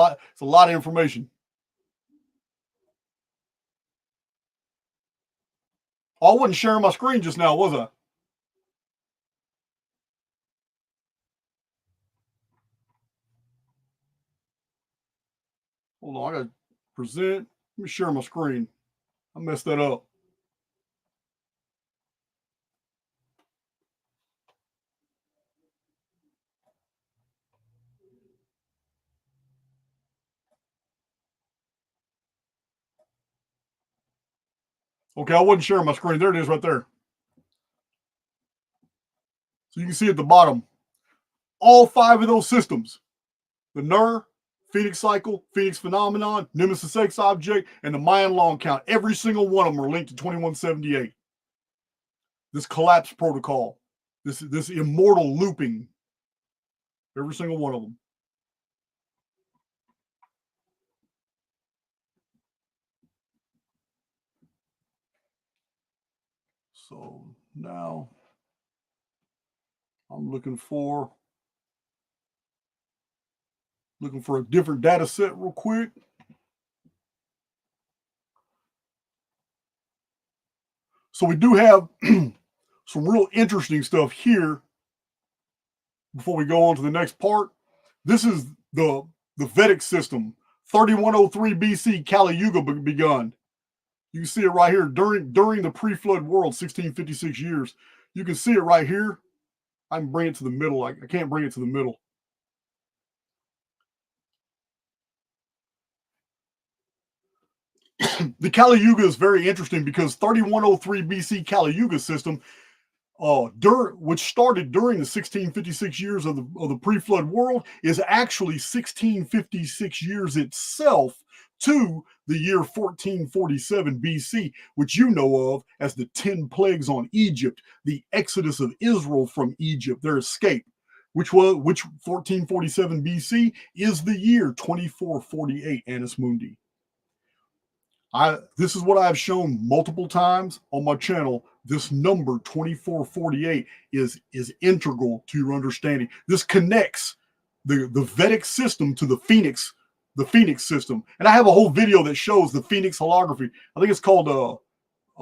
a lot of information. Oh, I wasn't sharing my screen just now, was I? Hold on, I got to present. Let me share my screen. I messed that up. Okay, I wasn't sharing my screen. There it is right there. So you can see at the bottom, all 5 of those systems, the Nur, Phoenix Cycle, Phoenix Phenomenon, Nemesis X object, and the Mayan long count, every single one of them are linked to 2178. This collapse protocol, this immortal looping, every single one of them. So now I'm looking for a different data set real quick. So we do have some real interesting stuff here before we go on to the next part. This is the Vedic system, 3103 BC, Kali Yuga begun. You can see it right here during the pre-flood world, 1656 years. You can see it right here. I can bring it to the middle. I can't bring it to the middle. The Kali Yuga is very interesting because 3103 BC Kali Yuga system, which started during the 1656 years of the pre-flood world, is actually 1656 years itself to the year 1447 BC, which you know of as the 10 plagues on Egypt, the exodus of Israel from Egypt, their escape, which 1447 BC is the year 2448 Annus Mundi. This is what I've shown multiple times on my channel. This number 2448 is integral to your understanding. This connects the Vedic system to the Phoenix system. And I have a whole video that shows the Phoenix holography. I think it's called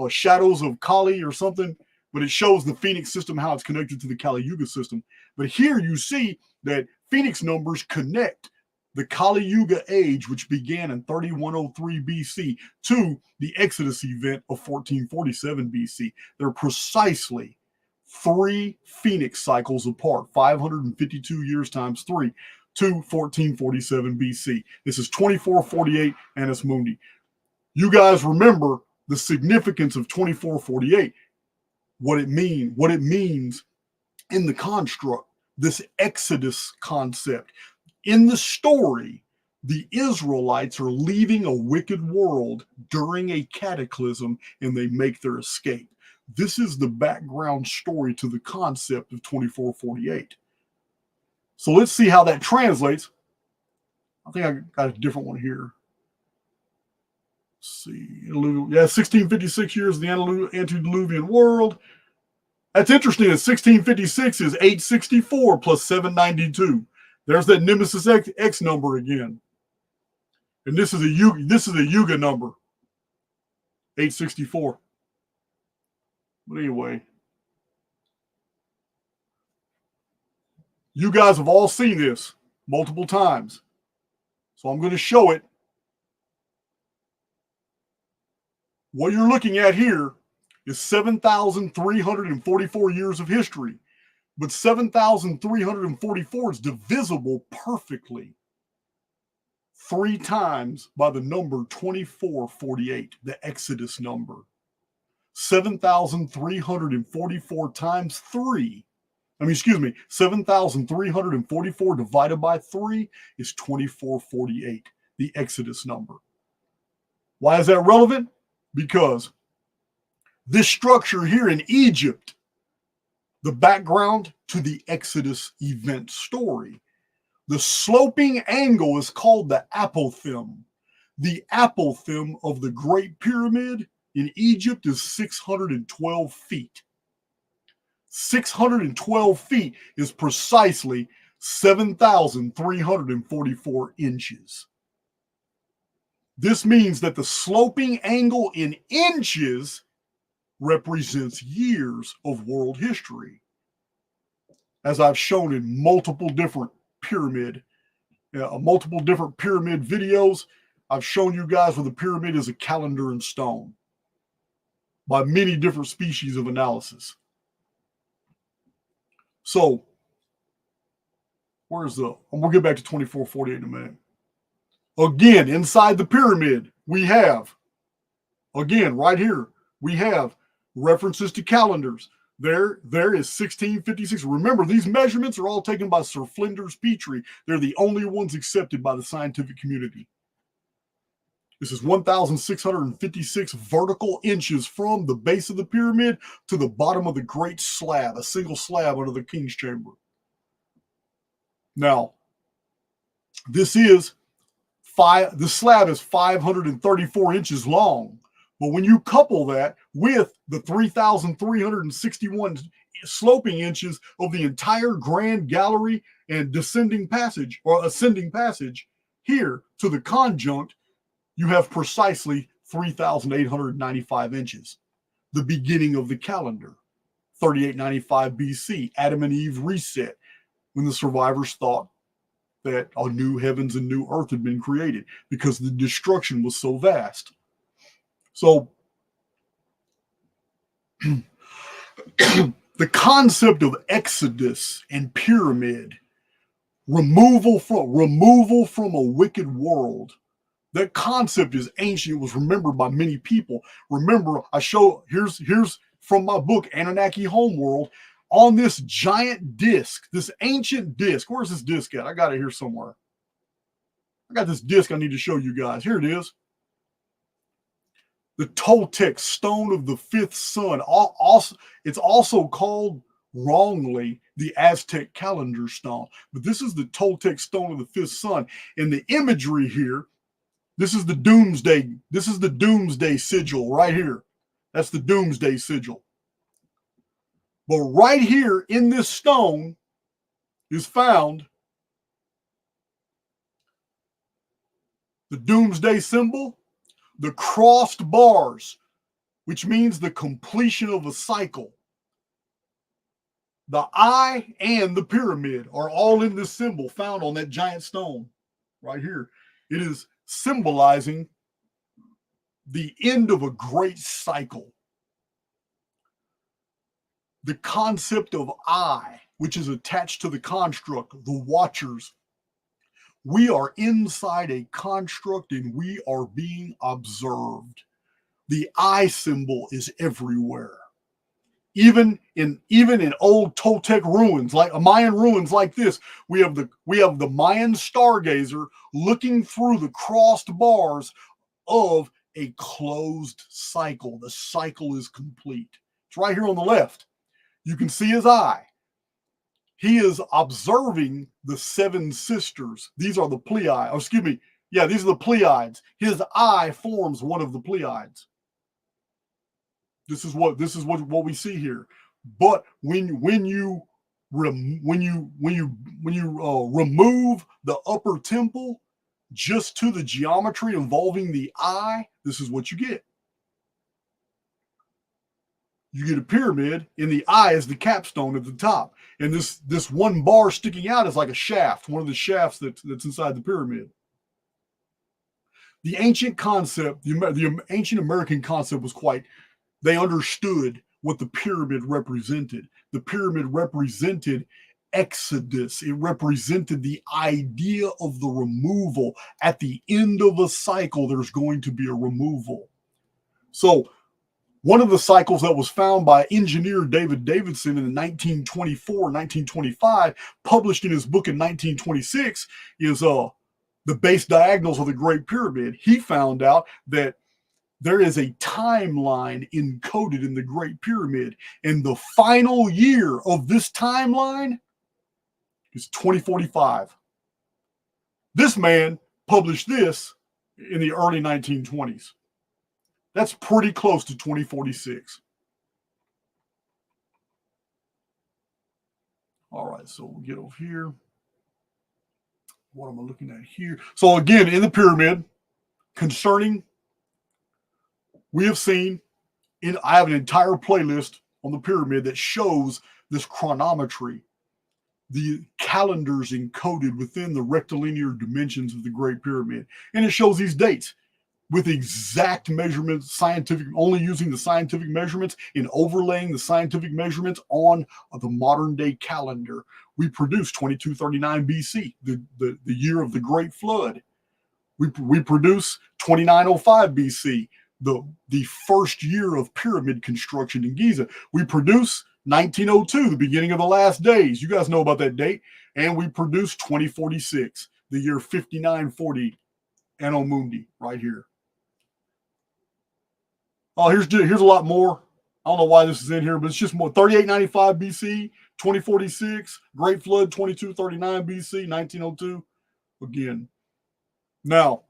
Shadows of Kali or something, but it shows the Phoenix system, how it's connected to the Kali Yuga system. But here you see that Phoenix numbers connect the Kali Yuga age, which began in 3103 BC, to the Exodus event of 1447 BC. They're precisely 3 Phoenix cycles apart, 552 years times 3, to 1447 BC. This is 2448 Annus Mundi. You guys remember the significance of 2448, what it means in the construct, this Exodus concept. In the story, the Israelites are leaving a wicked world during a cataclysm and they make their escape. This is the background story to the concept of 2448. So let's see how that translates. I think I got a different one here. Let's see. Yeah, 1656 years of the antediluvian world. That's interesting. 1656 is 864 plus 792. There's that Nemesis X number again. And this is a Yuga number. 864. But anyway, you guys have all seen this multiple times. So I'm going to show it. What you're looking at here is 7,344 years of history. But 7,344 is divisible perfectly 3 times by the number 2448, the Exodus number. 7,344 times 3. 7,344 divided by 3 is 2448, the Exodus number. Why is that relevant? Because this structure here in Egypt, the background to the Exodus event story, the sloping angle is called the apothegm. The apothegm of the Great Pyramid in Egypt is 612 feet. 612 feet is precisely 7,344 inches. This means that the sloping angle in inches represents years of world history. As I've shown in multiple different pyramid videos, I've shown you guys where the pyramid is a calendar in stone by many different species of analysis. So, we'll get back to 2448 in a minute. Again, inside the pyramid, we have, again, right here, we have references to calendars. There is 1656. Remember, these measurements are all taken by Sir Flinders Petrie. They're the only ones accepted by the scientific community. This is 1,656 vertical inches from the base of the pyramid to the bottom of the great slab, a single slab under the king's chamber. Now, the slab is 534 inches long. But when you couple that with the 3,361 sloping inches of the entire grand gallery and ascending passage here to the conjunct, you have precisely 3,895 inches. The beginning of the calendar, 3895 BC, Adam and Eve reset, when the survivors thought that a new heavens and new earth had been created because the destruction was so vast. So the concept of Exodus and pyramid, removal from a wicked world, that concept is ancient. It was remembered by many people. Remember, here's from my book, Anunnaki Homeworld, on this giant disc, this ancient disc. Where's this disc at? I got it here somewhere. I got this disc I need to show you guys. Here it is. The Toltec stone of the fifth sun. It's also called wrongly the Aztec calendar stone. But this is the Toltec stone of the fifth sun. And the imagery here, this is the Doomsday. This is the Doomsday sigil right here. That's the Doomsday sigil. But right here in this stone is found the Doomsday symbol, the crossed bars, which means the completion of a cycle. The eye and the pyramid are all in this symbol found on that giant stone right here. It is symbolizing the end of a great cycle. The concept of I, which is attached to the construct, the watchers. We are inside a construct and we are being observed. The eye symbol is everywhere. Even in old Toltec ruins, like Mayan ruins like this, we have the Mayan stargazer looking through the crossed bars of a closed cycle. The cycle is complete. It's right here on the left. You can see his eye. He is observing the seven sisters. These are the Pleiades. Oh, excuse me. Yeah, these are the Pleiades. His eye forms one of the Pleiades. This is what we see here. But when you remove the upper temple just to the geometry involving the eye, this is what you get. You get a pyramid, and the eye is the capstone at the top. And this one bar sticking out is like a shaft, one of the shafts that's inside the pyramid. The ancient concept, the ancient American concept was they understood what the pyramid represented. The pyramid represented exodus. It represented the idea of the removal. At the end of a cycle, there's going to be a removal. So one of the cycles that was found by engineer David Davidson in 1924, 1925, published in his book in 1926, is the base diagonals of the Great Pyramid. He found out that there is a timeline encoded in the Great Pyramid, and the final year of this timeline is 2045. This man published this in the early 1920s. That's pretty close to 2046. All right, so we'll get over here. What am I looking at here? So again, in the pyramid, we have seen, I have an entire playlist on the pyramid that shows this chronometry, the calendars encoded within the rectilinear dimensions of the Great Pyramid. And it shows these dates with exact measurements, only using the scientific measurements and overlaying the scientific measurements on the modern day calendar. We produce 2239 BC, the year of the Great Flood. We produce 2905 BC, the first year of pyramid construction in Giza. We produce 1902, the beginning of the last days. You guys know about that date. And we produce 2046, the year 5940 Anno Mundi, right here. Oh, here's a lot more. I don't know why this is in here, but it's just more. 3895 BC, 2046, Great Flood, 2239 BC, 1902. Again. Now,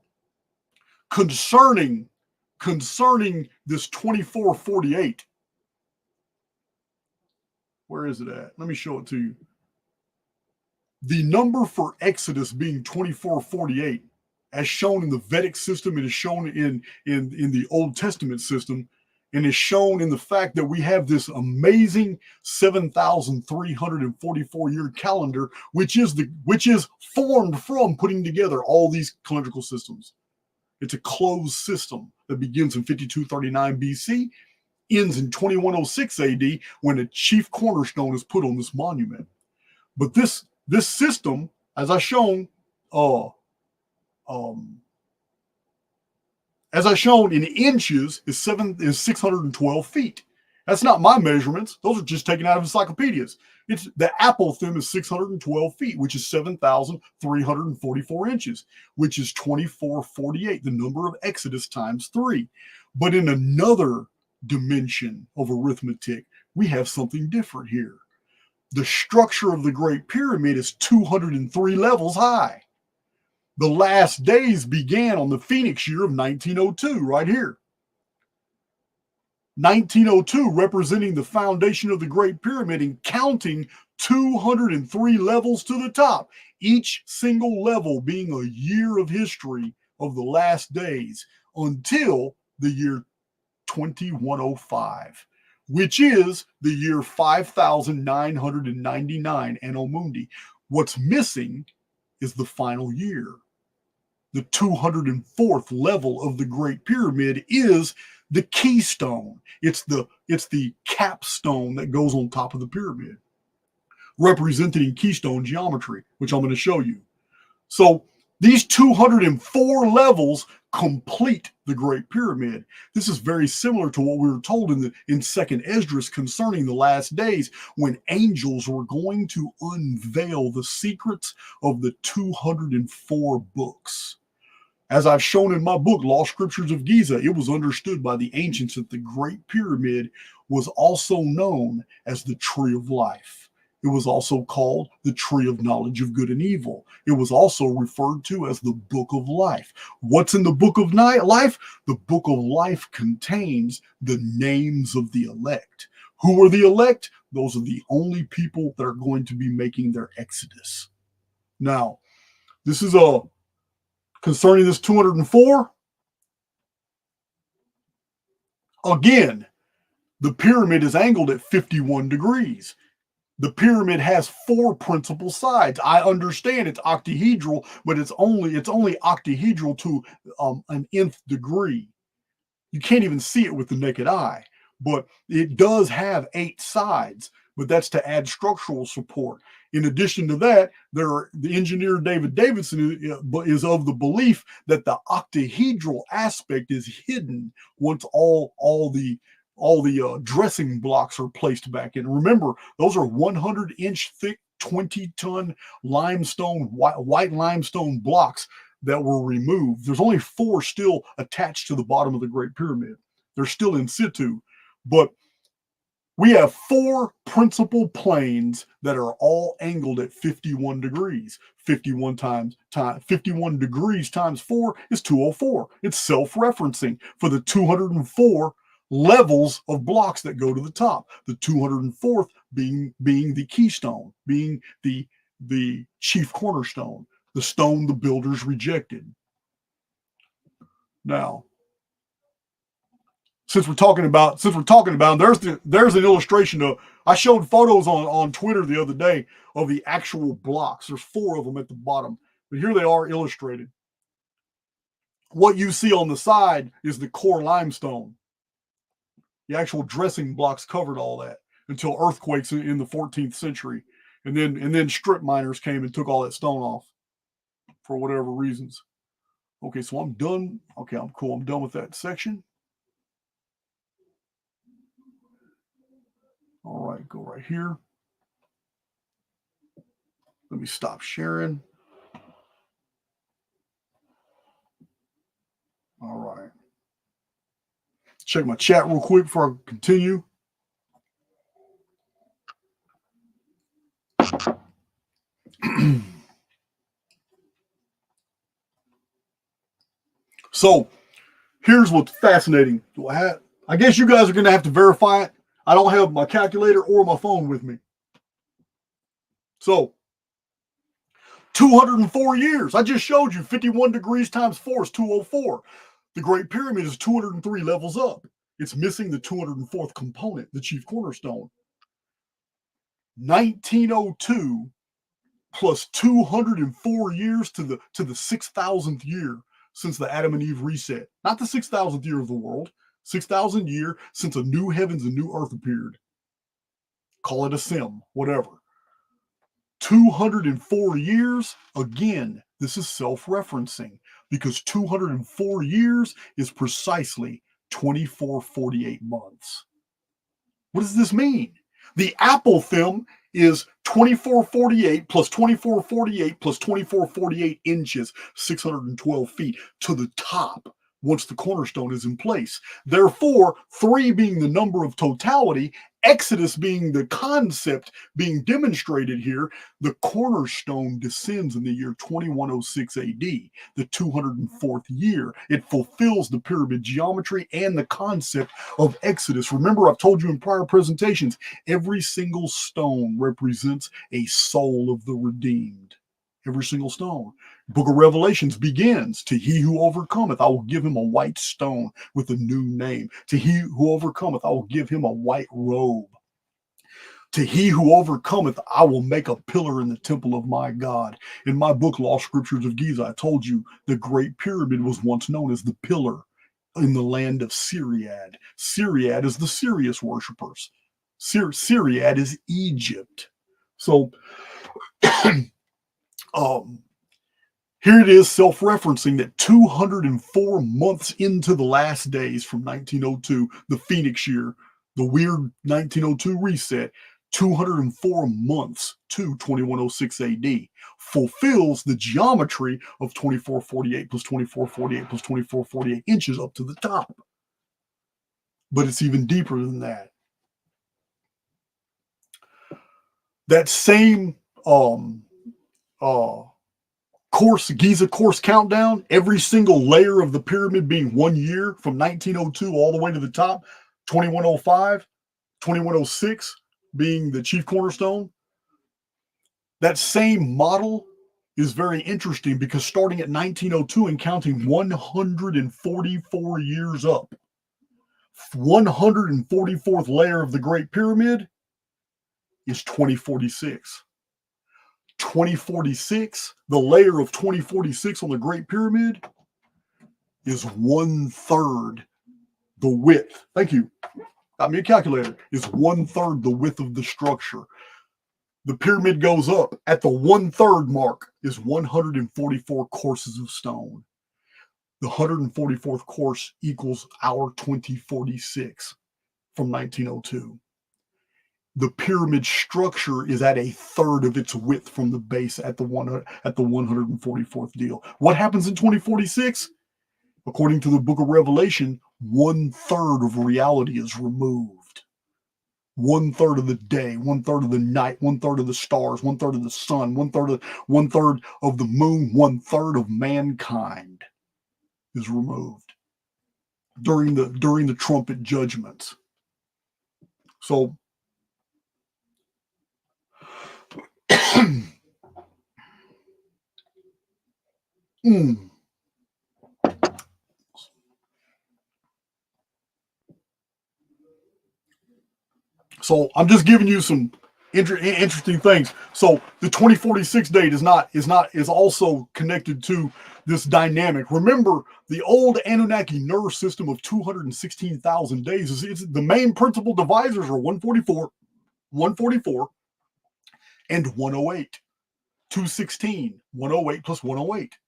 concerning this 2448, where is it at? Let me show it to you. The number for Exodus being 2448, as shown in the Vedic system, it is shown in the Old Testament system, and is shown in the fact that we have this amazing 7,344 year calendar, which is formed from putting together all these calendrical systems. It's a closed system that begins in 5239 BC, ends in 2106 AD, when a chief cornerstone is put on this monument. But this system, as I shown in inches, is 612 feet. That's not my measurements. Those are just taken out of encyclopedias. It's the apophthegm is 612 feet, which is 7,344 inches, which is 2448, the number of Exodus times 3. But in another dimension of arithmetic, we have something different here. The structure of the Great Pyramid is 203 levels high. The last days began on the Phoenix year of 1902, right here. 1902 representing the foundation of the Great Pyramid and counting 203 levels to the top, each single level being a year of history of the last days until the year 2105, which is the year 5,999 Anno Mundi. What's missing is the final year. The 204th level of the Great Pyramid is the keystone. It's the capstone that goes on top of the pyramid, represented in keystone geometry, which I'm going to show you. So these 204 levels complete the Great Pyramid. This is very similar to what we were told in Second Esdras concerning the last days, when angels were going to unveil the secrets of the 204 books. As I've shown in my book, Lost Scriptures of Giza, it was understood by the ancients that the Great Pyramid was also known as the Tree of Life. It was also called the Tree of Knowledge of Good and Evil. It was also referred to as the Book of Life. What's in the Book of Life? The Book of Life contains the names of the elect. Who are the elect? Those are the only people that are going to be making their exodus. Now, this is concerning this 204. Again, the pyramid is angled at 51 degrees. The pyramid has 4 principal sides. I understand it's octahedral, but it's only octahedral to an nth degree. You can't even see it with the naked eye, but it does have 8 sides, but that's to add structural support. In addition to that, the engineer David Davidson is of the belief that the octahedral aspect is hidden once all the dressing blocks are placed back in. Remember, those are 100-inch thick, 20-ton limestone, white limestone blocks that were removed. There's only 4 still attached to the bottom of the Great Pyramid. They're still in situ, but we have 4 principal planes that are all angled at 51 degrees. 51 degrees times 4 is 204. It's self-referencing for the 204 levels of blocks that go to the top. The 204th being the keystone, being the chief cornerstone, the stone the builders rejected. Now, since we're talking about there's an illustration of, I showed photos on Twitter the other day of the actual blocks. There's 4 of them at the bottom, but here they are illustrated. What you see on the side is the core limestone. The actual dressing blocks covered all that until earthquakes in the 14th century, and then strip miners came and took all that stone off for whatever reasons. Okay, so I'm done. Okay, I'm cool. I'm done with that section. All right, go right here. Let me stop sharing. All right. Check my chat real quick before I continue. So here's what's fascinating. I guess you guys are going to have to verify it. I don't have my calculator or my phone with me. So 204 years. I just showed you 51 degrees times 4 is 204. The Great Pyramid is 203 levels up. It's missing the 204th component, the chief cornerstone. 1902 plus 204 years to the 6,000th year since the Adam and Eve reset. Not the 6,000th year of the world. 6,000 year since a new heavens and new earth appeared. Call it a sim, whatever. 204 years, again, this is self-referencing because 204 years is precisely 2448 months. What does this mean? The apophthegm is 2448 plus 2448 plus 2448 inches, 612 feet to the top once the cornerstone is in place. Therefore, 3 being the number of totality, Exodus being the concept being demonstrated here, the cornerstone descends in the year 2106 AD, the 204th year. It fulfills the pyramid geometry and the concept of Exodus. Remember, I've told you in prior presentations, every single stone represents a soul of the redeemed. Every single stone. Book of Revelations begins, to he who overcometh, I will give him a white stone with a new name. To he who overcometh, I will give him a white robe. To he who overcometh, I will make a pillar in the temple of my God. In my book, Lost Scriptures of Giza, I told you the Great Pyramid was once known as the pillar in the land of Syriad. Syriad is the Sirius worshippers. Syriad is Egypt. So, Here it is, self-referencing that 204 months into the last days from 1902, the Phoenix year, the weird 1902 reset, 204 months to 2106 AD, fulfills the geometry of 2448 plus 2448 plus 2448 inches up to the top. But it's even deeper than that. That same Giza course countdown, every single layer of the pyramid being 1 year from 1902 all the way to the top, 2105, 2106 being the chief cornerstone. That same model is very interesting because starting at 1902 and counting 144 years up, 144th layer of the Great Pyramid is 2046. 2046, the layer of 2046 on the Great Pyramid is 1/3 the width. Thank you. Got me a calculator. Is 1/3 the width of the structure. The pyramid goes up at the 1/3 mark is 144 courses of stone. The 144th course equals our 2046 from 1902. The pyramid structure is at 1/3 of its width from the base at the 144th deal. What happens in 2046? According to the book of Revelation, 1/3 of reality is removed. 1/3 of the day, 1/3 of the night, 1/3 of the stars, 1/3 of the sun, 1/3 of the moon, 1/3 of mankind is removed during the trumpet judgments. So So I'm just giving you some interesting things. So the 2046 date is also connected to this dynamic. Remember, the old Anunnaki nerve system of 216,000 days is the main principal divisors are 144, and 108. 216, 108 plus 108.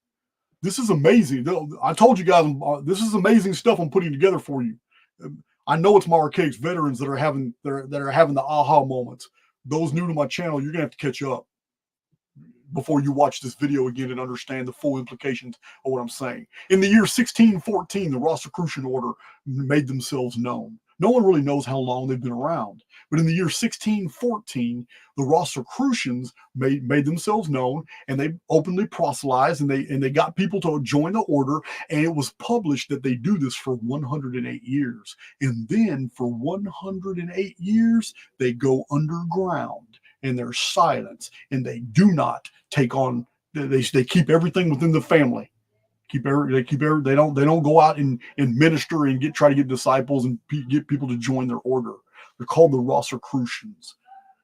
This is amazing. I told you guys, this is amazing stuff I'm putting together for you. I know it's my Archaix veterans that are having the aha moments. Those new to my channel, you're gonna have to catch up before you watch this video again and understand the full implications of what I'm saying. In the year 1614, the Rosicrucian order made themselves known. No one really knows how long they've been around. But in the year 1614, the Rosicrucians made themselves known, and they openly proselytized, and they got people to join the order, and it was published that they do this for 108 years. And then for 108 years, they go underground, and there's silence, and they do not take on, they keep everything within the family. They don't go out and minister and try to get disciples and get people to join their order. They're called the Rosicrucians.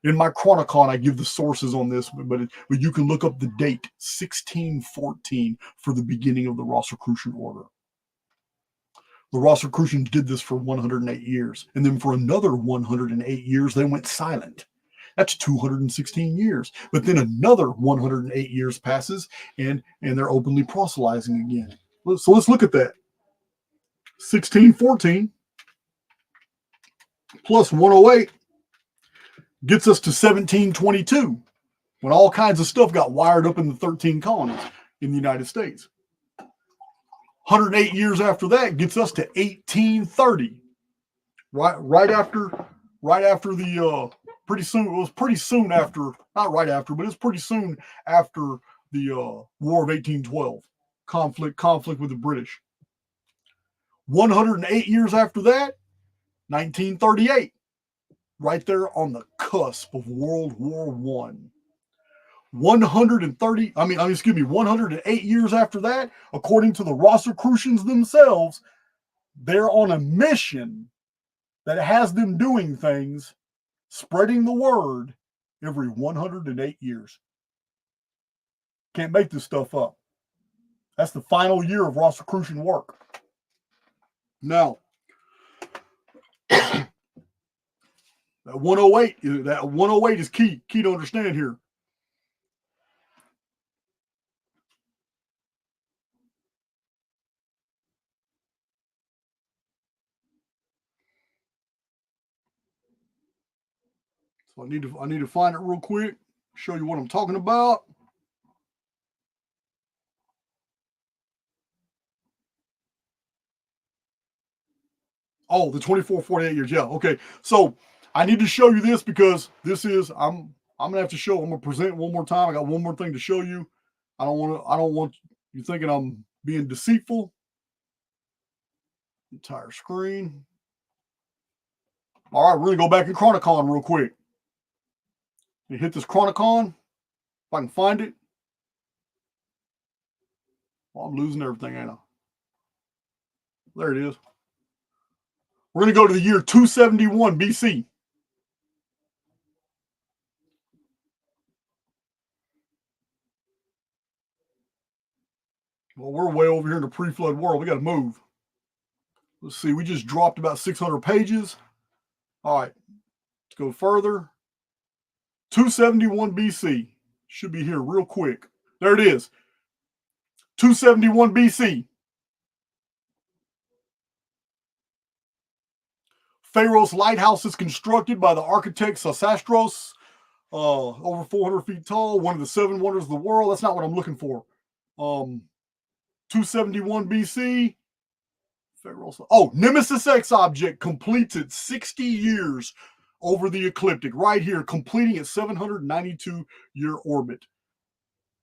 In my Chronicon, I give the sources on this, but you can look up the date 1614 for the beginning of the Rosicrucian order. The Rosicrucians did this for 108 years, and then for another 108 years they went silent. That's 216 years. But then another 108 years passes, and they're openly proselytizing again. So let's look at that. 1614 plus 108 gets us to 1722, when all kinds of stuff got wired up in the 13 colonies in the United States. 108 years after that gets us to 1830. Right after the pretty soon, it was pretty soon after, not right after, but it's pretty soon after the War of 1812, conflict with the British. 108 years after that, 1938, right there on the cusp of World War I. 108 years after that, according to the Rosicrucians themselves, they're on a mission that has them doing things, spreading the word every 108 years. Can't make this stuff up. That's the final year of Rosicrucian work. Now, that 108 is key to understand here. So I need to find it real quick, show you what I'm talking about. Oh, the 24, 48 years. Yeah. Okay. So I need to show you this because this is I'm gonna have to show. I'm gonna present it one more time. I got one more thing to show you. I don't want you thinking I'm being deceitful. Entire screen. All right, we're gonna go back in Chronicon real quick. You hit this Chronicon. If I can find it. Well, I'm losing everything, ain't I? There it is. We're going to go to the year 271 BC. Well, we're way over here in the pre-flood world. We got to move. Let's see. We just dropped about 600 pages. All right. Let's go further. 271 BC. Should be here real quick. There it is. 271 BC. Pharaoh's lighthouse is constructed by the architect Sasastros, over 400 feet tall, one of the 7 wonders of the world. That's not what I'm looking for. 271 BC. Pharaoh's, Nemesis X object completes its 60 years over the ecliptic, right here, completing its 792-year orbit.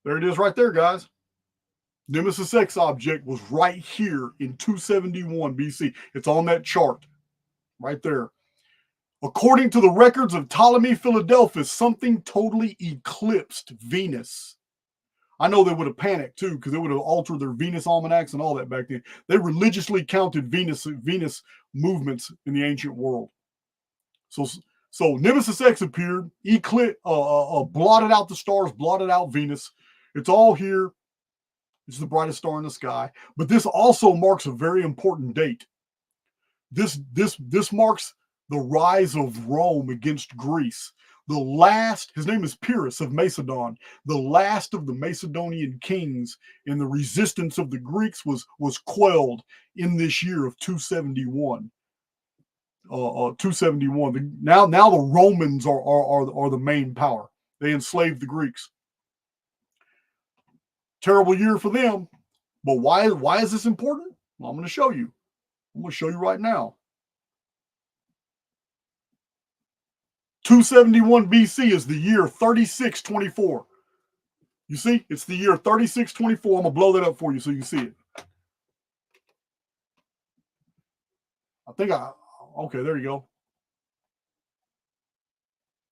There it is right there, guys. Nemesis X object was right here in 271 BC. It's on that chart. Right there. According to the records of Ptolemy Philadelphus, something totally eclipsed Venus. I know they would have panicked too, because they would have altered their Venus almanacs and all that back then. They religiously counted Venus movements in the ancient world. So Nemesis X appeared, blotted out the stars, blotted out Venus. It's all here. It's the brightest star in the sky. But this also marks a very important date. This marks the rise of Rome against Greece. The last, his name is Pyrrhus of Macedon, the last of the Macedonian kings, and the resistance of the Greeks was quelled in this year of 271. 271. Now the Romans are the main power. They enslaved the Greeks. Terrible year for them. But why is this important? Well, I'm going to show you. I'm going to show you right now. 271 BC is the year 3624. You see? It's the year 3624. I'm going to blow that up for you so you can see it. Okay, there you go.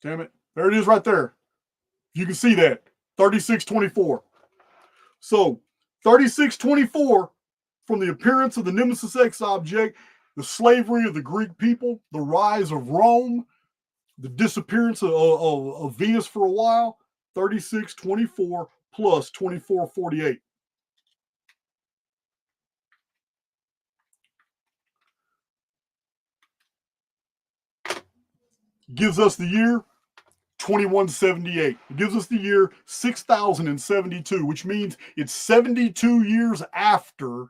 Damn it. There it is right there. You can see that. 3624. So, 3624, from the appearance of the Nemesis X object, the slavery of the Greek people, the rise of Rome, the disappearance of Venus for a while, 3624 plus 2448. Gives us the year 2178. It gives us the year 6072, which means it's 72 years after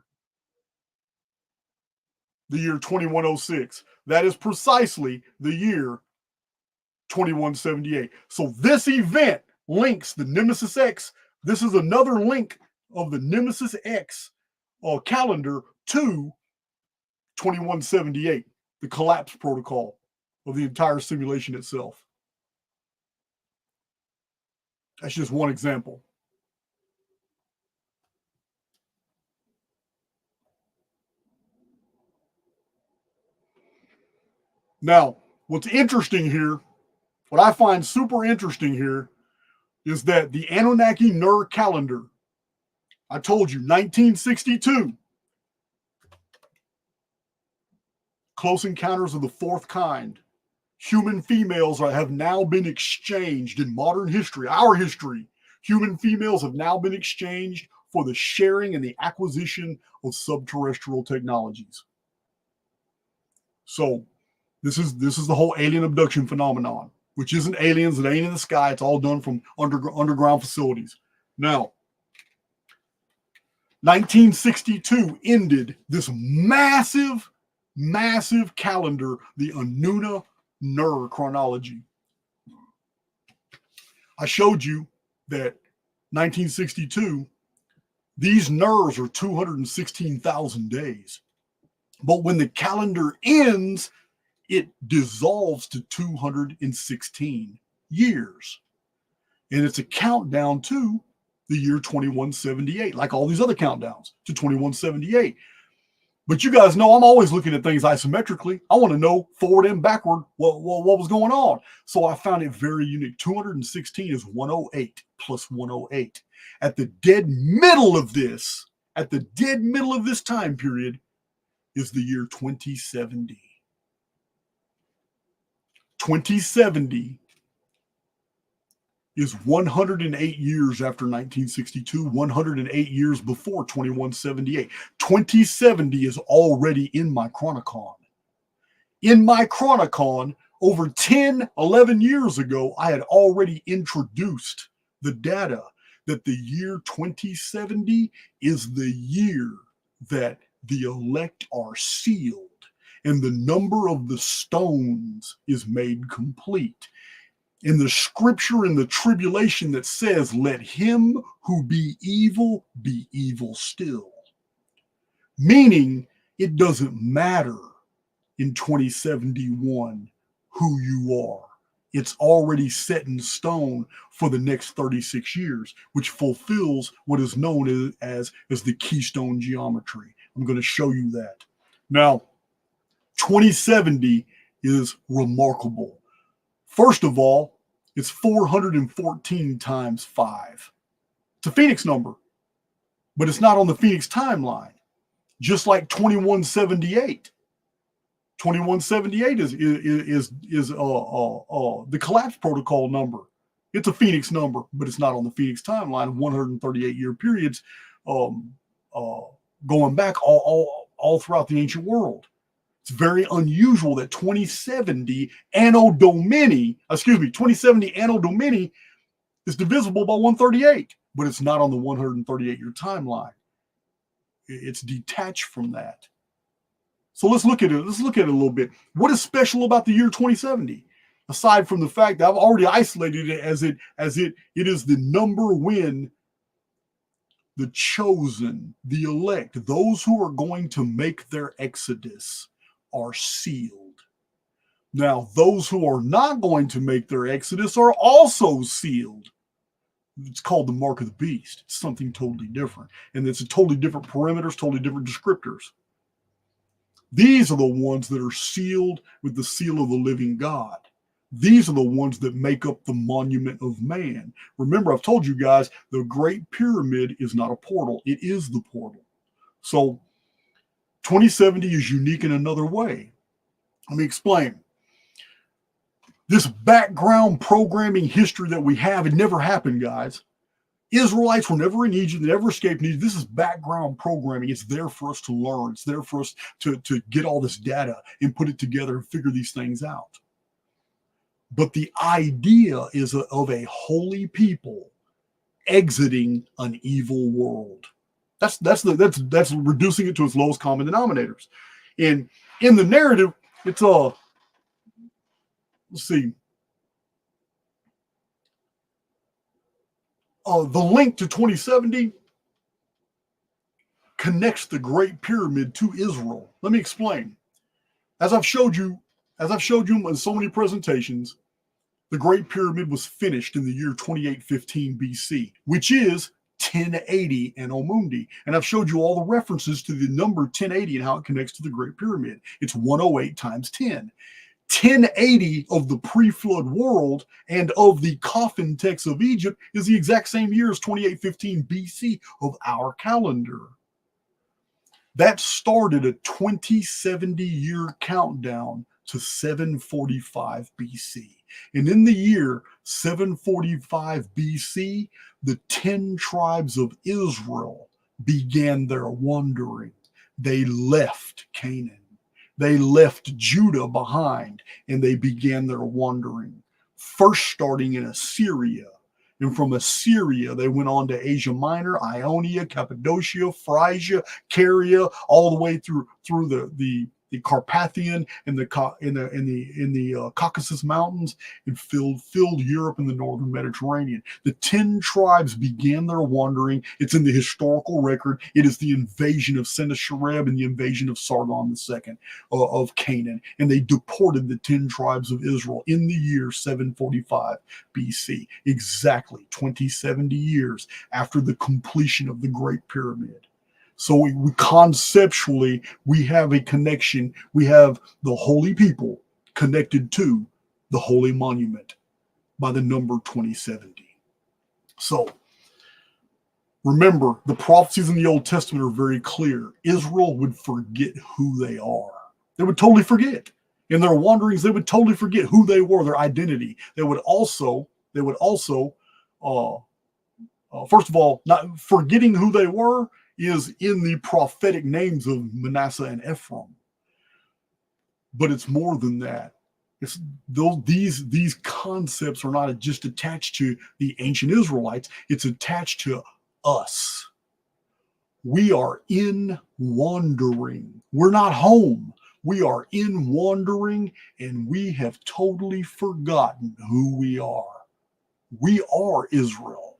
the year 2106. That is precisely the year 2178. So this event links the Nemesis X. This is another link of the Nemesis X calendar to 2178, the collapse protocol of the entire simulation itself. That's just one example. Now, what's interesting here, what I find super interesting here, is that the Anunnaki Nur calendar, I told you, 1962, close encounters of the fourth kind. Human females have now been exchanged in modern history, our history. Human females have now been exchanged for the sharing and the acquisition of subterrestrial technologies. So this is the whole alien abduction phenomenon, which isn't aliens, it ain't in the sky. It's all done from underground facilities. Now, 1962 ended this massive calendar, the Anunna Nur chronology. I showed you that 1962, these nerves are 216,000 days. But when the calendar ends, it dissolves to 216 years. And it's a countdown to the year 2178, like all these other countdowns to 2178. But you guys know I'm always looking at things isometrically. I want to know forward and backward what was going on. So I found it very unique. 216 is 108 plus 108. At the dead middle of this, time period, is the year 2070. 2070 is 108 years after 1962, 108 years before 2178. 2070 is already in my Chronicon. In my Chronicon, over 10, 11 years ago, I had already introduced the data that the year 2070 is the year that the elect are sealed and the number of the stones is made complete. In the scripture in the tribulation that says, let him who be evil still. Meaning it doesn't matter in 2071 who you are. It's already set in stone for the next 36 years, which fulfills what is known as the keystone geometry. I'm going to show you that. Now, 2070 is remarkable. First of all, it's 414 times 5. It's a Phoenix number, but it's not on the Phoenix timeline. Just like 2178. 2178 is the collapse protocol number. It's a Phoenix number, but it's not on the Phoenix timeline. 138-year periods going back all throughout the ancient world. It's very unusual that 2070 Anno Domini is divisible by 138, but it's not on the 138-year timeline. It's detached from that. So let's look at it. Let's look at it a little bit. What is special about the year 2070? Aside from the fact that I've already isolated it as it is the number when the chosen, the elect, those who are going to make their exodus are sealed. Now, those who are not going to make their exodus are also sealed. It's called the mark of the beast. It's something totally different. And it's a totally different parameters, totally different descriptors. These are the ones that are sealed with the seal of the living God. These are the ones that make up the monument of man. Remember, I've told you guys, the Great Pyramid is not a portal. It is the portal. So 2070 is unique in another way. Let me explain. This background programming history that we have, it never happened, guys. Israelites were never in Egypt. They never escaped Egypt. This is background programming. It's there for us to learn. It's there for us to get all this data and put it together and figure these things out. But the idea is of a holy people exiting an evil world. That's reducing it to its lowest common denominators. And in the narrative, it's let's see. The link to 2070 connects the Great Pyramid to Israel. Let me explain. As I've showed you in so many presentations, the Great Pyramid was finished in the year 2815 BC, which is 1080 Anno Mundi. And I've showed you all the references to the number 1080 and how it connects to the Great Pyramid. It's 108 times 10. 1080 of the pre-flood world and of the coffin text of Egypt is the exact same year as 2815 BC of our calendar. That started a 2070-year countdown to 745 BC. And in the year 745 BC, the 10 tribes of Israel began their wandering. They left Canaan. They left Judah behind and they began their wandering, first starting in Assyria. And from Assyria, they went on to Asia Minor, Ionia, Cappadocia, Phrygia, Caria, all the way through the the Carpathian and the Caucasus Mountains, and filled Europe and the northern Mediterranean. The 10 tribes began their wandering. It's in the historical record. It is the invasion of Sennacherib and the invasion of Sargon II of Canaan, and they deported the 10 tribes of Israel in the year 745 BC, exactly 2070 years after the completion of the Great Pyramid. So we conceptually, we have a connection. We have the holy people connected to the holy monument by the number 2070. So remember, the prophecies in the Old Testament are very clear. Israel would forget who they are. They would totally forget. In their wanderings, they would totally forget who they were, their identity. They would also, first of all, not forgetting who they were is in the prophetic names of Manasseh and Ephraim. But it's more than that. It's these concepts are not just attached to the ancient Israelites. It's attached to us. We are in wandering. We're not home. We are in wandering, and we have totally forgotten who we are. We are Israel.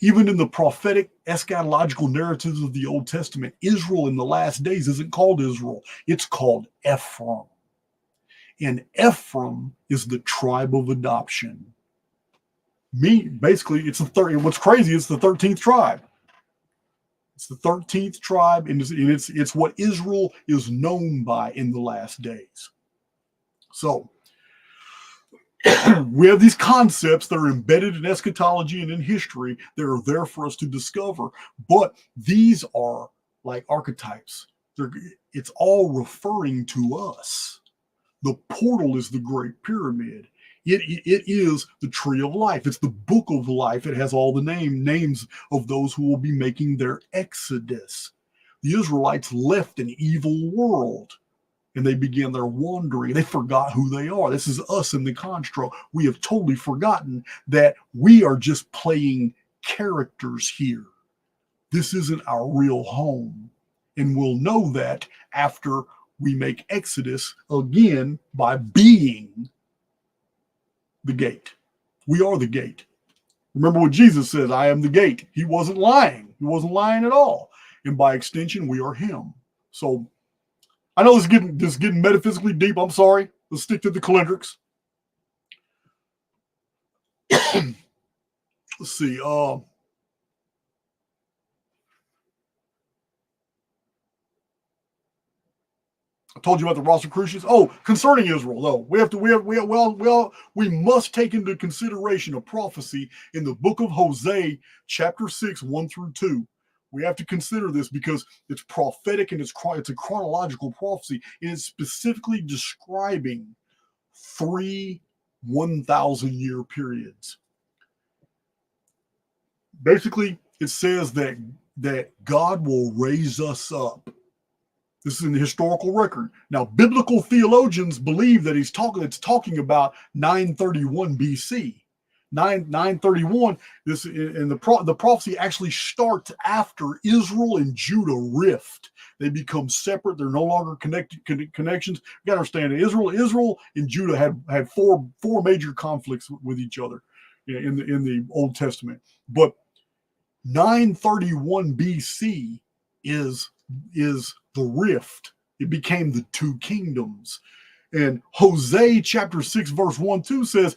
Even in the prophetic eschatological narratives of the Old Testament, Israel in the last days isn't called Israel. It's called Ephraim. And Ephraim is the tribe of adoption. Basically, it's the third. What's crazy is the 13th tribe. It's the 13th tribe, and it's what Israel is known by in the last days. So we have these concepts that are embedded in eschatology and in history that are there for us to discover. But these are like archetypes. It's all referring to us. The portal is the Great Pyramid. It is the tree of life. It's the book of life. It has all the names of those who will be making their exodus. The Israelites left an evil world, and they began their wandering. They forgot who they are. This is us in the construct. We have totally forgotten that we are just playing characters here. This isn't our real home. And we'll know that after we make Exodus again by being the gate. We are the gate. Remember what Jesus says, I am the gate. He wasn't lying. He wasn't lying at all. And by extension, we are him. So I know this is getting metaphysically deep. I'm sorry. Let's stick to the calendrics. Let's see. I told you about the Rosicrucians. Oh, concerning Israel, though, we must take into consideration a prophecy in the book of Hosea, chapter 6, 1-2. We have to consider this because it's prophetic and it's a chronological prophecy. And it's specifically describing 3 1,000-year periods. Basically, it says that God will raise us up. This is in the historical record. Now, biblical theologians believe that it's talking about 931 BC. 931. This and the prophecy actually starts after Israel and Judah rift. They become separate. They're no longer connections. You got to understand, Israel and Judah had four major conflicts with each other in the Old Testament. But 931 BC is the rift. It became the two kingdoms. And Hosea chapter 6 verse 1-2 says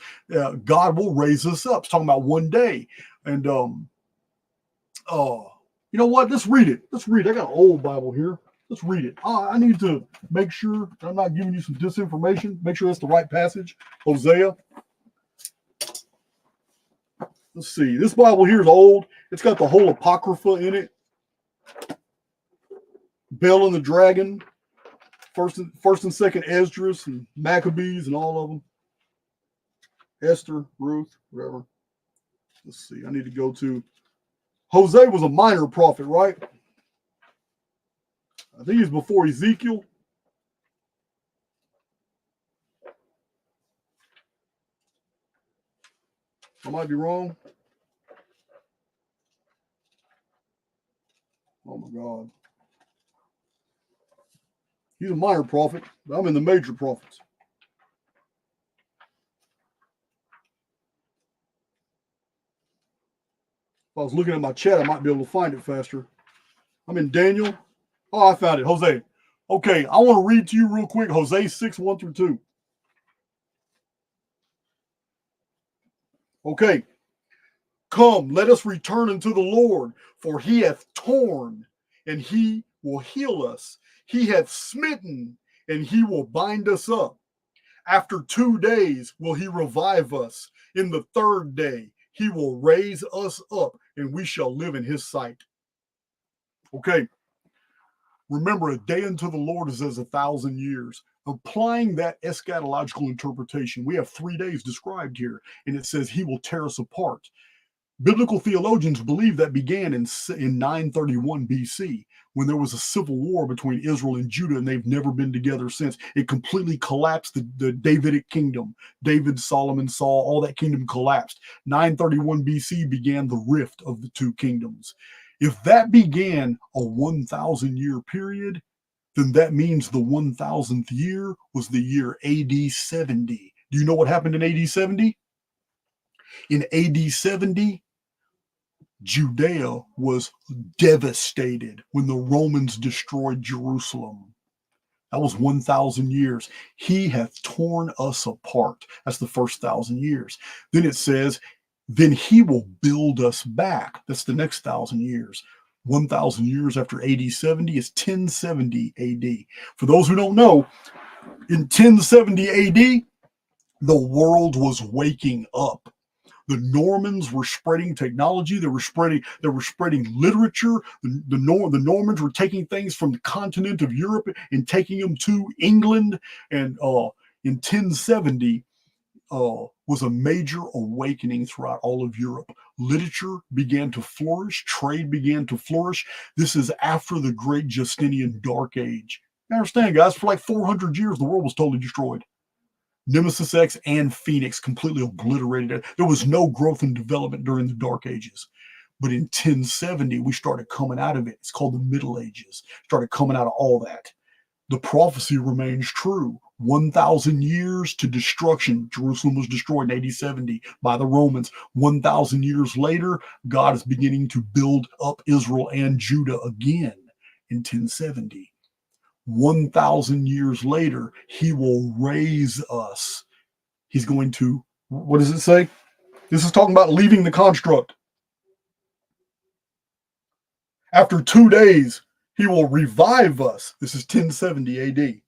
God will raise us up. It's talking about one day. And you know what? Let's read it. I got an old Bible here. Let's read it. I need to make sure I'm not giving you some disinformation. Make sure that's the right passage. Hosea. Let's see. This Bible here is old. It's got the whole Apocrypha in it. Bel and the Dragon, first and second Esdras and Maccabees and all of them. Esther, Ruth, whatever. Let's see. I need to go to Hosea was a minor prophet, right? I think he's before Ezekiel. I might be wrong. Oh my God. He's a minor prophet. I'm in the major prophets. If I was looking at my chat, I might be able to find it faster. I'm in Daniel. Oh, I found it. Jose. Okay, I want to read to you real quick. Hosea 6, 1 through 2. Okay. Come, let us return unto the Lord, for he hath torn, and he will heal us. He hath smitten, and he will bind us up. After 2 days will he revive us. In the 3rd day he will raise us up, and we shall live in his sight. Okay. Remember, a day unto the Lord is as 1,000 years. Applying that eschatological interpretation, we have 3 days described here, and it says he will tear us apart. Biblical theologians believe that began in 931 BC, when there was a civil war between Israel and Judah, and they've never been together since. It completely collapsed the Davidic kingdom. David, Solomon, Saul, all that kingdom collapsed. 931 BC began the rift of the two kingdoms. If that began a 1,000-year period, then that means the 1,000th year was the year AD 70. Do you know what happened in AD 70? In AD 70, Judea was devastated when the Romans destroyed Jerusalem. That was 1,000 years. He hath torn us apart. That's the first 1,000 years. Then it says, then he will build us back. That's the next 1,000 years. 1,000 years after AD 70 is 1070 AD. For those who don't know, in 1070 AD, the world was waking up. The Normans were spreading technology. They were spreading literature. The Normans were taking things from the continent of Europe and taking them to England. And in 1070 was a major awakening throughout all of Europe. Literature began to flourish. Trade began to flourish. This is after the Great Justinian Dark Age. You understand, guys? For like 400 years, the world was totally destroyed. Nemesis X and Phoenix completely obliterated it. There was no growth and development during the Dark Ages. But in 1070, we started coming out of it. It's called the Middle Ages. Started coming out of all that. The prophecy remains true. 1,000 years to destruction. Jerusalem was destroyed in AD 70 by the Romans. 1,000 years later, God is beginning to build up Israel and Judah again in 1070. 1,000 years later, he will raise us. He's going to, what does it say? This is talking about leaving the construct. After 2 days, he will revive us. This is 1070 AD.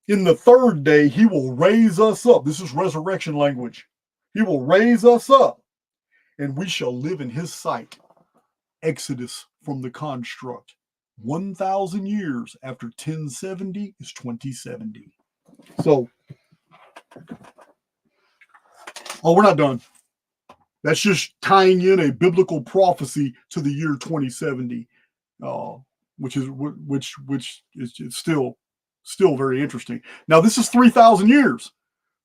In the 3rd day, he will raise us up. This is resurrection language. He will raise us up, and we shall live in his sight. Exodus from the construct. 1,000 years after 1070 is 2070. So, we're not done. That's just tying in a biblical prophecy to the year 2070, which is still very interesting. Now, this is 3,000 years.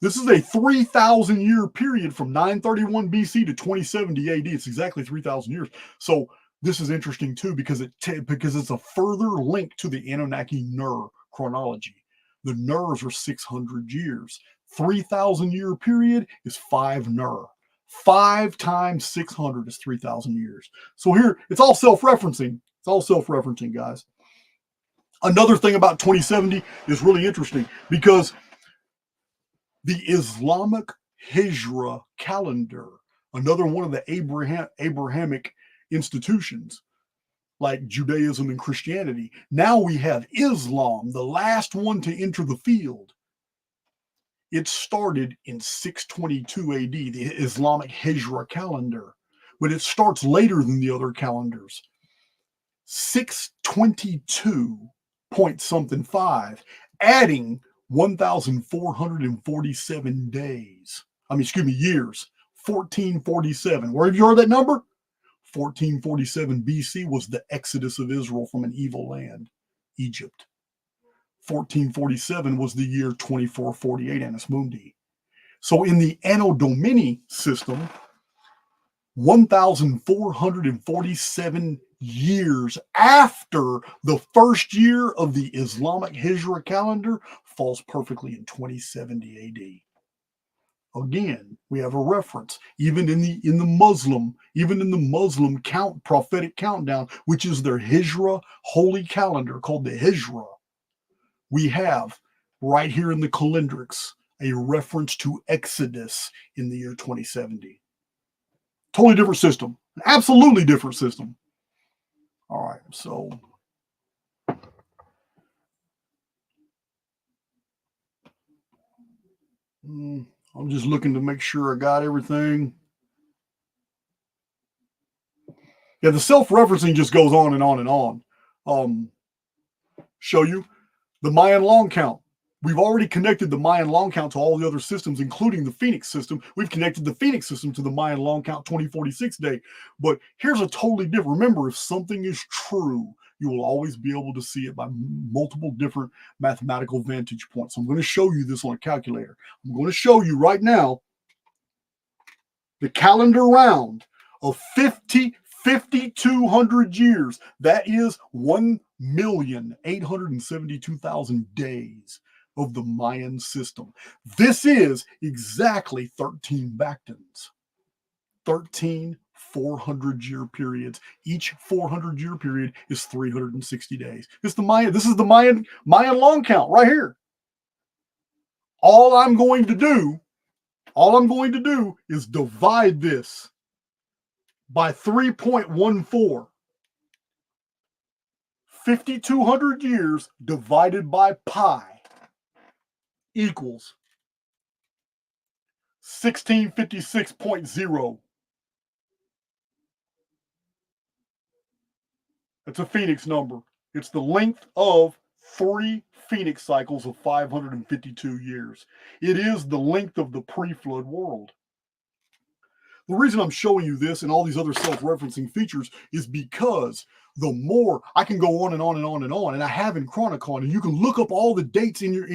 This is a 3,000 year period from 931 BC to 2070 AD. It's exactly 3,000 years. So this is interesting too because it's a further link to the Anunnaki Ner chronology. The Ners are 600 years. 3,000 year period is 5 Ner. 5 times 600 is 3,000 years. So here, it's all self-referencing. It's all self-referencing, guys. Another thing about 2070 is really interesting because the Islamic Hijra calendar, another one of the Abrahamic institutions, like Judaism and Christianity. Now we have Islam, the last one to enter the field. It started in 622 AD, the Islamic Hijra calendar, but it starts later than the other calendars. 622 point something 5, adding 1,447 days. Years. 1447. Where have you heard that number? 1447 BC was the exodus of Israel from an evil land, Egypt. 1447 was the year 2448 Annus Mundi. So in the Anno Domini system, 1,447 years after the first year of the Islamic Hijra calendar falls perfectly in 2070 AD. Again, we have a reference even in the Muslim count prophetic countdown, which is their Hijra holy calendar called the Hijra. We have right here in the calendrics a reference to Exodus in the year 2070. Totally different system, an absolutely different system. All right, so I'm just looking to make sure I got everything. Yeah, the self-referencing just goes on and on and on. Show you the Mayan long count. We've already connected the Mayan long count to all the other systems, including the Phoenix system. We've connected the Phoenix system to the Mayan long count 2046 day. But here's a totally different. Remember, if something is true, you will always be able to see it by multiple different mathematical vantage points. So I'm going to show you this on a calculator. I'm going to show you right now the calendar round of 5,200 years. That is 1,872,000 days of the Mayan system. This is exactly 13 Bactans, 13 400-year periods. Each 400-year period is 360 days. This is the Mayan long count right here. All I'm going to do is divide this by 3.14. 5,200 years divided by pi equals 1656.0. That's a Phoenix number. It's the length of 3 Phoenix cycles of 552 years. It is the length of the pre-flood world. The reason I'm showing you this and all these other self-referencing features is because the more I can go on and on and on and on, and I have in Chronicon, and you can look up all the dates in your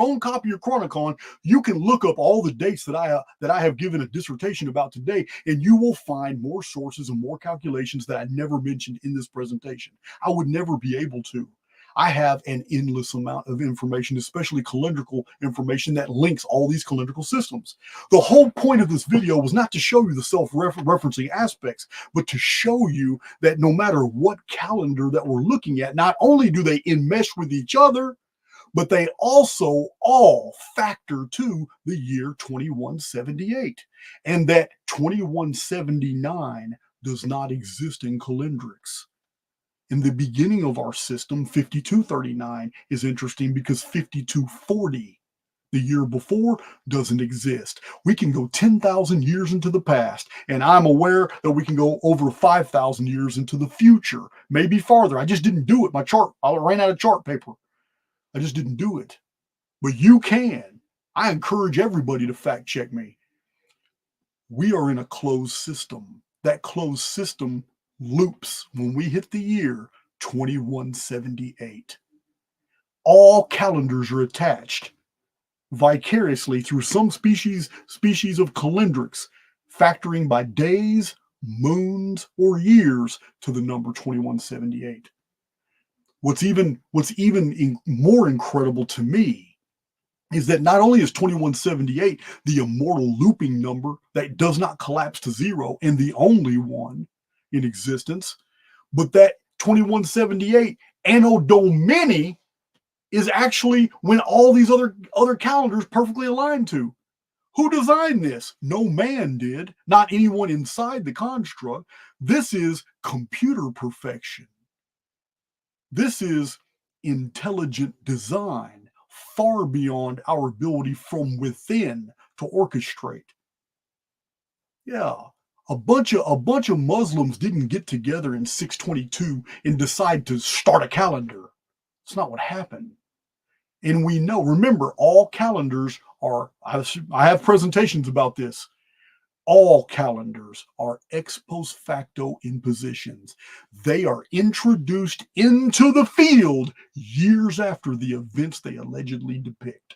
own copy of Chronicon. You can look up all the dates that I have given a dissertation about today, and you will find more sources and more calculations that I never mentioned in this presentation. I would never be able to. I have an endless amount of information, especially calendrical information that links all these calendrical systems. The whole point of this video was not to show you the self-referencing aspects, but to show you that no matter what calendar that we're looking at, not only do they enmesh with each other, but they also all factor to the year 2178, and that 2179 does not exist in calendrics. In the beginning of our system, 5239 is interesting because 5240, the year before, doesn't exist. We can go 10,000 years into the past, and I'm aware that we can go over 5,000 years into the future, maybe farther. I just didn't do it. My chart, I ran out of chart paper. I just didn't do it. But you can. I encourage everybody to fact check me. We are in a closed system. That closed system loops when we hit the year 2178. All calendars are attached vicariously through some species of calendrics, factoring by days, moons, or years to the number 2178. What's even more incredible to me is that not only is 2178 the immortal looping number that does not collapse to zero and the only one in existence, but that 2178 Anno Domini is actually when all these other calendars perfectly aligned to. Who designed this? No man did, not anyone inside the construct. This is computer perfection. This is intelligent design, far beyond our ability from within to orchestrate. Yeah. A bunch of Muslims didn't get together in 622 and decide to start a calendar. It's not what happened. And we know, remember, all calendars are, I have presentations about this. All calendars are ex post facto impositions. They are introduced into the field years after the events they allegedly depict.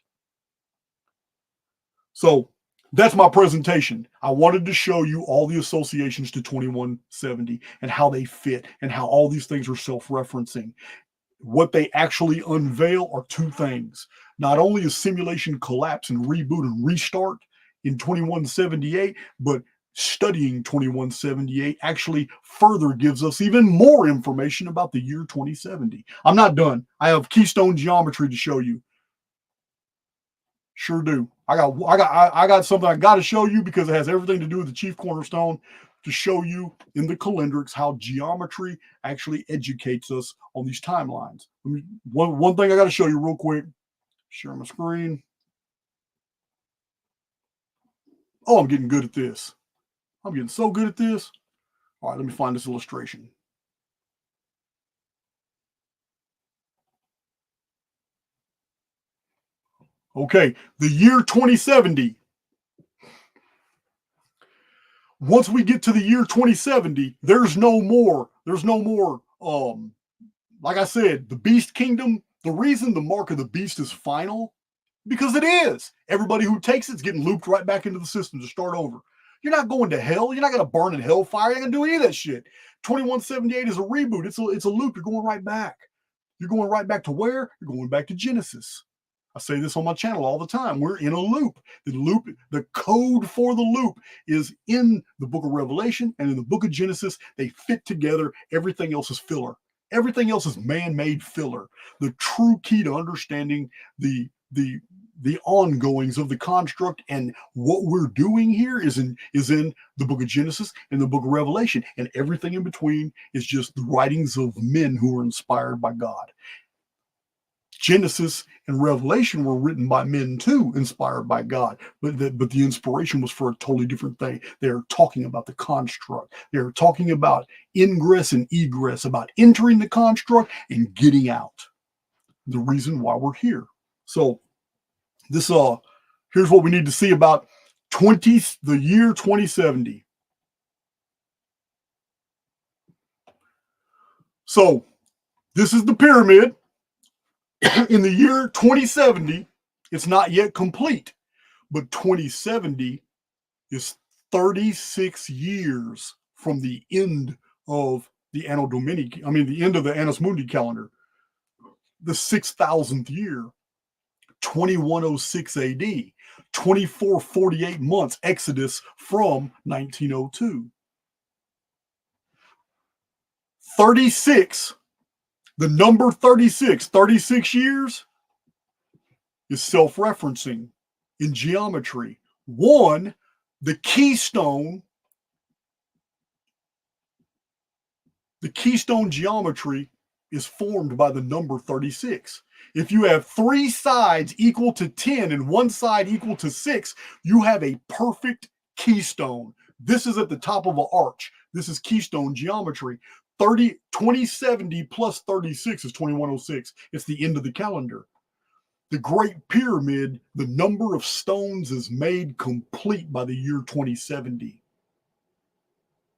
So That's my presentation. I wanted to show you all the associations to 2170 and how they fit and how all these things are self-referencing. What they actually unveil are two things. Not only is simulation collapse and reboot and restart in 2178, but studying 2178 actually further gives us even more information about the year 2070. I'm not done. I have keystone geometry to show you. Sure do. I got something I got to show you because it has everything to do with the chief cornerstone, to show you in the calendrics how geometry actually educates us on these timelines. One thing I got to show you real quick. Share my screen. Oh, I'm getting good at this. I'm getting so good at this. All right, let me find this illustration. Okay, the year 2070. Once we get to the year 2070, there's no more, like I said, the beast kingdom. The reason the mark of the beast is final, because it is. Everybody who takes it's getting looped right back into the system to start over. You're not going to hell. You're not going to burn in hellfire. You're not going to do any of that shit. 2178 is a reboot. It's a loop. You're going right back. You're going right back to where? You're going back to Genesis. I say this on my channel all the time. We're in a loop. The code for the loop is in the book of Revelation and in the book of Genesis. They fit together. Everything else is filler. Everything else is man-made filler. The true key to understanding the ongoings of the construct and what we're doing here is in the book of Genesis and the book of Revelation, and everything in between is just the writings of men who were inspired by God. Genesis and Revelation were written by men too, inspired by God, but the inspiration was for a totally different thing. They're talking about the construct. They're talking about ingress and egress, about entering the construct and getting out. The reason why we're here. So this here's what we need to see about the year 2070. So this is the pyramid. In the year 2070, it's not yet complete, but 2070 is 36 years from the end of the Anno Domini, the end of the Annus Mundi calendar, the 6,000th year, 2106 AD, 2448 months Exodus from 1902. 36, the number 36 years is self-referencing in geometry. One, the keystone geometry is formed by the number 36. If you have three sides equal to 10 and one side equal to 6, you have a perfect keystone. This is at the top of an arch. This is keystone geometry. 2070 plus 36 is 2106. It's the end of the calendar. The Great Pyramid, the number of stones is made complete by the year 2070.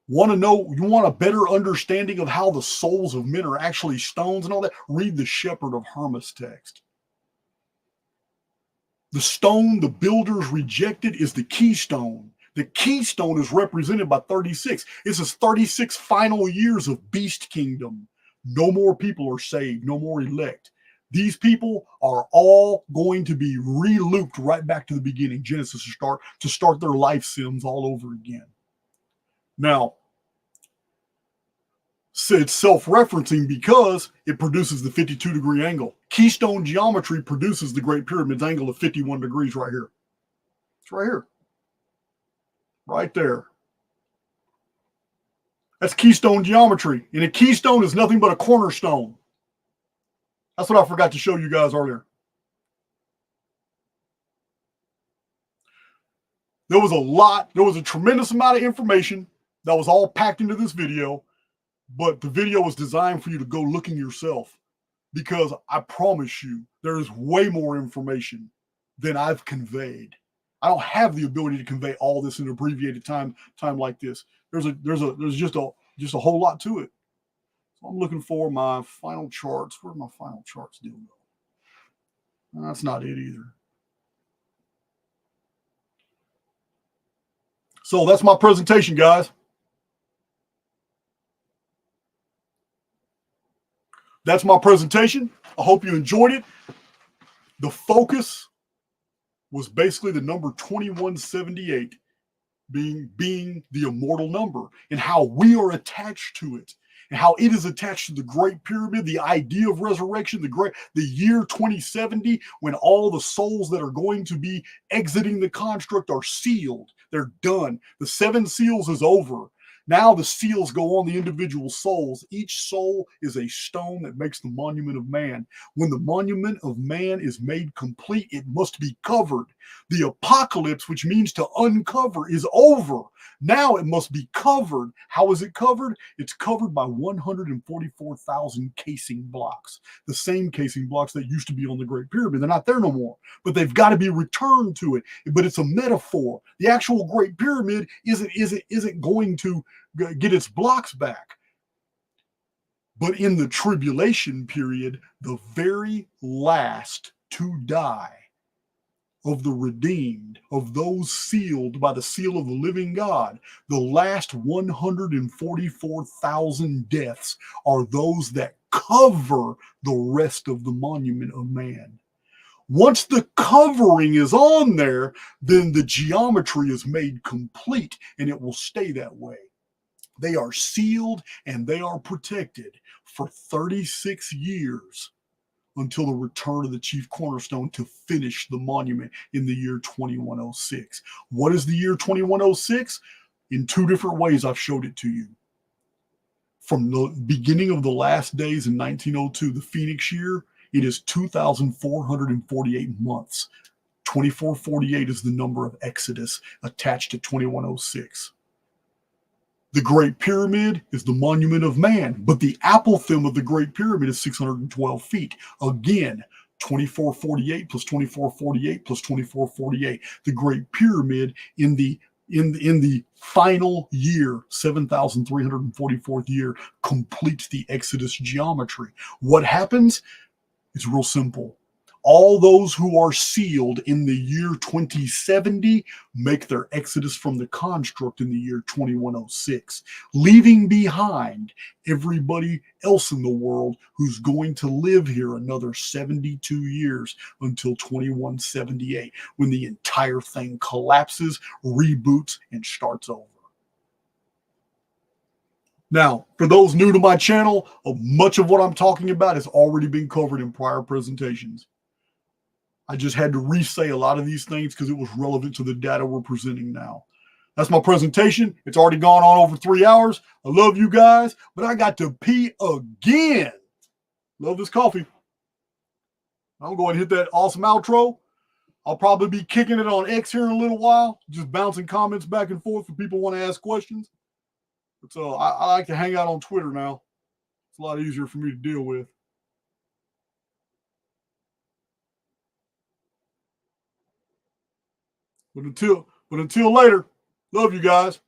Want to know, you want a better understanding of how the souls of men are actually stones and all that? Read the Shepherd of Hermas text. The stone the builders rejected is the keystone. The keystone is represented by 36. This is 36 final years of beast kingdom. No more people are saved, no more elect. These people are all going to be re-looped right back to the beginning, Genesis, to start their life sims all over again. Now, it's self-referencing because it produces the 52-degree angle. Keystone geometry produces the Great Pyramid's angle of 51 degrees right here. It's right here. Right there. That's keystone geometry. And a keystone is nothing but a cornerstone. That's what I forgot to show you guys earlier. There was a tremendous amount of information that was all packed into this video, but the video was designed for you to go looking yourself, because I promise you there is way more information than I've conveyed. I don't have the ability to convey all this in an abbreviated time like this. There's just a whole lot to it. So I'm looking for my final charts. Where'd my final charts deal go? That's not it either. So that's my presentation, guys. That's my presentation. I hope you enjoyed it. The focus was basically the number 2178 being the immortal number, and how we are attached to it, and how it is attached to the Great Pyramid, the idea of resurrection, the year 2070, when all the souls that are going to be exiting the construct are sealed. They're done. The 7 seals is over. Now the seals go on the individual souls. Each soul is a stone that makes the monument of man. When the monument of man is made complete, it must be covered. The apocalypse, which means to uncover, is over. Now it must be covered. How is it covered? It's covered by 144,000 casing blocks. The same casing blocks that used to be on the Great Pyramid. They're not there no more, but they've got to be returned to it. But it's a metaphor. The actual Great Pyramid isn't going to get its blocks back. But in the tribulation period, the very last to die of the redeemed, of those sealed by the seal of the living God, the last 144,000 deaths are those that cover the rest of the monument of man. Once the covering is on there, then the geometry is made complete, and it will stay that way. They are sealed and they are protected for 36 years until the return of the chief cornerstone to finish the monument in the year 2106. What is the year 2106? In 2 different ways, I've showed it to you. From the beginning of the last days in 1902, the Phoenix year, it is 2,448 months. 2448 is the number of Exodus attached to 2106. The Great Pyramid is the monument of man, but the apophthegm of the Great Pyramid is 612 feet. Again, 2448 plus 2448 plus 2448. The Great Pyramid in the final year, 7,344th year, completes the Exodus geometry. What happens? It's real simple. All those who are sealed in the year 2070 make their exodus from the construct in the year 2106, leaving behind everybody else in the world who's going to live here another 72 years until 2178, when the entire thing collapses, reboots, and starts over. Now, for those new to my channel, much of what I'm talking about has already been covered in prior presentations. I just had to re-say a lot of these things because it was relevant to the data we're presenting now. That's my presentation. It's already gone on over 3 hours. I love you guys, but I got to pee again. Love this coffee. I'm going to hit that awesome outro. I'll probably be kicking it on X here in a little while, just bouncing comments back and forth if people want to ask questions. But so I like to hang out on Twitter now. It's a lot easier for me to deal with. But until later, love you guys.